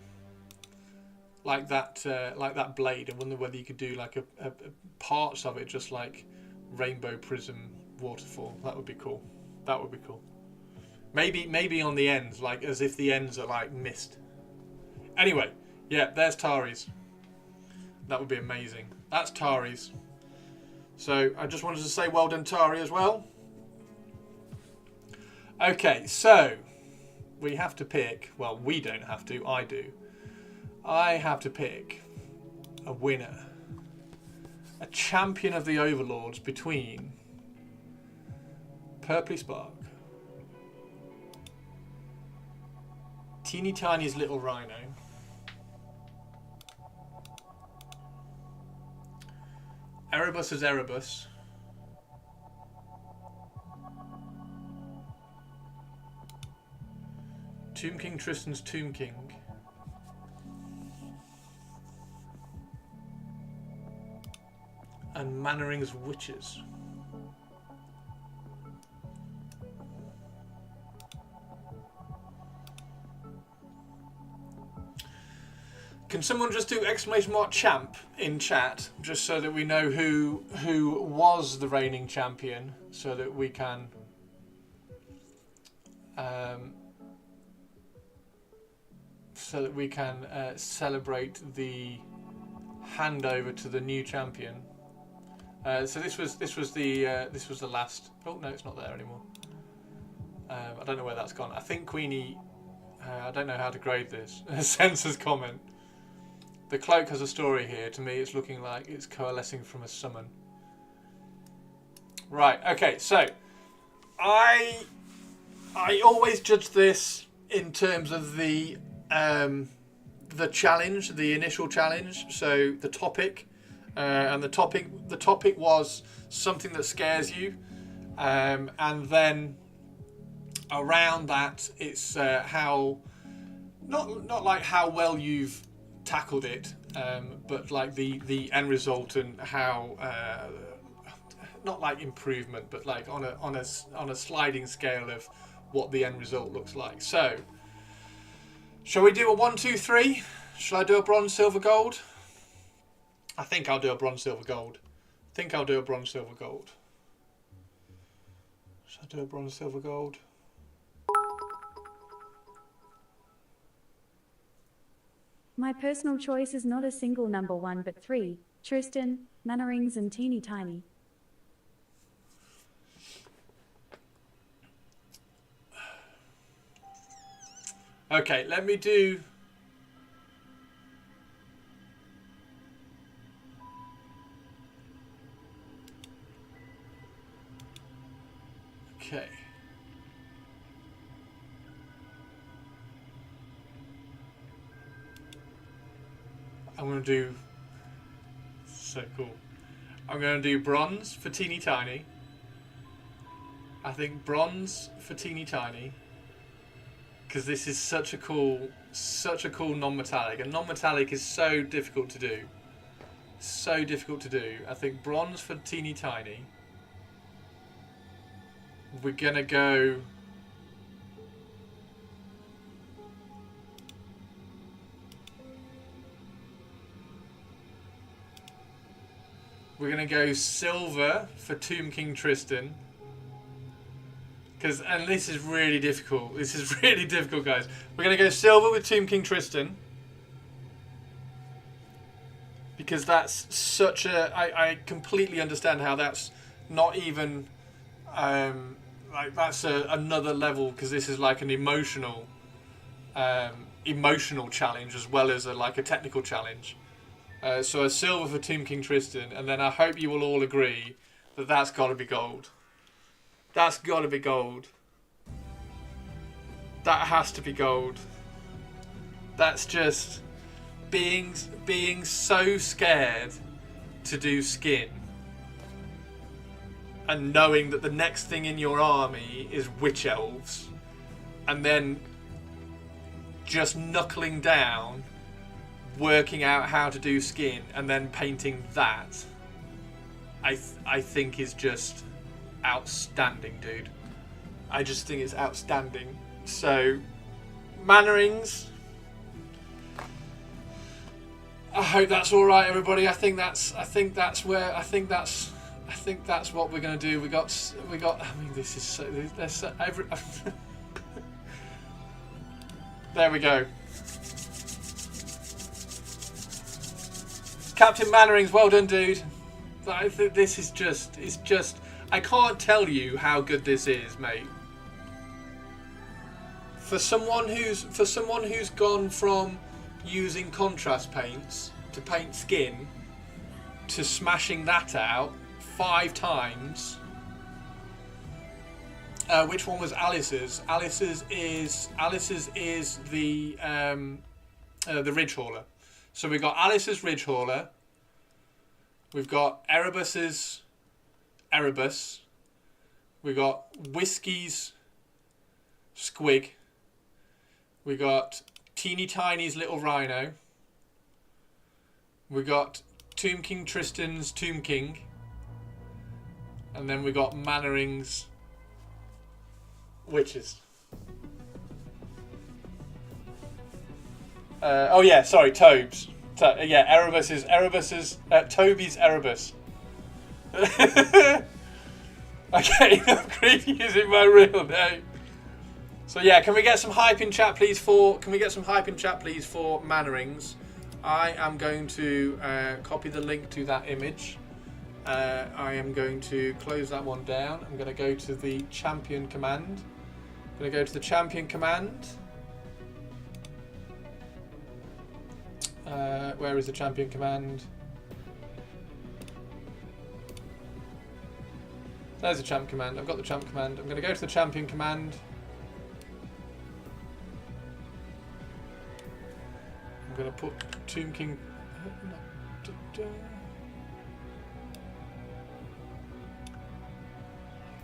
blade. I wonder whether you could do like a parts of it just like rainbow prism waterfall. That would be cool. That would be cool. Maybe on the ends, like as if the ends are like mist. Anyway, yeah, there's Tari's. That would be amazing. That's Tari's. So I just wanted to say well done, Tari, as well. Okay, so we have to pick. Well, we don't have to. I do. I have to pick a winner, a champion of the Overlords between Purpley Spark, Teeny Tiny's Little Rhino, Erebus's Erebus, Tomb King Tristan's Tomb King, and Mannering's Witches. Can someone just do !champ in chat, just so that we know who was the reigning champion, so that we can celebrate the handover to the new champion. So this was the last. Oh no, it's not there anymore. I don't know where that's gone. I think Queenie. I don't know how to grade this. Censor's comment. The cloak has a story here. To me, it's looking like it's coalescing from a summon. Right. Okay. So, I always judge this in terms of the challenge, the initial challenge. So the topic, and the topic was something that scares you, and then around that, it's how not like how well you've tackled it, but like the end result and how not like improvement, but like on a sliding scale of what the end result looks like. So, shall we do a 1, 2, 3? Shall I do a bronze, silver, gold? I think I'll do a bronze, silver, gold. Shall I do a bronze, silver, gold? My personal choice is not a single number 1 but 3, Tristan, Mannerings and Teeny Tiny. Okay, let me do... Okay. I'm going to do... So cool. I'm going to do bronze for Teeny Tiny. I think bronze for Teeny Tiny. Because this is such a cool non-metallic. And non-metallic is so difficult to do. So difficult to do. I think bronze for Teeny Tiny. We're going to go... We're going to go silver for Tomb King Tristan. And this is really difficult. This is really difficult, guys. We're going to go silver with Tomb King Tristan. Because that's such a... I completely understand how that's not even... like that's another level, because this is like an emotional challenge as well as a technical challenge. So a silver for Tomb King Tristan, and then I hope you will all agree that that's got to be gold. That's got to be gold. That has to be gold. That's just being so scared to do skin, and knowing that the next thing in your army is witch elves, and then just knuckling down, working out how to do skin, and then painting that, I think is just outstanding, dude. I just think it's outstanding. So, Mannerings. I hope that's all right, everybody. I think that's what we're gonna do. We got. I mean, this is so. There's so, there we go. Captain Mannerings, well done, dude. I think this is just. It's just. I can't tell you how good this is, mate. For someone who's gone from using contrast paints to paint skin to smashing that out 5 times. Which one was Alice's? Alice's is the Ridge Hauler. So we've got Alice's Ridge Hauler. We've got Erebus's Erebus. We've got Whiskey's Squig. We got Teeny Tiny's Little Rhino. We got Tomb King Tristan's Tomb King. And then we got Mannering's Witches. Oh yeah, sorry, Tobes. Yeah, Erebus's Toby's Erebus. Okay, I'm creepy using my real name. So yeah, can we get some hype in chat, please? For Mannerings? I am going to copy the link to that image. I am going to close that one down. I'm going to go to the champion command. Where is the champion command? There's the champ command. I've got the champ command. I'm going to go to the champion command. I'm going to put Tomb King.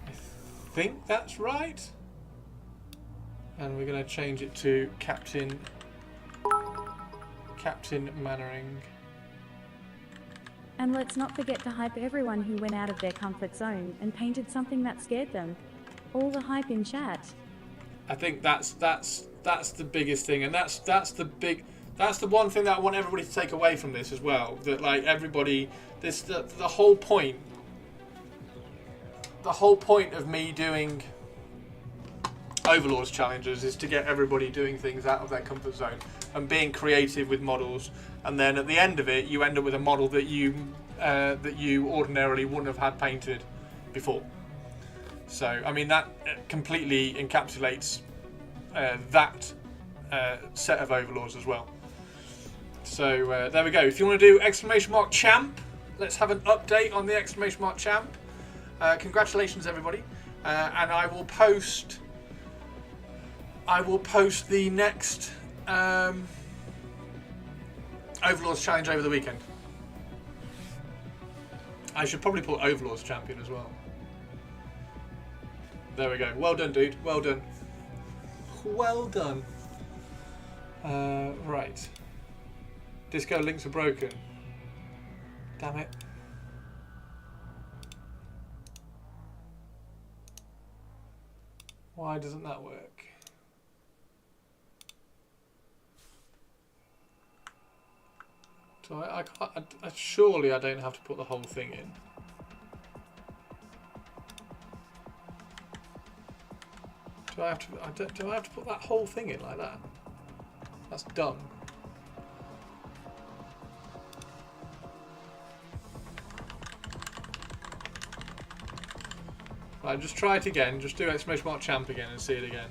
I think that's right. And we're going to change it to Captain Mannering. And let's not forget to hype everyone who went out of their comfort zone and painted something that scared them. All the hype in chat. I think that's the biggest thing, and that's the one thing that I want everybody to take away from this as well. That like everybody, the whole point of me doing Overlords challenges is to get everybody doing things out of their comfort zone and being creative with models, and then at the end of it you end up with a model that you ordinarily wouldn't have had painted before. So I mean that completely encapsulates that set of Overlords as well. So there we go. If you want to do !champ, let's have an update on the !champ. Congratulations everybody, and I will post the next Overlords challenge over the weekend. I should probably put Overlords champion as well. There we go. Well done, dude. Well done. Well done. Right. Disco links are broken. Damn it. Why doesn't that work? So I surely I don't have to put the whole thing in. Do I have to put that whole thing in like that? That's dumb. Right, just try it again. Just do !champ again and see it again.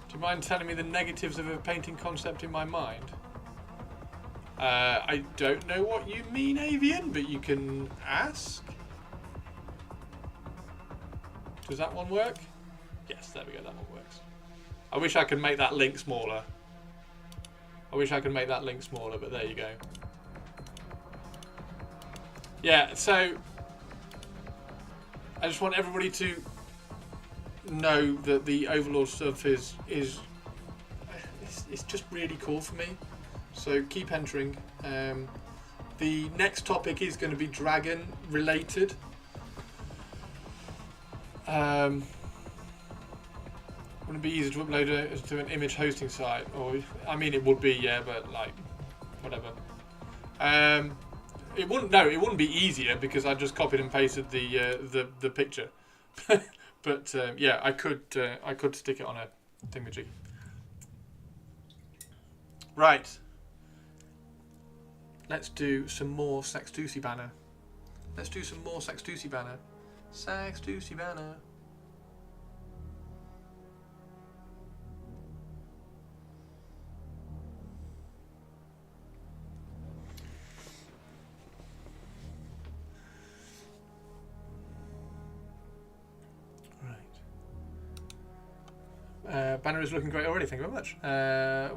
Do you mind telling me the negatives of a painting concept in my mind? I don't know what you mean, Avian, but you can ask. Does that one work? Yes, there we go, that one works. I wish I could make that link smaller. But there you go. Yeah, so I just want everybody to know that the Overlord stuff is it's just really cool for me. So keep entering. The next topic is going to be dragon related. Wouldn't it be easy to upload it to an image hosting site? Or I mean, it would be, yeah, but like, whatever. It wouldn't be easier because I just copied and pasted the picture. But yeah, I could stick it on a thingamajig. Right. Let's do some more Sextusi banner. Sextusi banner. Banner is looking great already, thank you very much.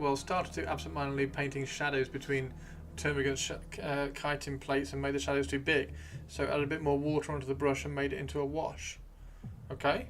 Well, started to absent-mindedly painting shadows between term against kiting plates and made the shadows too big. So added a bit more water onto the brush and made it into a wash. Okay.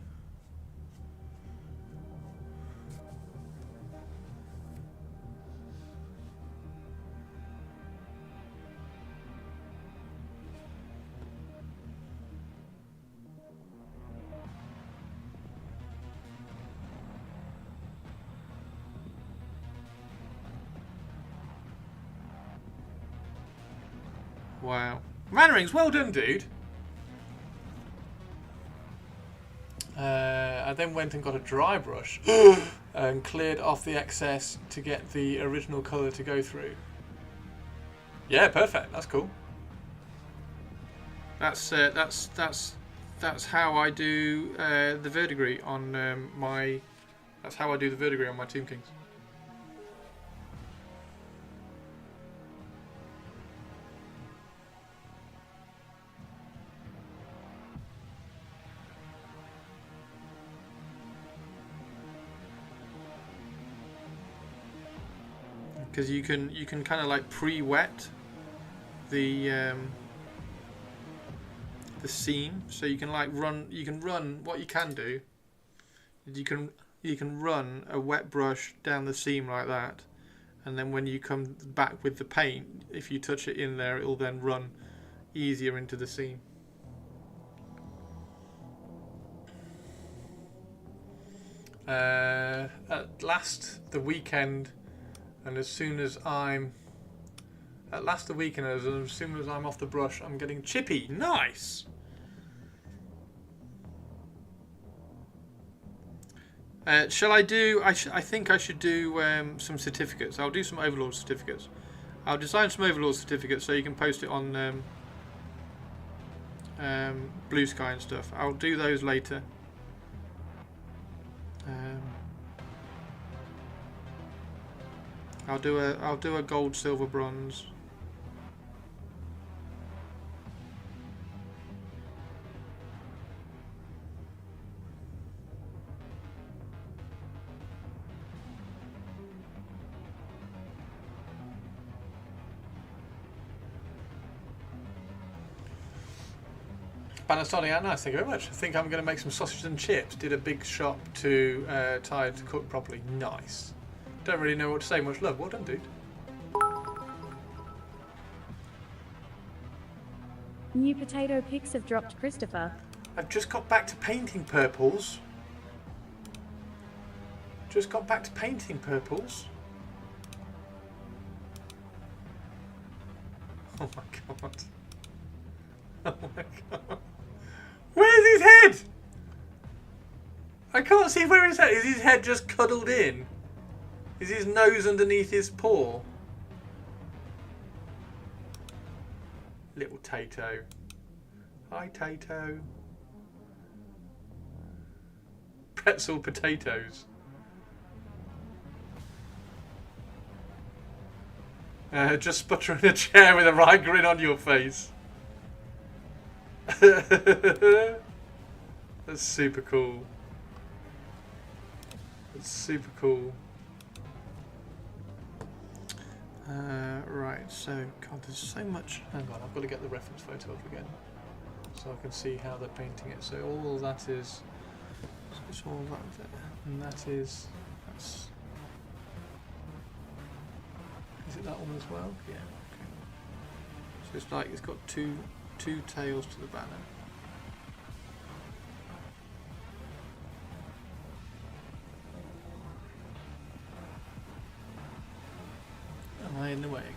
Wow. Mannerings, well done, dude. I then went and got a dry brush and cleared off the excess to get the original colour to go through. Yeah, perfect. That's cool. That's how I do the verdigris on my. That's how I do the verdigris on my Tomb Kings. Because you can kind of like pre-wet the seam, so you can like run. You can run. What you can do, you can run a wet brush down the seam like that, and then when you come back with the paint, if you touch it in there, it will then run easier into the seam. At last, the weekend. And as soon as I'm as soon as I'm off the brush, I'm getting chippy. Nice. Shall I do? I think I should do some certificates. I'll do some Overlord certificates. I'll design some Overlord certificates so you can post it on Blue Sky and stuff. I'll do those later. I'll do a gold, silver, bronze. Banner starting out nice, thank you very much. I think I'm going to make some sausage and chips. Did a big shop to tired to cook properly. Nice. Don't really know what to say. Much love. Well done, dude. New potato pics have dropped, Christopher. I've just got back to painting purples. Just got back to painting purples. Oh my god. Oh my god. Where's his head? I can't see where his head is. His head just cuddled in? Is his nose underneath his paw? Little Tato. Hi, Tato. Pretzel potatoes. Just sputter in a chair with a wry grin on your face. That's super cool. That's super cool. Right, so, God, there's so much. Hang on, I've got to get the reference photo up again so I can see how they're painting it. So all that is, so it's all that there, and that is, that's, is it that one as well? Yeah, okay. So it's like, it's got two tails to the banner. Am I in the way again?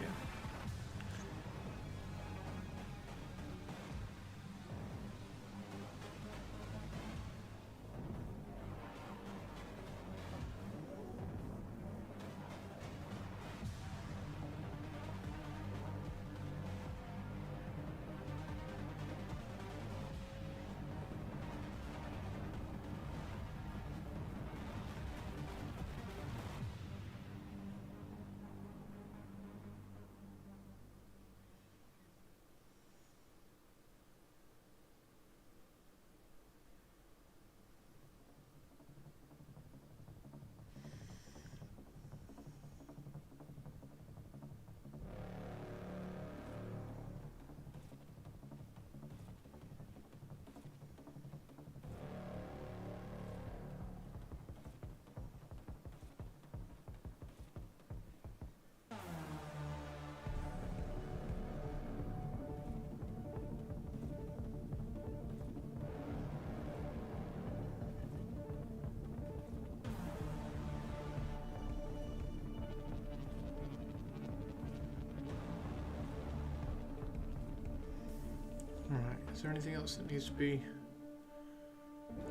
there anything else that needs to be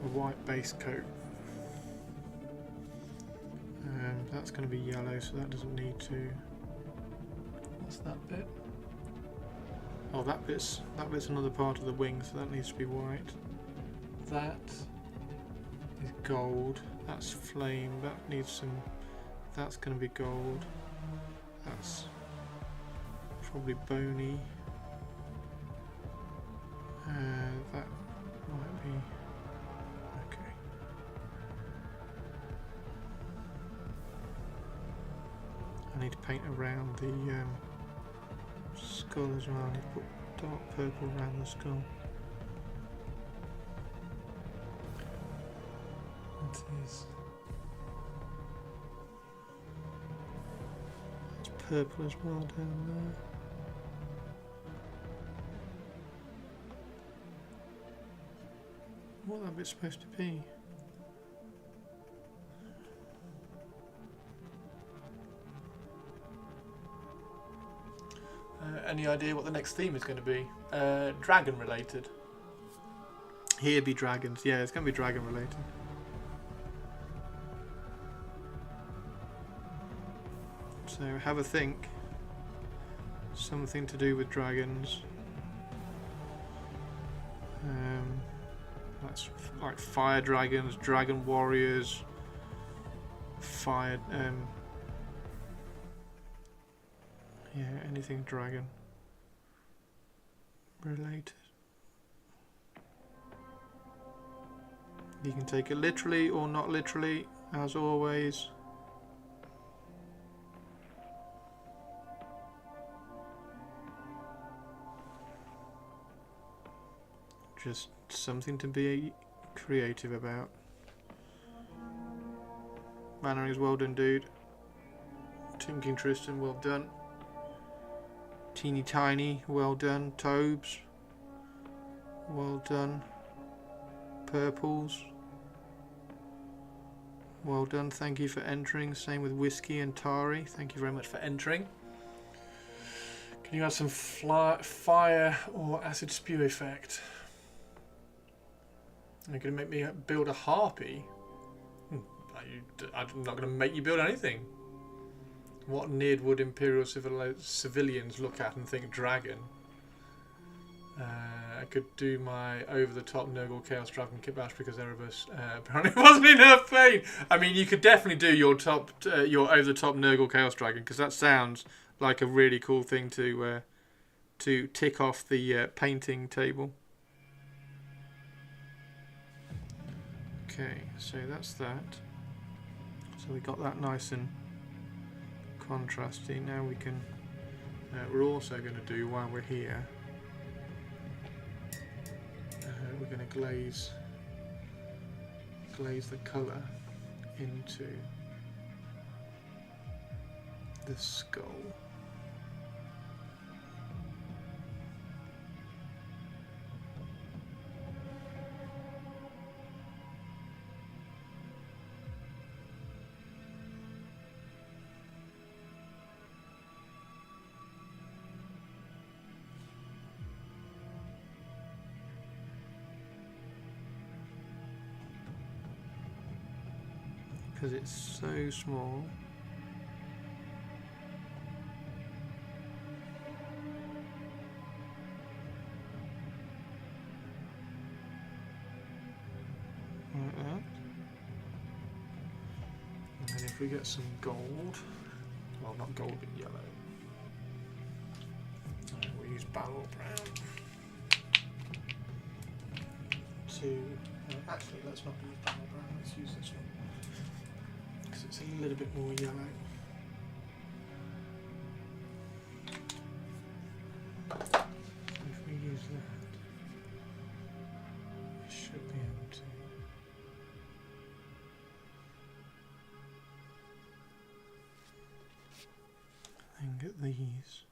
a white base coat? That's going to be yellow, so that doesn't need to. What's that bit? Oh, that bit's another part of the wing, so that needs to be white. That is gold. That's flame. That needs some. That's going to be gold. That's probably bony. That might be okay. I need to paint around the skull as well. I need to put dark purple around the skull. It is. It's purple as well down there. What that bit's supposed to be? Any idea what the next theme is going to be? Dragon related. Here be dragons. Yeah, it's going to be dragon related. So have a think. Something to do with dragons. That's like fire dragons, dragon warriors, fire. Yeah, anything dragon related. You can take it literally or not literally, as always. Just something to be creative about. Mannerings, well done, dude. Tim King Tristan, well done. Teeny Tiny, well done. Tobes, well done. Purples, well done. Thank you for entering. Same with Whiskey and Tari. Thank you very much for entering. Can you add some fire or acid spew effect? You're going to make me build a harpy? I'm not going to make you build anything. What would Imperial civilians look at and think dragon? I could do my over-the-top Nurgle Chaos Dragon Kitbash because Erebus apparently wasn't enough pain. I mean, you could definitely do your over-the-top Nurgle Chaos Dragon because that sounds like a really cool thing to tick off the painting table. Okay, so that's that. So we got that nice and contrasty. Now we can. We're also going to do while we're here. We're going to glaze the colour into the skull. Because it's so small. Like that. And then if we get some gold, well, not gold but yellow, we'll use barrel brown to, actually let's not use barrel brown, let's use this one. It's a little bit more yellow. If we use that, it should be able to. And get these.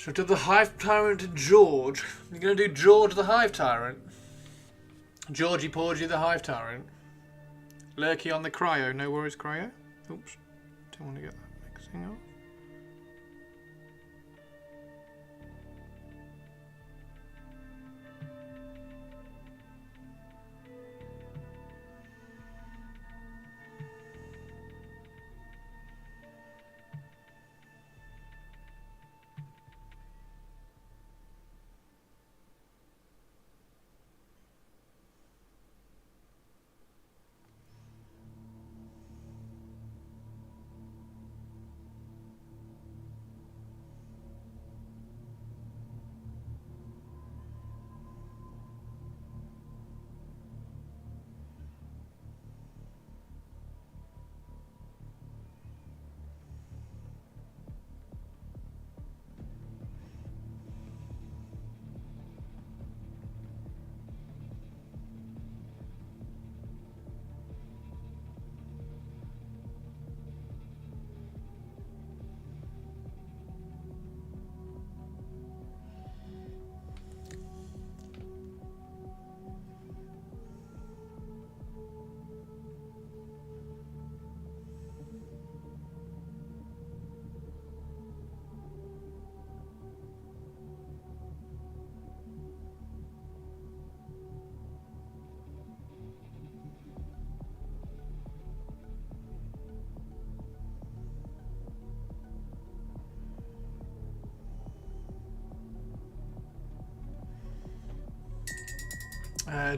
So to the Hive Tyrant and George. You're going to do George the Hive Tyrant. Georgie Porgy the Hive Tyrant. Lurky on the cryo. No worries, cryo. Oops. Don't want to get that mixing up.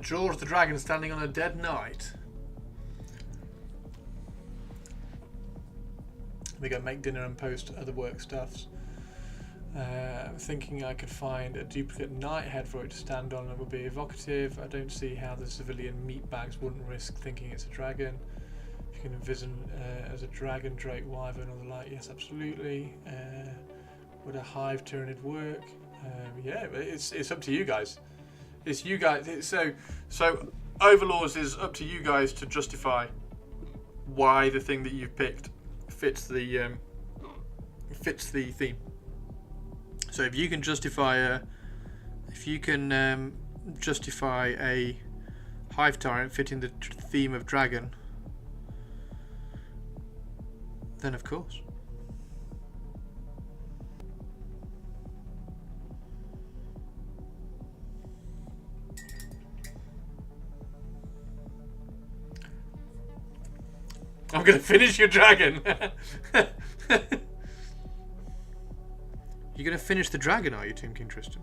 George the Dragon standing on a dead knight. We go make dinner and post other work stuffs. Thinking I could find a duplicate knight head for it to stand on, it would be evocative. I don't see how the civilian meatbags wouldn't risk thinking it's a dragon. If you can envision as a dragon, drake, wyvern, or the like, yes, absolutely. Would a hive tyrannid work? Yeah, it's up to you guys. It's you guys. So Overlords is up to you guys to justify why the thing that you've picked fits the theme. So if you can justify justify a hive tyrant fitting the theme of dragon, then of course. I'm gonna finish your dragon. You're gonna finish the dragon, are you, Team King Tristan?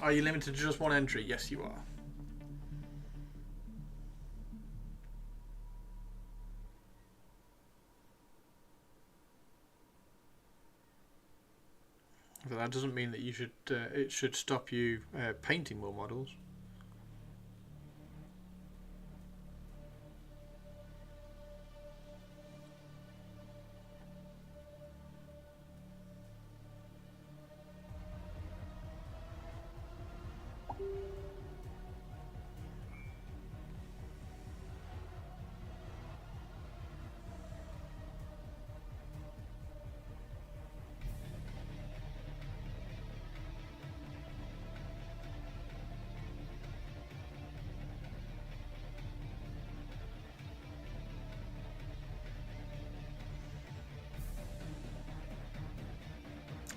Are you limited to just one entry? Yes, you are. But that doesn't mean that you should. It should stop you painting more models.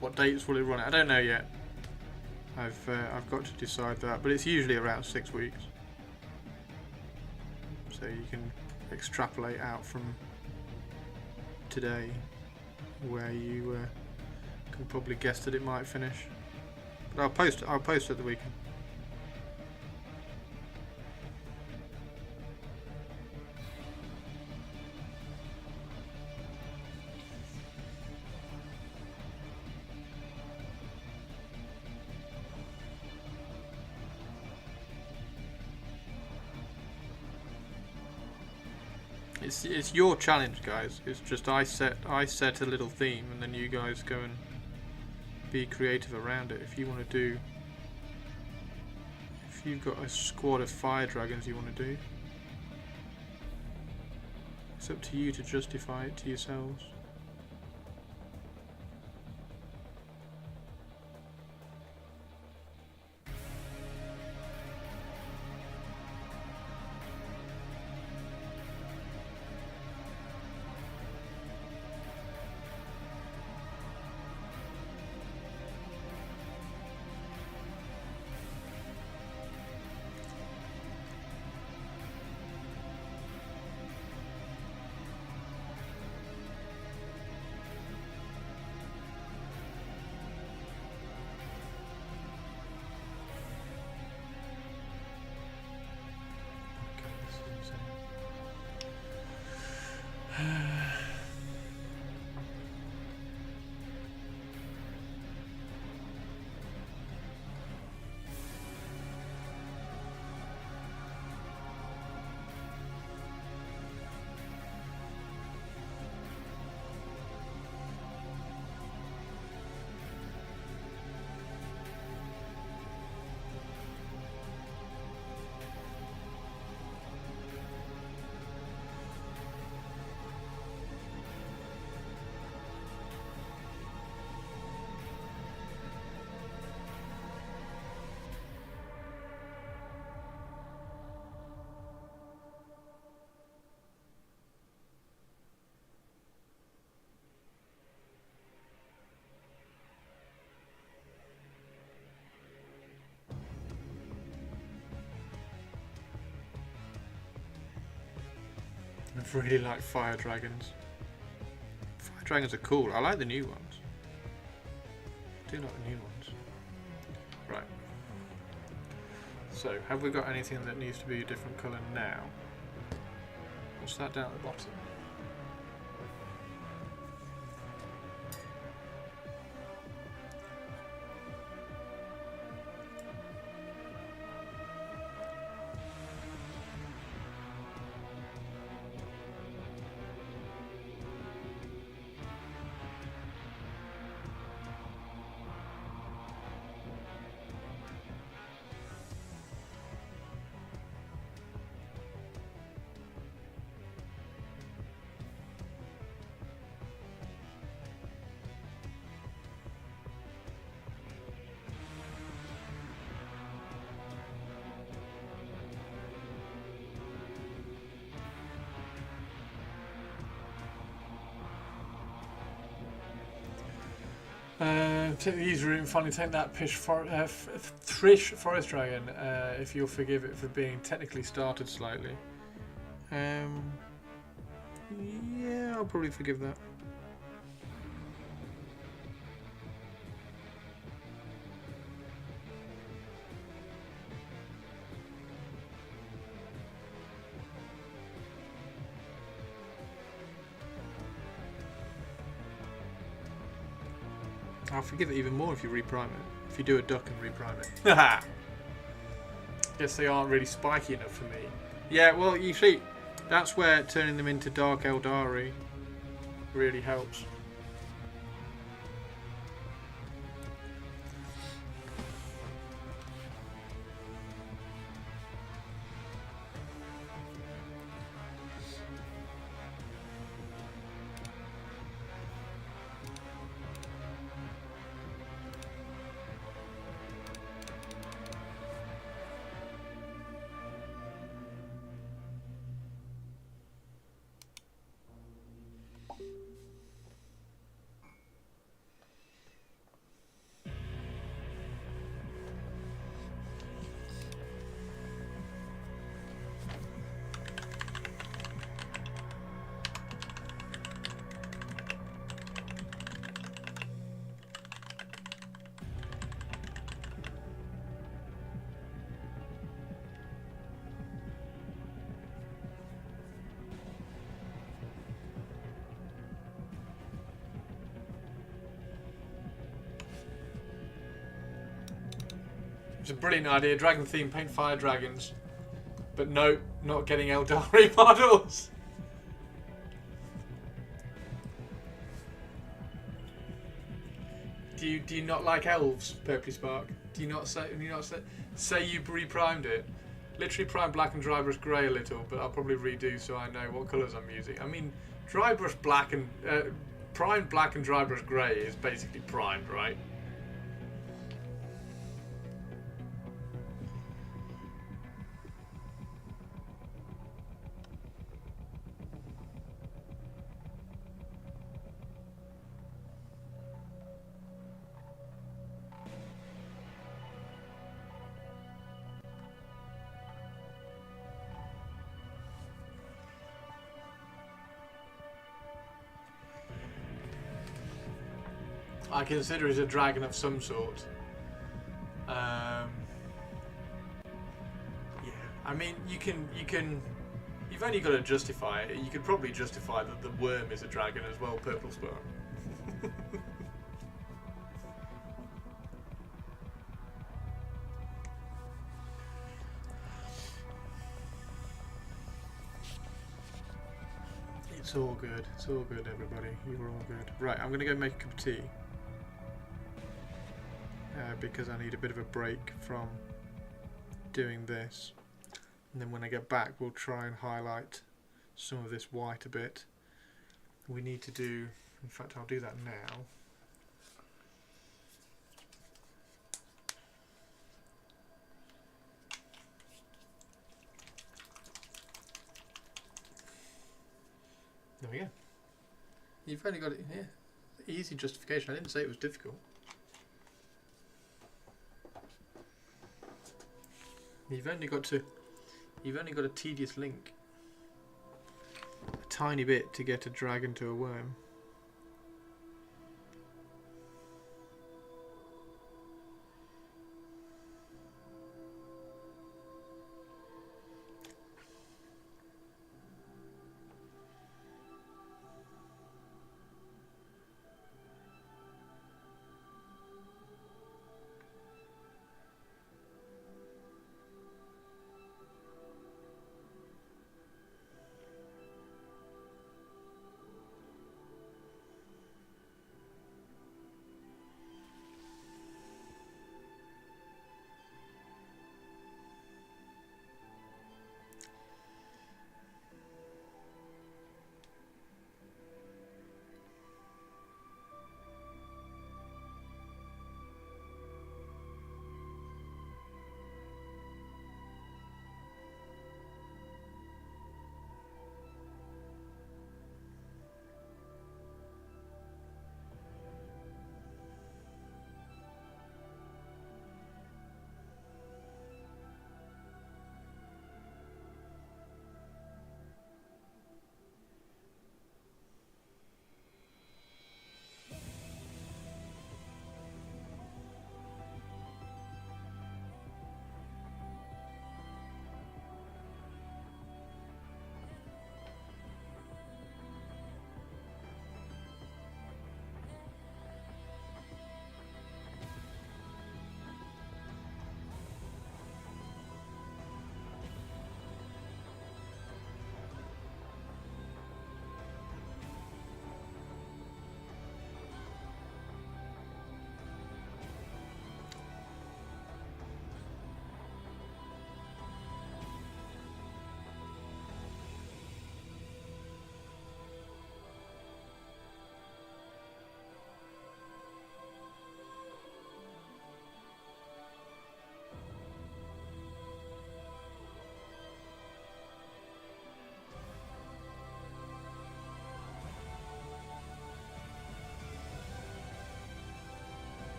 What dates will it run at? I don't know yet. I've got to decide that, but it's usually around 6 weeks. So you can extrapolate out from today where you can probably guess that it might finish. But I'll post at the weekend. It's your challenge, guys. It's just I set a little theme, and then you guys go and be creative around it. If you want to do, if you've got a squad of fire dragons you want to do, it's up to you to justify it to yourselves. I really like fire dragons. Fire dragons are cool. I like the new ones. I do like the new ones. Right. So, have we got anything that needs to be a different colour now? What's that down at the bottom? Take the easy route and finally take that Thrish Forest Dragon, if you'll forgive it for being technically started slightly. Yeah, I'll probably forgive that. I'll forgive it even more if you reprime it. If you do a duck and reprime it. Haha! Guess they aren't really spiky enough for me. Yeah, well, you see, that's where turning them into Dark Eldari really helps. It's a brilliant idea. Dragon theme, paint fire dragons. But no, not getting Eldari models. Do you not like elves, Purpley Spark? Do you not say you reprimed it? Literally primed black and dry brush grey a little, but I'll probably redo so I know what colours I'm using. I mean, dry brush black and primed black and dry brush grey is basically primed, right? I consider it a dragon of some sort. Yeah, I mean, you've only got to justify it. You could probably justify that the worm is a dragon as well, Purple Spark. It's all good. It's all good, everybody. You were all good. Right, I'm going to go make a cup of tea. Because I need a bit of a break from doing this. And then when I get back, we'll try and highlight some of this white a bit. We need to do... In fact, I'll do that now. There we go. You've only got it here. Easy justification. I didn't say it was difficult. You've only got a tedious link. A tiny bit to get a dragon to a worm.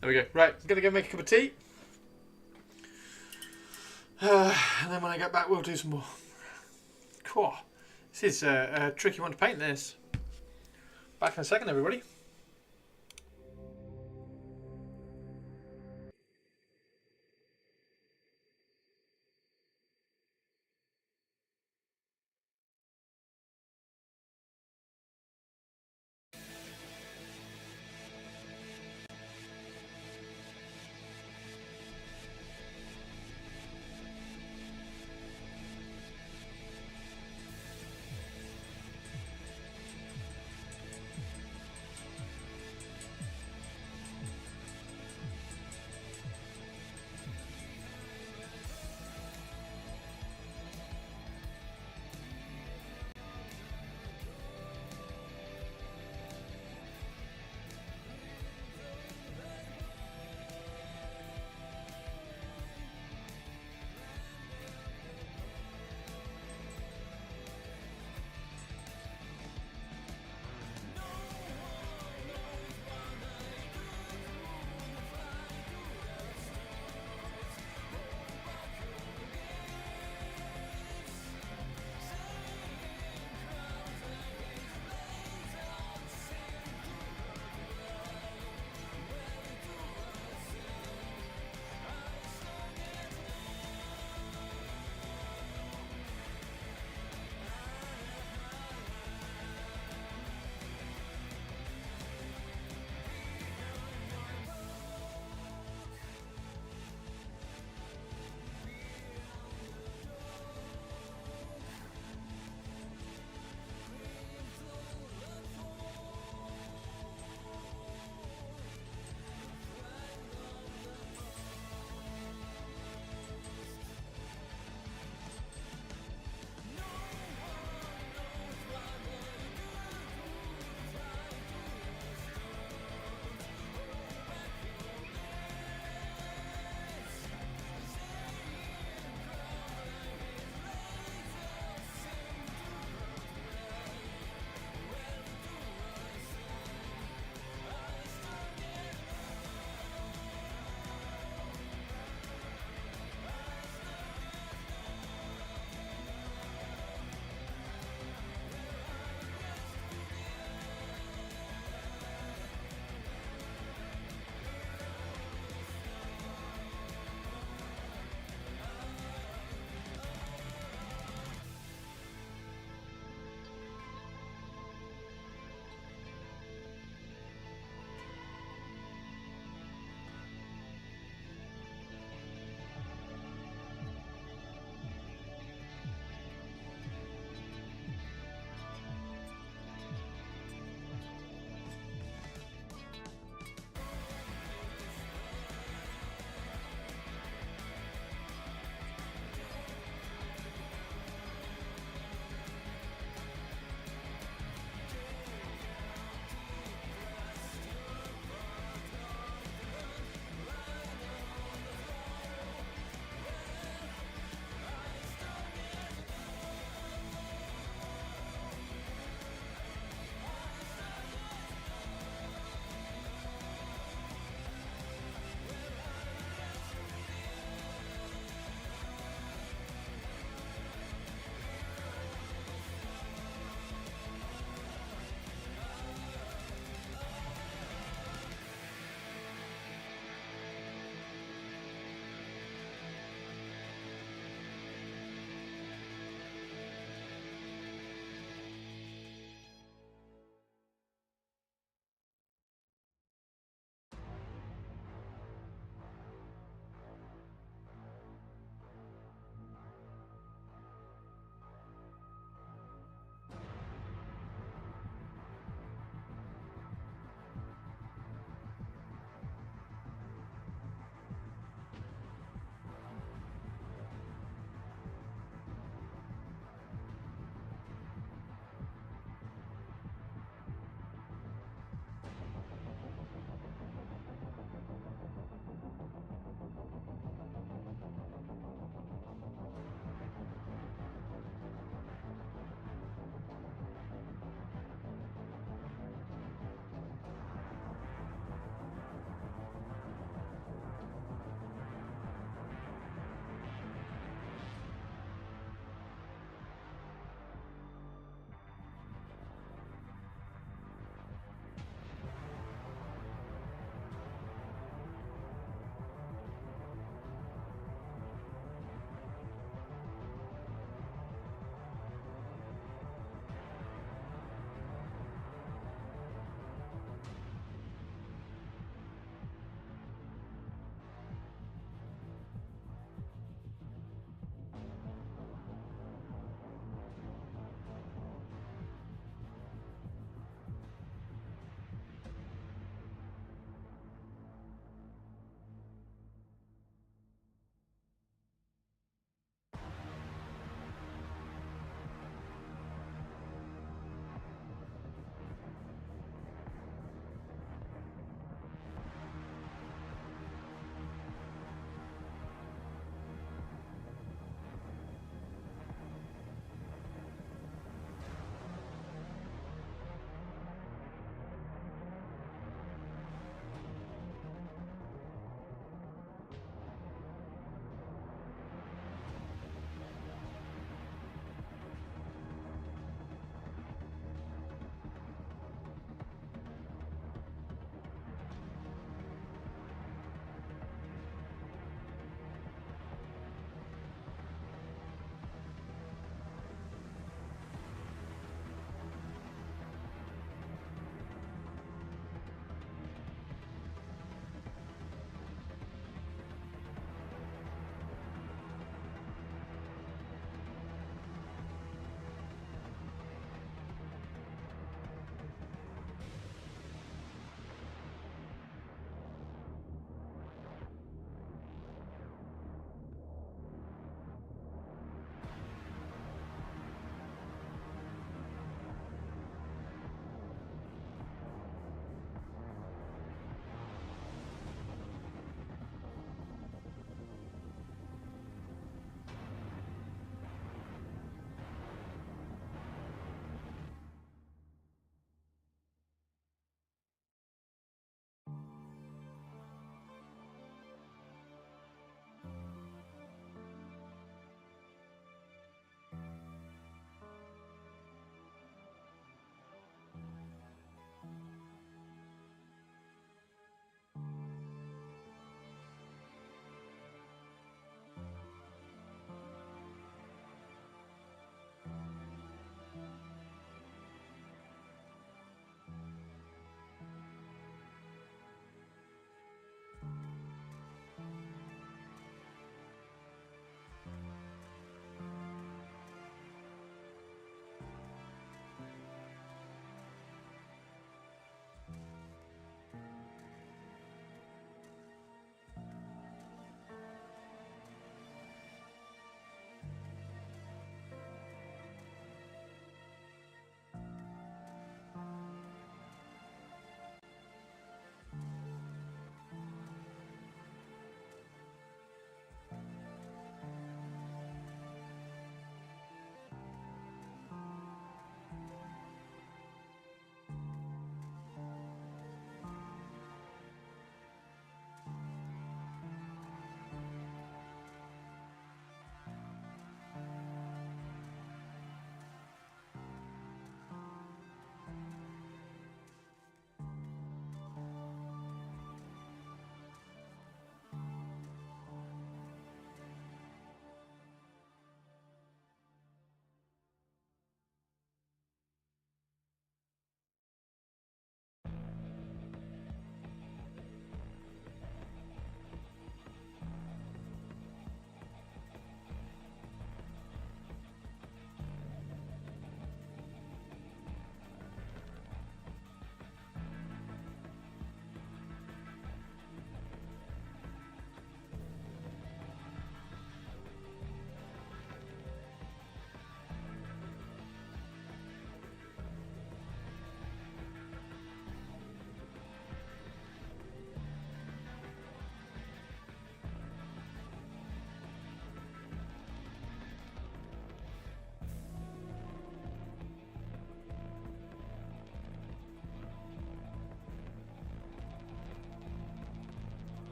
There we go. Right, I'm going to go make a cup of tea. And then when I get back, we'll do some more. Whew. This is a tricky one to paint, this. Back in a second, everybody.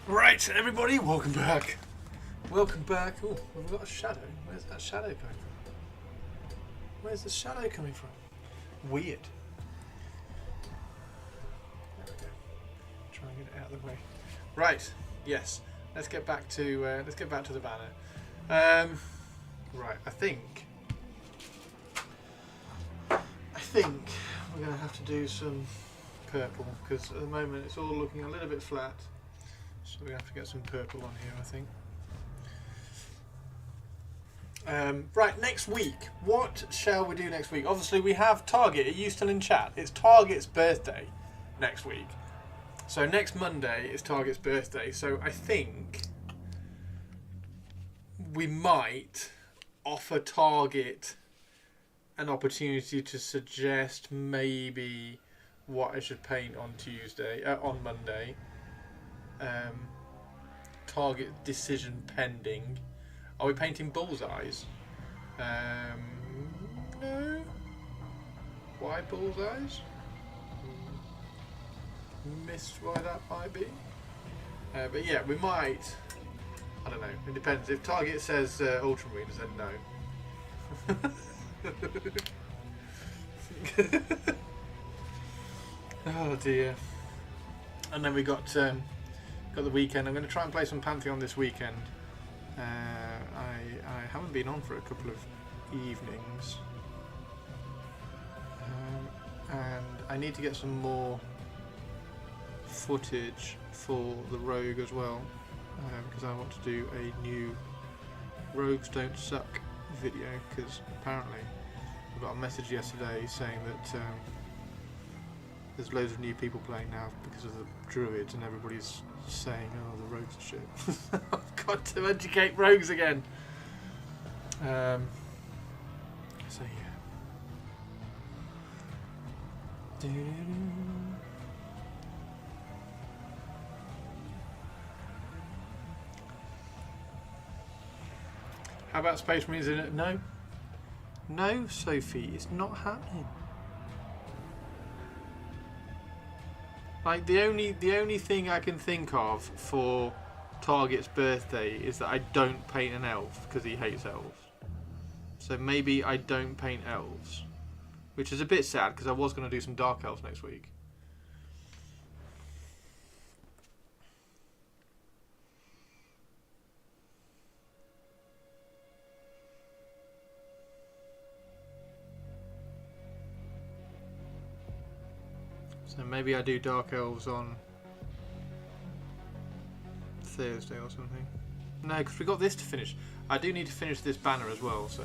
Right, everybody, welcome back. Welcome back. Oh, we've got a shadow. Where's that shadow coming from? Where's the shadow coming from? Weird. There we go. Try and get it out of the way. Right. Yes. Let's get back to the banner. Right. I think we're going to have to do some purple because at the moment it's all looking a little bit flat. So we have to get some purple on here, I think. Right, next week. What shall we do next week? Obviously, we have Target. Are you still in chat? It's Target's birthday next week. So next Monday is Target's birthday. So I think we might offer Target an opportunity to suggest maybe what I should paint on on Monday. Target decision pending. Are we painting bullseyes? No. Why bullseyes? Missed why that might be. But yeah, we might. I don't know. It depends. If Target says ultramarines, then no. Oh dear. And then we got the weekend. I'm going to try and play some Pantheon this weekend. I haven't been on for a couple of evenings, and I need to get some more footage for the Rogue as well, because I want to do a new Rogues Don't Suck video, because apparently I got a message yesterday saying that there's loads of new people playing now because of the druids, and everybody's saying, oh, the rogues are shit. I've got to educate rogues again. So yeah. How about Space Marines in it? No. No, Sophie, it's not happening. Like the only thing I can think of for Target's birthday is that I don't paint an elf because he hates elves. So maybe I don't paint elves, which is a bit sad because I was going to do some dark elves next week. So maybe I do Dark Elves on Thursday or something. No, because we got this to finish. I do need to finish this banner as well, so.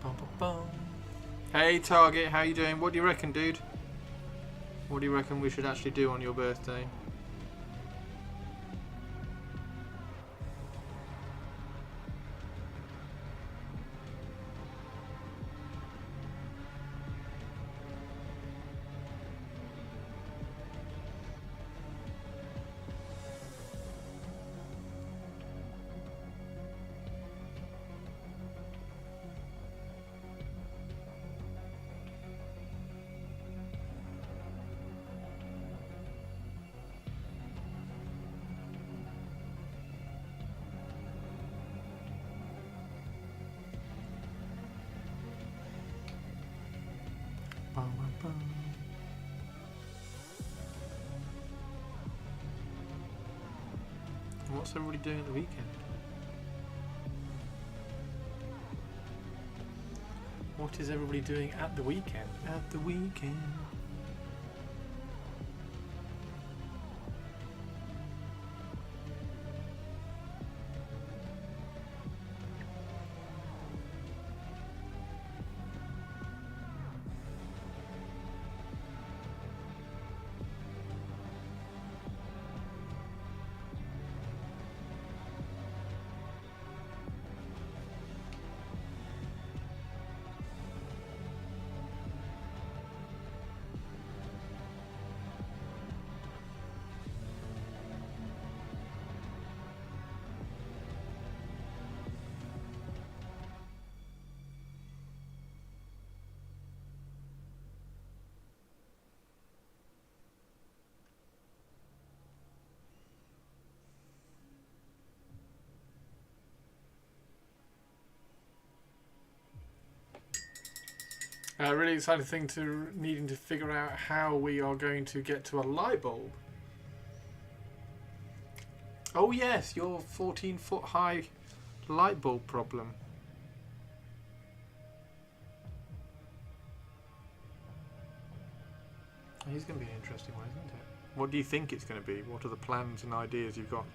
Bum, bum, bum. Hey Target, how you doing? What do you reckon, dude? What do you reckon we should actually do on your birthday? What's everybody doing at the weekend? What is everybody doing at the weekend? At the weekend. Really exciting thing to needing to figure out how we are going to get to a light bulb. Oh yes, your 14-foot high light bulb problem. He's going to be an interesting one, isn't it? What do you think it's going to be? What are the plans and ideas you've got?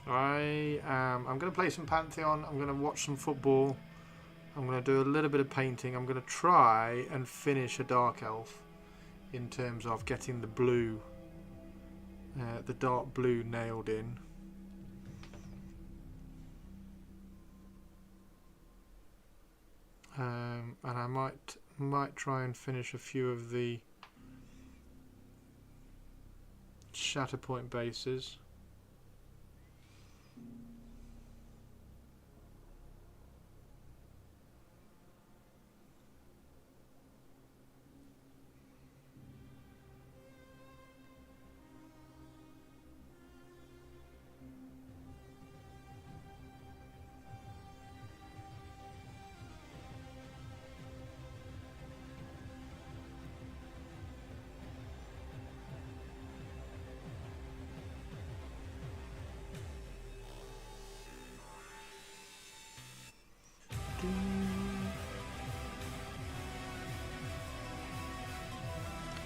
I'm going to play some Pantheon. I'm going to watch some football. I'm going to do a little bit of painting. I'm going to try and finish a Dark Elf in terms of getting the blue, the dark blue nailed in. And I might try and finish a few of the Shatterpoint bases.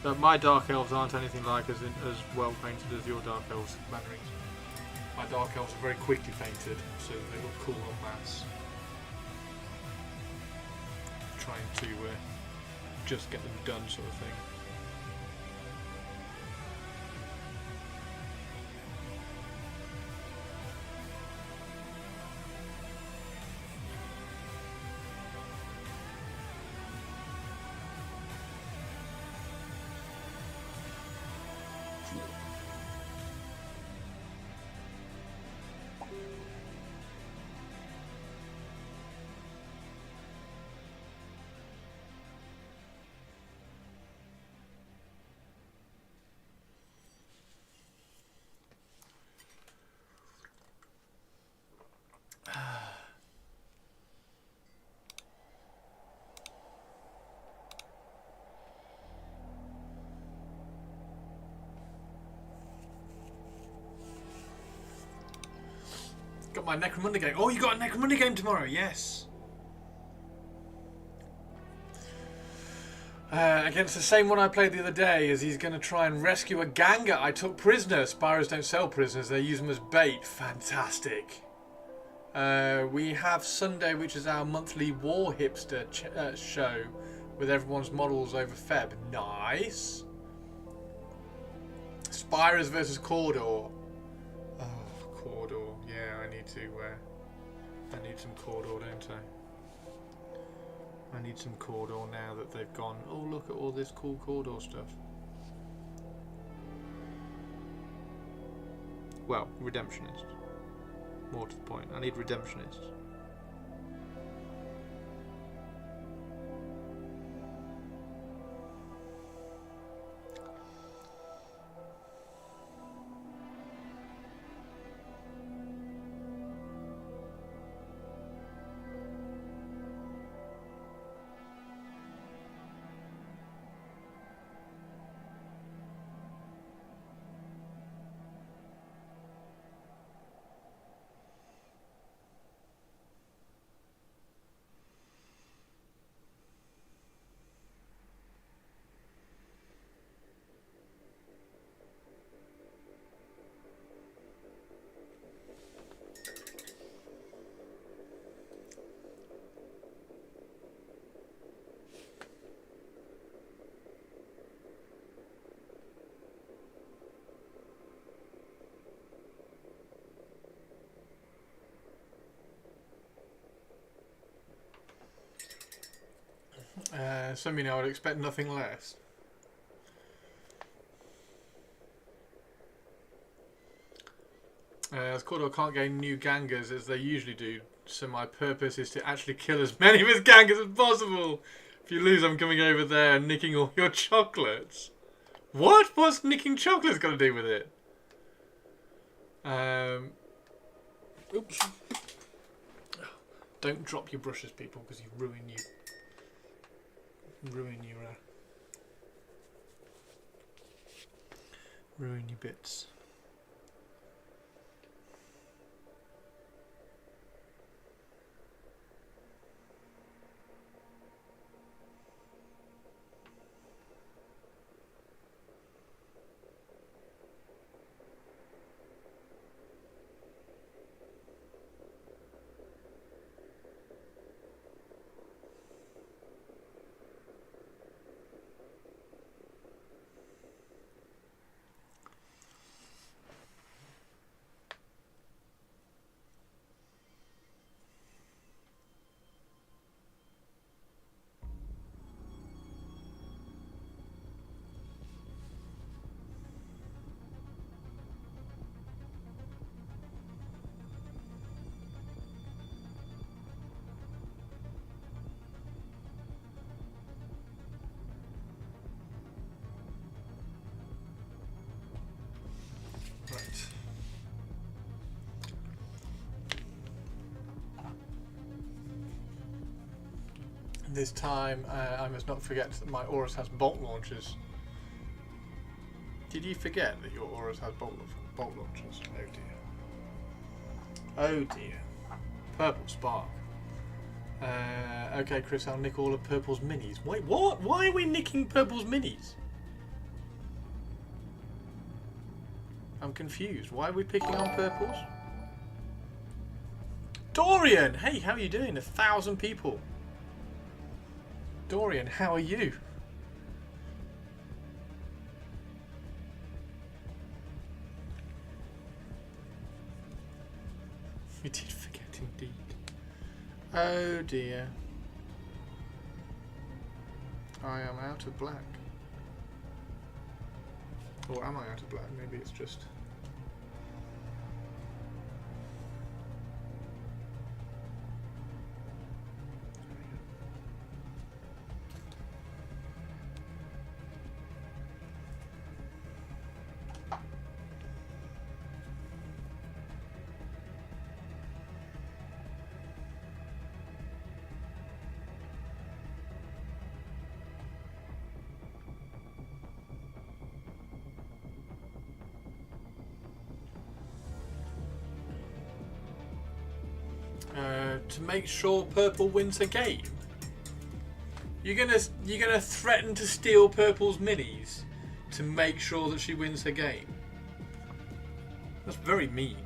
But my Dark Elves aren't anything like as well painted as your Dark Elves mannerings. My Dark Elves are very quickly painted, so they look cool en masse. Trying to just get them done, sort of thing. Got my Necromunda game. Oh, you got a Necromunda game tomorrow? Yes. Against the same one I played the other day, as he's going to try and rescue a Ganga I took prisoner. Spyros don't sell prisoners, they use them as bait. Fantastic. We have Sunday, which is our monthly War Hipster show, with everyone's models over Feb. Nice. Spyros versus Cawdor. Oh, Cawdor. Yeah, I need some Cawdor, don't I? I need some Cawdor now that they've gone. Oh, look at all this cool Cawdor stuff. Well, Redemptionists. More to the point, I need Redemptionists. So, I mean, I would expect nothing less. As Cawdor can't gain new Gangas as they usually do, so my purpose is to actually kill as many of his Gangas as possible. If you lose, I'm coming over there and nicking all your chocolates. What? What's nicking chocolates got to do with it? Oops. Don't drop your brushes, people, because you ruin you. ruin your bits. Right. This time, I must not forget that my Aurus has bolt launchers. Did you forget that your Aurus has bolt launchers? Oh dear. Oh dear. Purple spark. Okay, Chris, I'll nick all of Purple's minis. Wait, what? Why are we nicking Purple's minis? I'm confused. Why are we picking on Purple's? Dorian! Hey, how are you doing? 1,000 people. Dorian, how are you? We did forget indeed. Oh dear. I am out of black. Or am I out of black? Maybe it's just... to make sure Purple wins a game. You're gonna threaten to steal Purple's minis to make sure that she wins her game. That's very mean.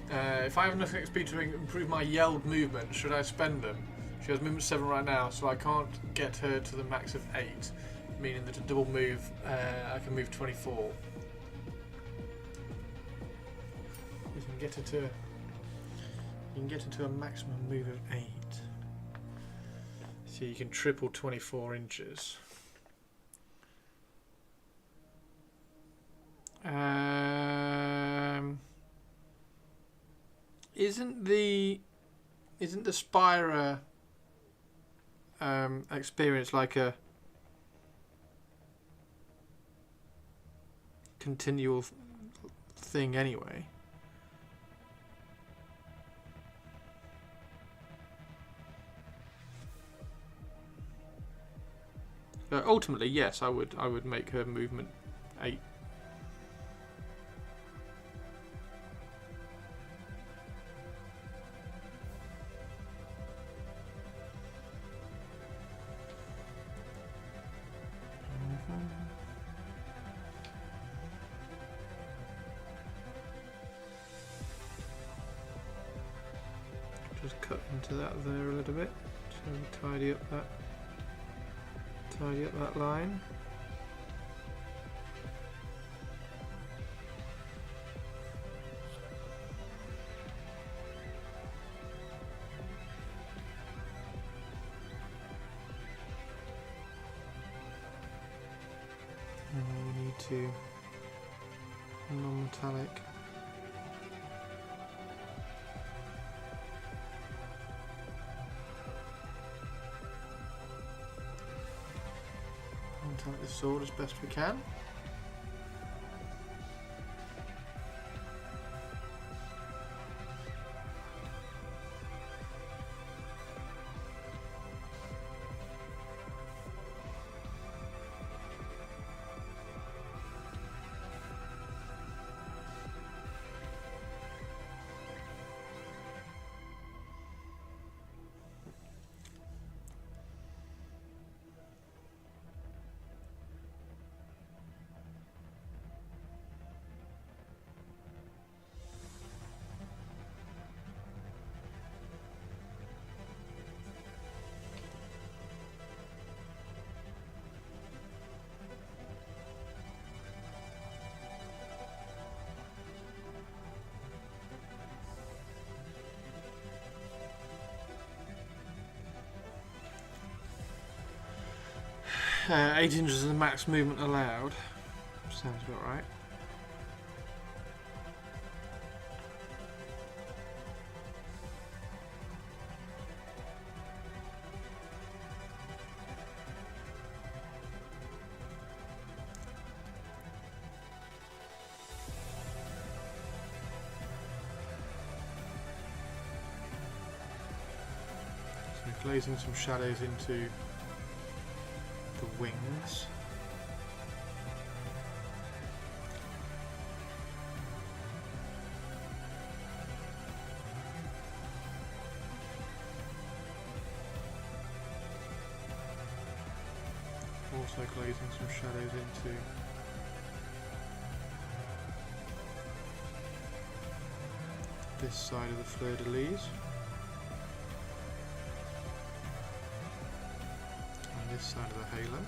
If I have enough XP to improve my yelled movement, should I spend them? She has movement 7 right now, so I can't get her to the max of 8, meaning that a double move, I can move 24. You can get her to. You can get her to a maximum move of 8. So you can triple 24 inches. Isn't the Spira experience like a continual thing anyway? Ultimately, yes, I would make her movement 8. Just cut into that there a little bit, so tidy up that line. And then we need to non-metallic. Take the sword as best we can. 8 inches is the max movement allowed. Sounds about right. Glazing some shadows into the wings. Also glazing some shadows into this side of the fleur-de-lis. This side of the halo.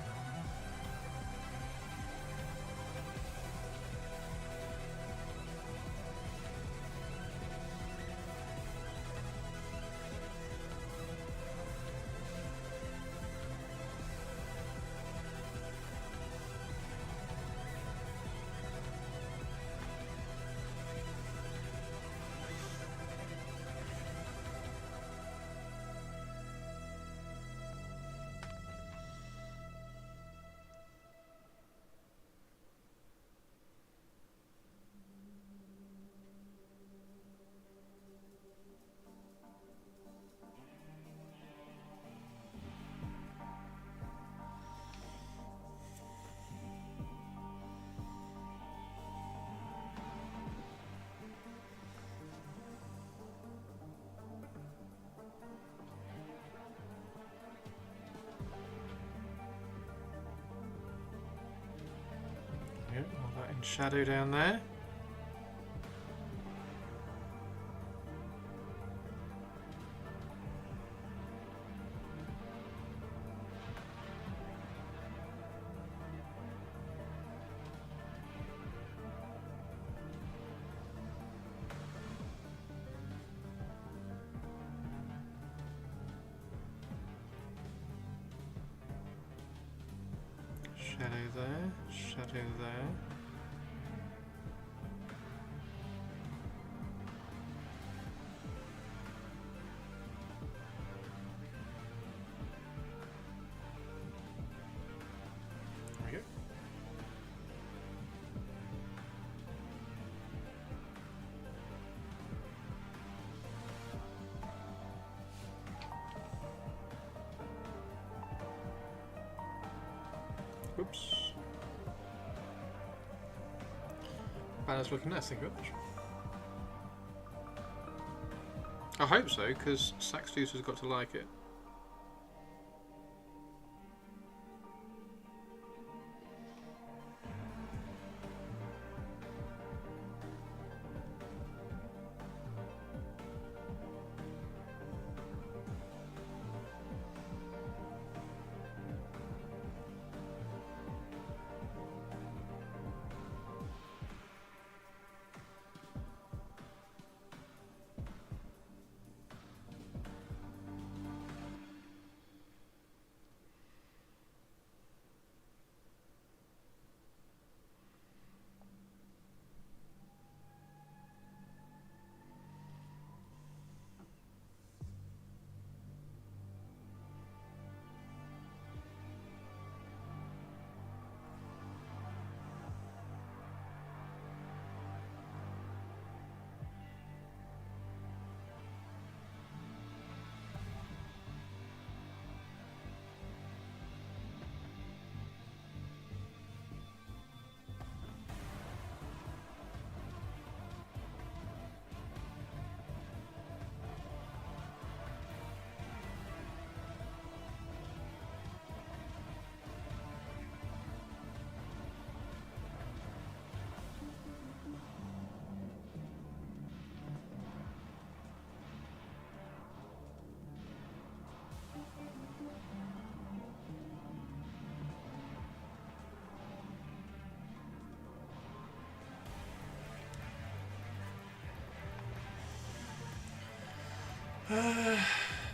All that in shadow down there. Shadow there, shadow there. There we go. Oops. Banner's looking nice, thank you very much. I hope so, because Saxfuse has got to like it.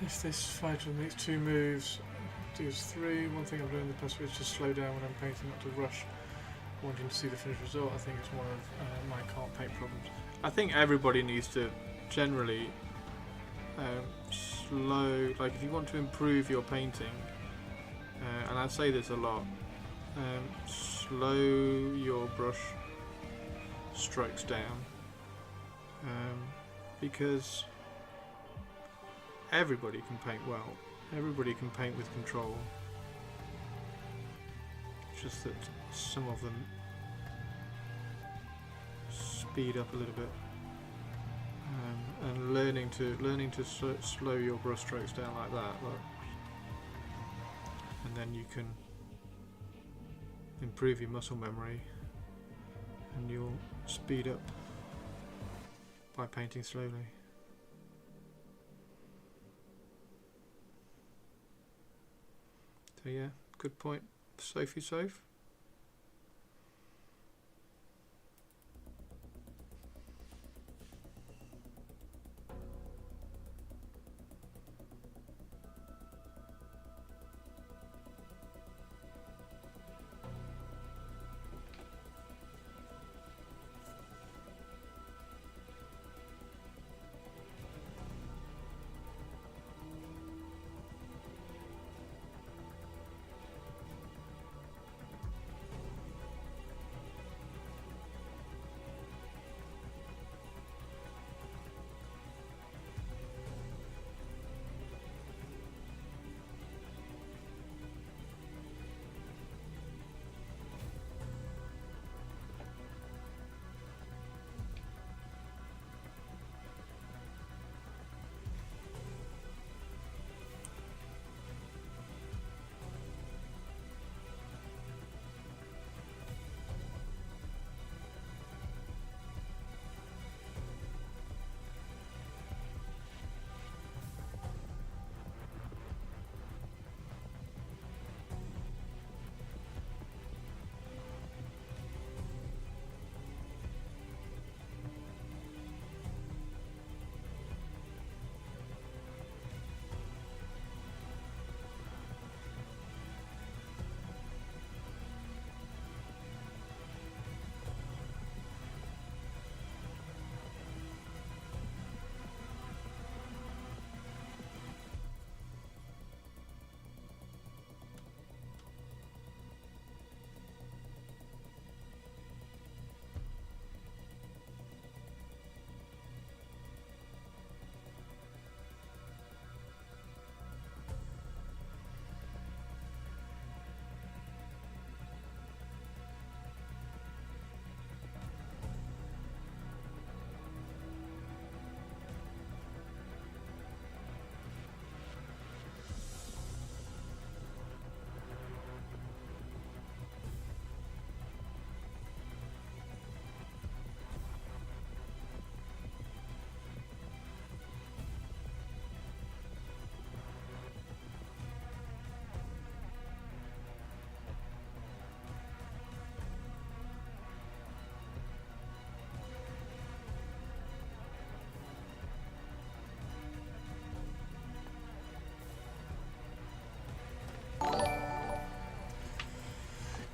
If this fighter makes 2 moves, Goes through. One thing I've learned in the past is just slow down when I'm painting, not to rush, wanting to see the finished result. I think it's one of my can't paint problems. I think everybody needs to generally slow, like if you want to improve your painting, and I say this a lot, slow your brush strokes down, because everybody can paint well, everybody can paint with control, just that some of them speed up a little bit, and learning to slow your brush strokes down like that, look, and then you can improve your muscle memory and you'll speed up by painting slowly. So yeah, good point, Sophie Soph.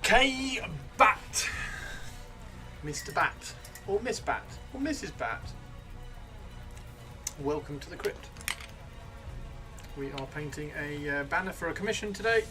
K Bat, Mr. Bat, or Miss Bat, or Mrs. Bat. Welcome to the crypt. We are painting a banner for a commission today.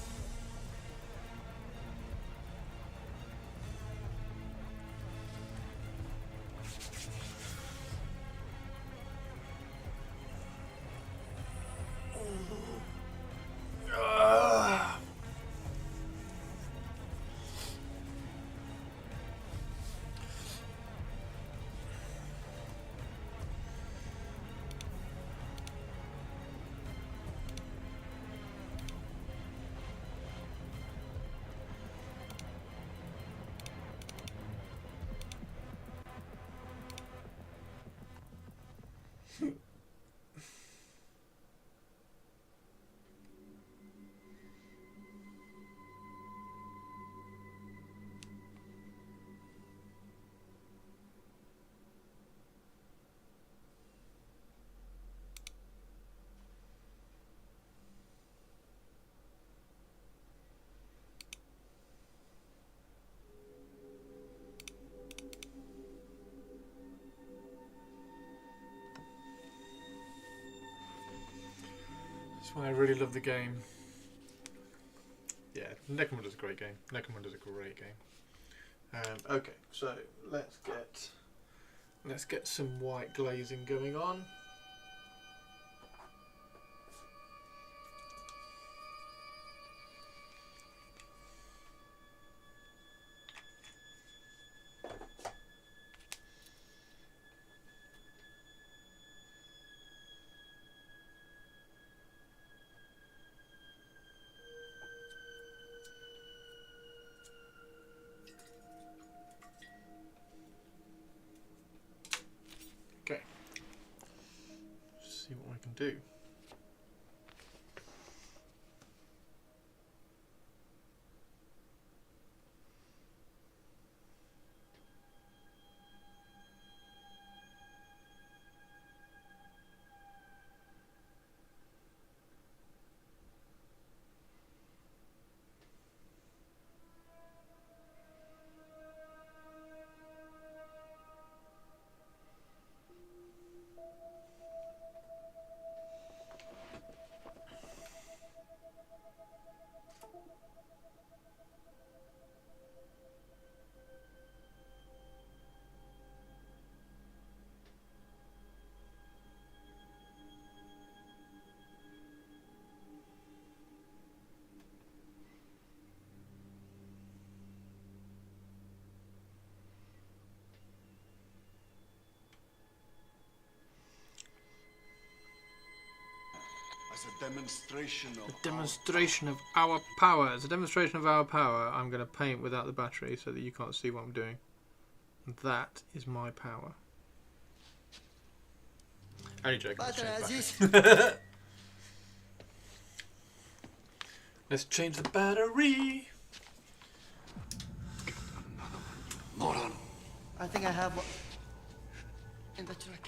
That's why I really love the game. Yeah, Necromunda is a great game. Necromunda is a great game. Okay, so let's get some white glazing going on. Okay. See what we can do. As a demonstration of A demonstration of our power. As a demonstration of our power, I'm going to paint without the battery so that you can't see what I'm doing. And that is my power. Only joking. Let's change the battery. moron. I think I have one in the truck.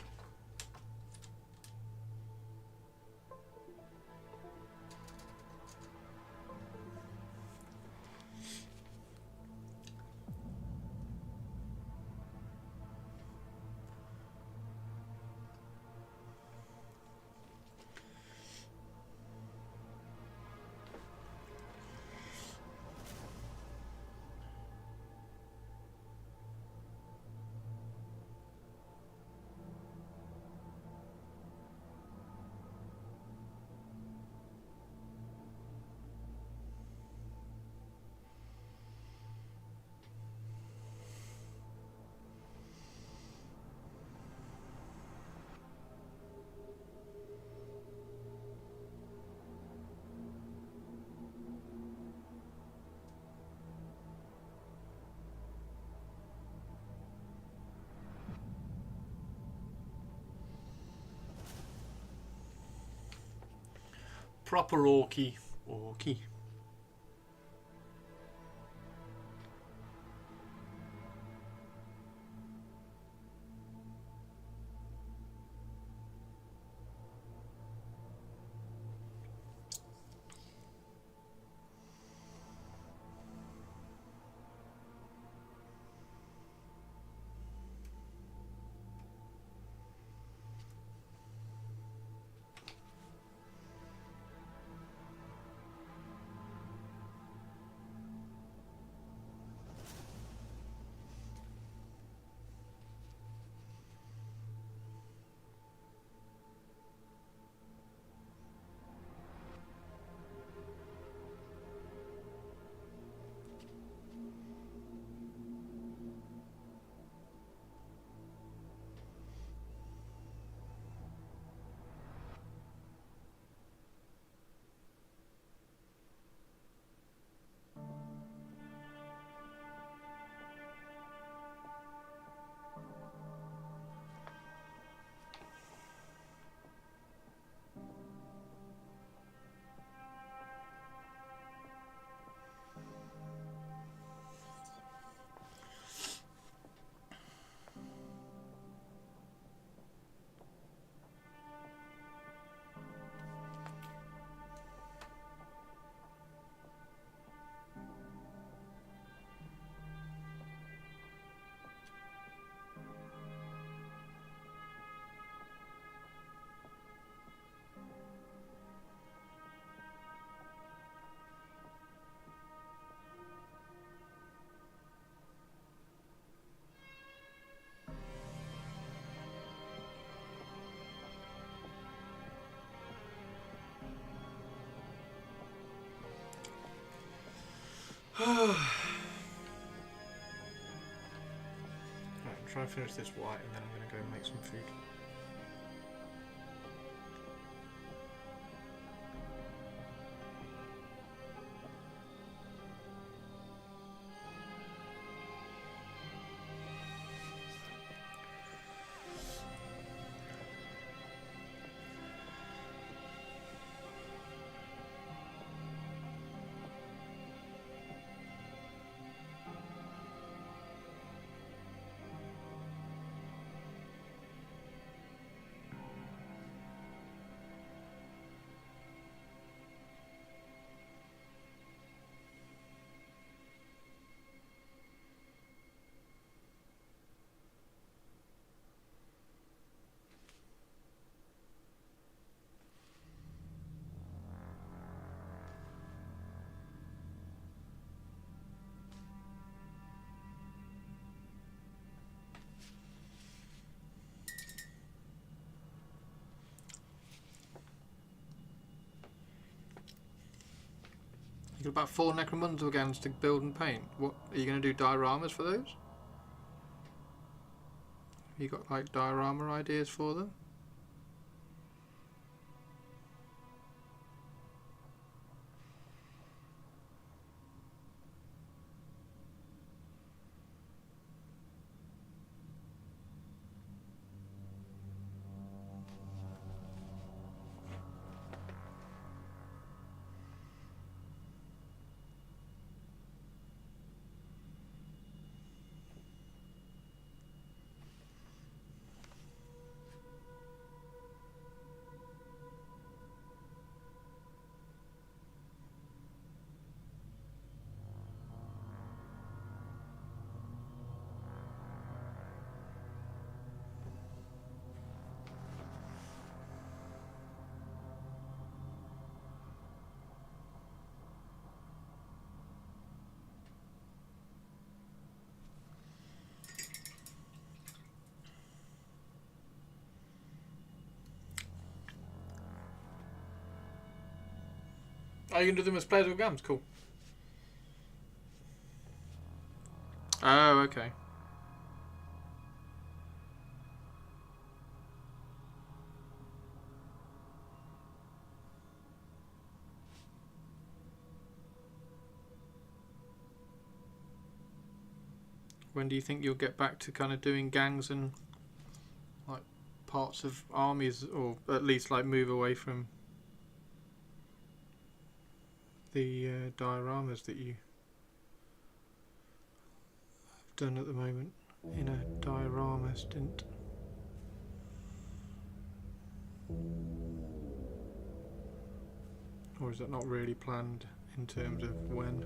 Proper orky. Orky. Right, try and finish this white and then I'm going to go make some food. You've got about 4 Necromunda to build and paint. What are you going to do? Dioramas for those? You got like diorama ideas for them? Oh, you can do them as playable games? Cool. Oh, okay. When do you think you'll get back to kind of doing gangs and like parts of armies, or at least like move away from the dioramas that you have done at the moment in a diorama stint? Or is that not really planned in terms of when?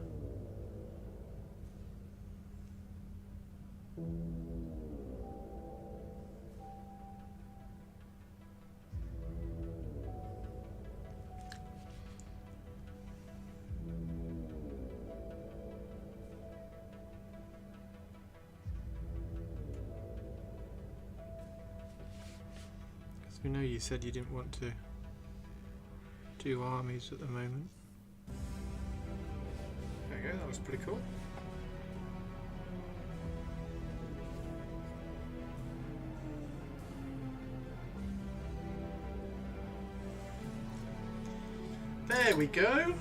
We know you said you didn't want to do armies at the moment. There you go, that was pretty cool. There we go.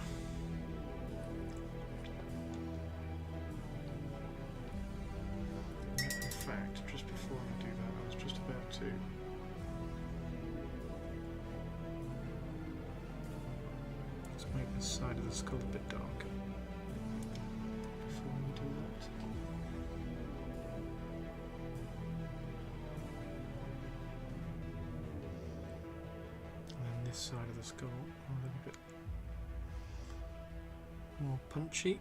In fact, just before I do that, I was just about to make this side of the skull a bit darker before we do that. And then this side of the skull a little bit more punchy.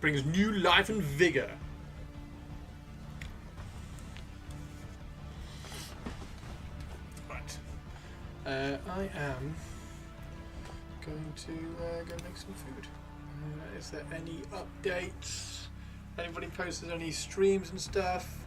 brings new life and vigour. Right. I am going to go make some food. Is there any updates? Anybody posted any streams and stuff?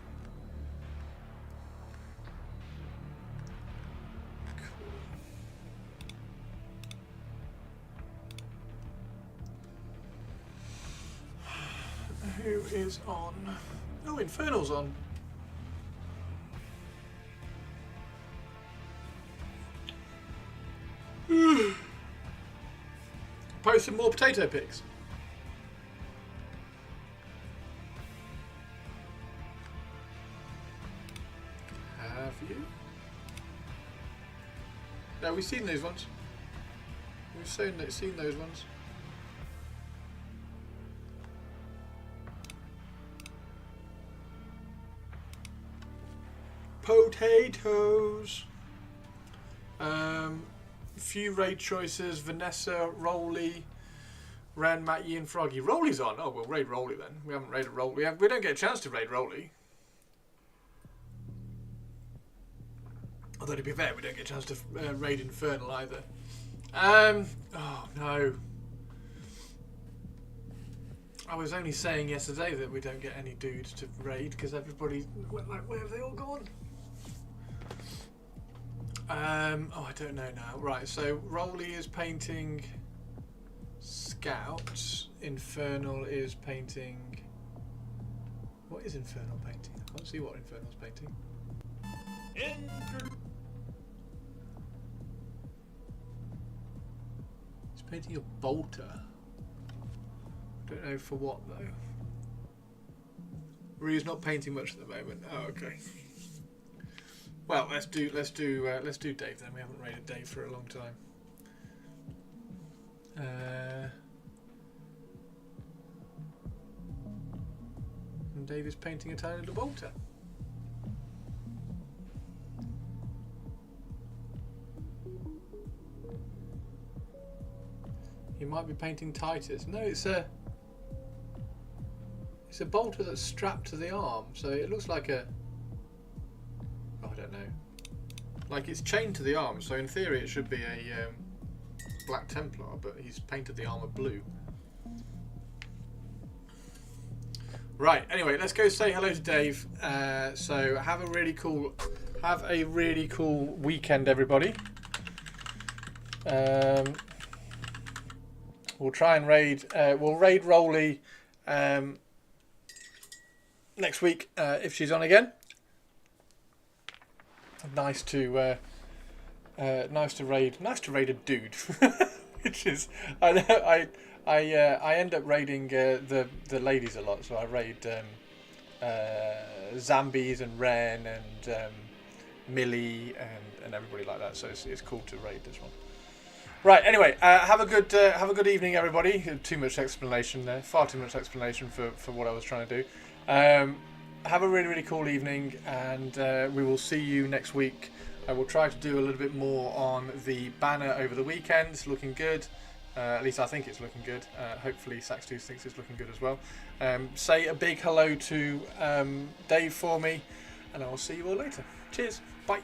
Who is on? Oh, Infernal's on. Post some more potato pics. Have you? No, we've seen those ones. We've seen those ones. Potatoes. Few raid choices. Vanessa, Rolly, Ran, Matty, and Froggy. Rolly's on. Oh, we'll raid Rolly then. We haven't raided Rolly. We don't get a chance to raid Rolly. Although to be fair, we don't get a chance to raid Infernal either. Oh no. I was only saying yesterday that we don't get any dudes to raid because everybody went like, where have they all gone? Oh, I don't know now. Right, so Rolly is painting Scout. Infernal is painting... What is Infernal painting? I can't see what Infernal's painting. He's painting a bolter. Don't know for what though. Rue's not painting much at the moment. Oh, okay. Well, let's do Dave then. We haven't raided Dave for a long time. And Dave is painting a tiny little bolter. He might be painting Titus. No, it's a bolter that's strapped to the arm, so it looks like a... Oh, I don't know. Like it's chained to the arm, so in theory it should be a Black Templar, but he's painted the armour blue. Right, anyway, let's go say hello to Dave. So have a really cool weekend, everybody. We'll try and raid. We'll raid Rolly next week if she's on again. Nice to raid a dude, which is I end up raiding the ladies a lot. So I raid Zambies and Ren and Millie and everybody like that. So it's cool to raid this one. Right. Anyway, have a good evening, everybody. Too much explanation there. Far too much explanation for what I was trying to do. Have a really cool evening, and we will see you next week. I will try to do a little bit more on the banner over the weekend. It's looking good. At least I think it's looking good. Hopefully Saxtooth thinks it's looking good as well. Say a big hello to Dave for me, and I will see you all later. Cheers. Bye.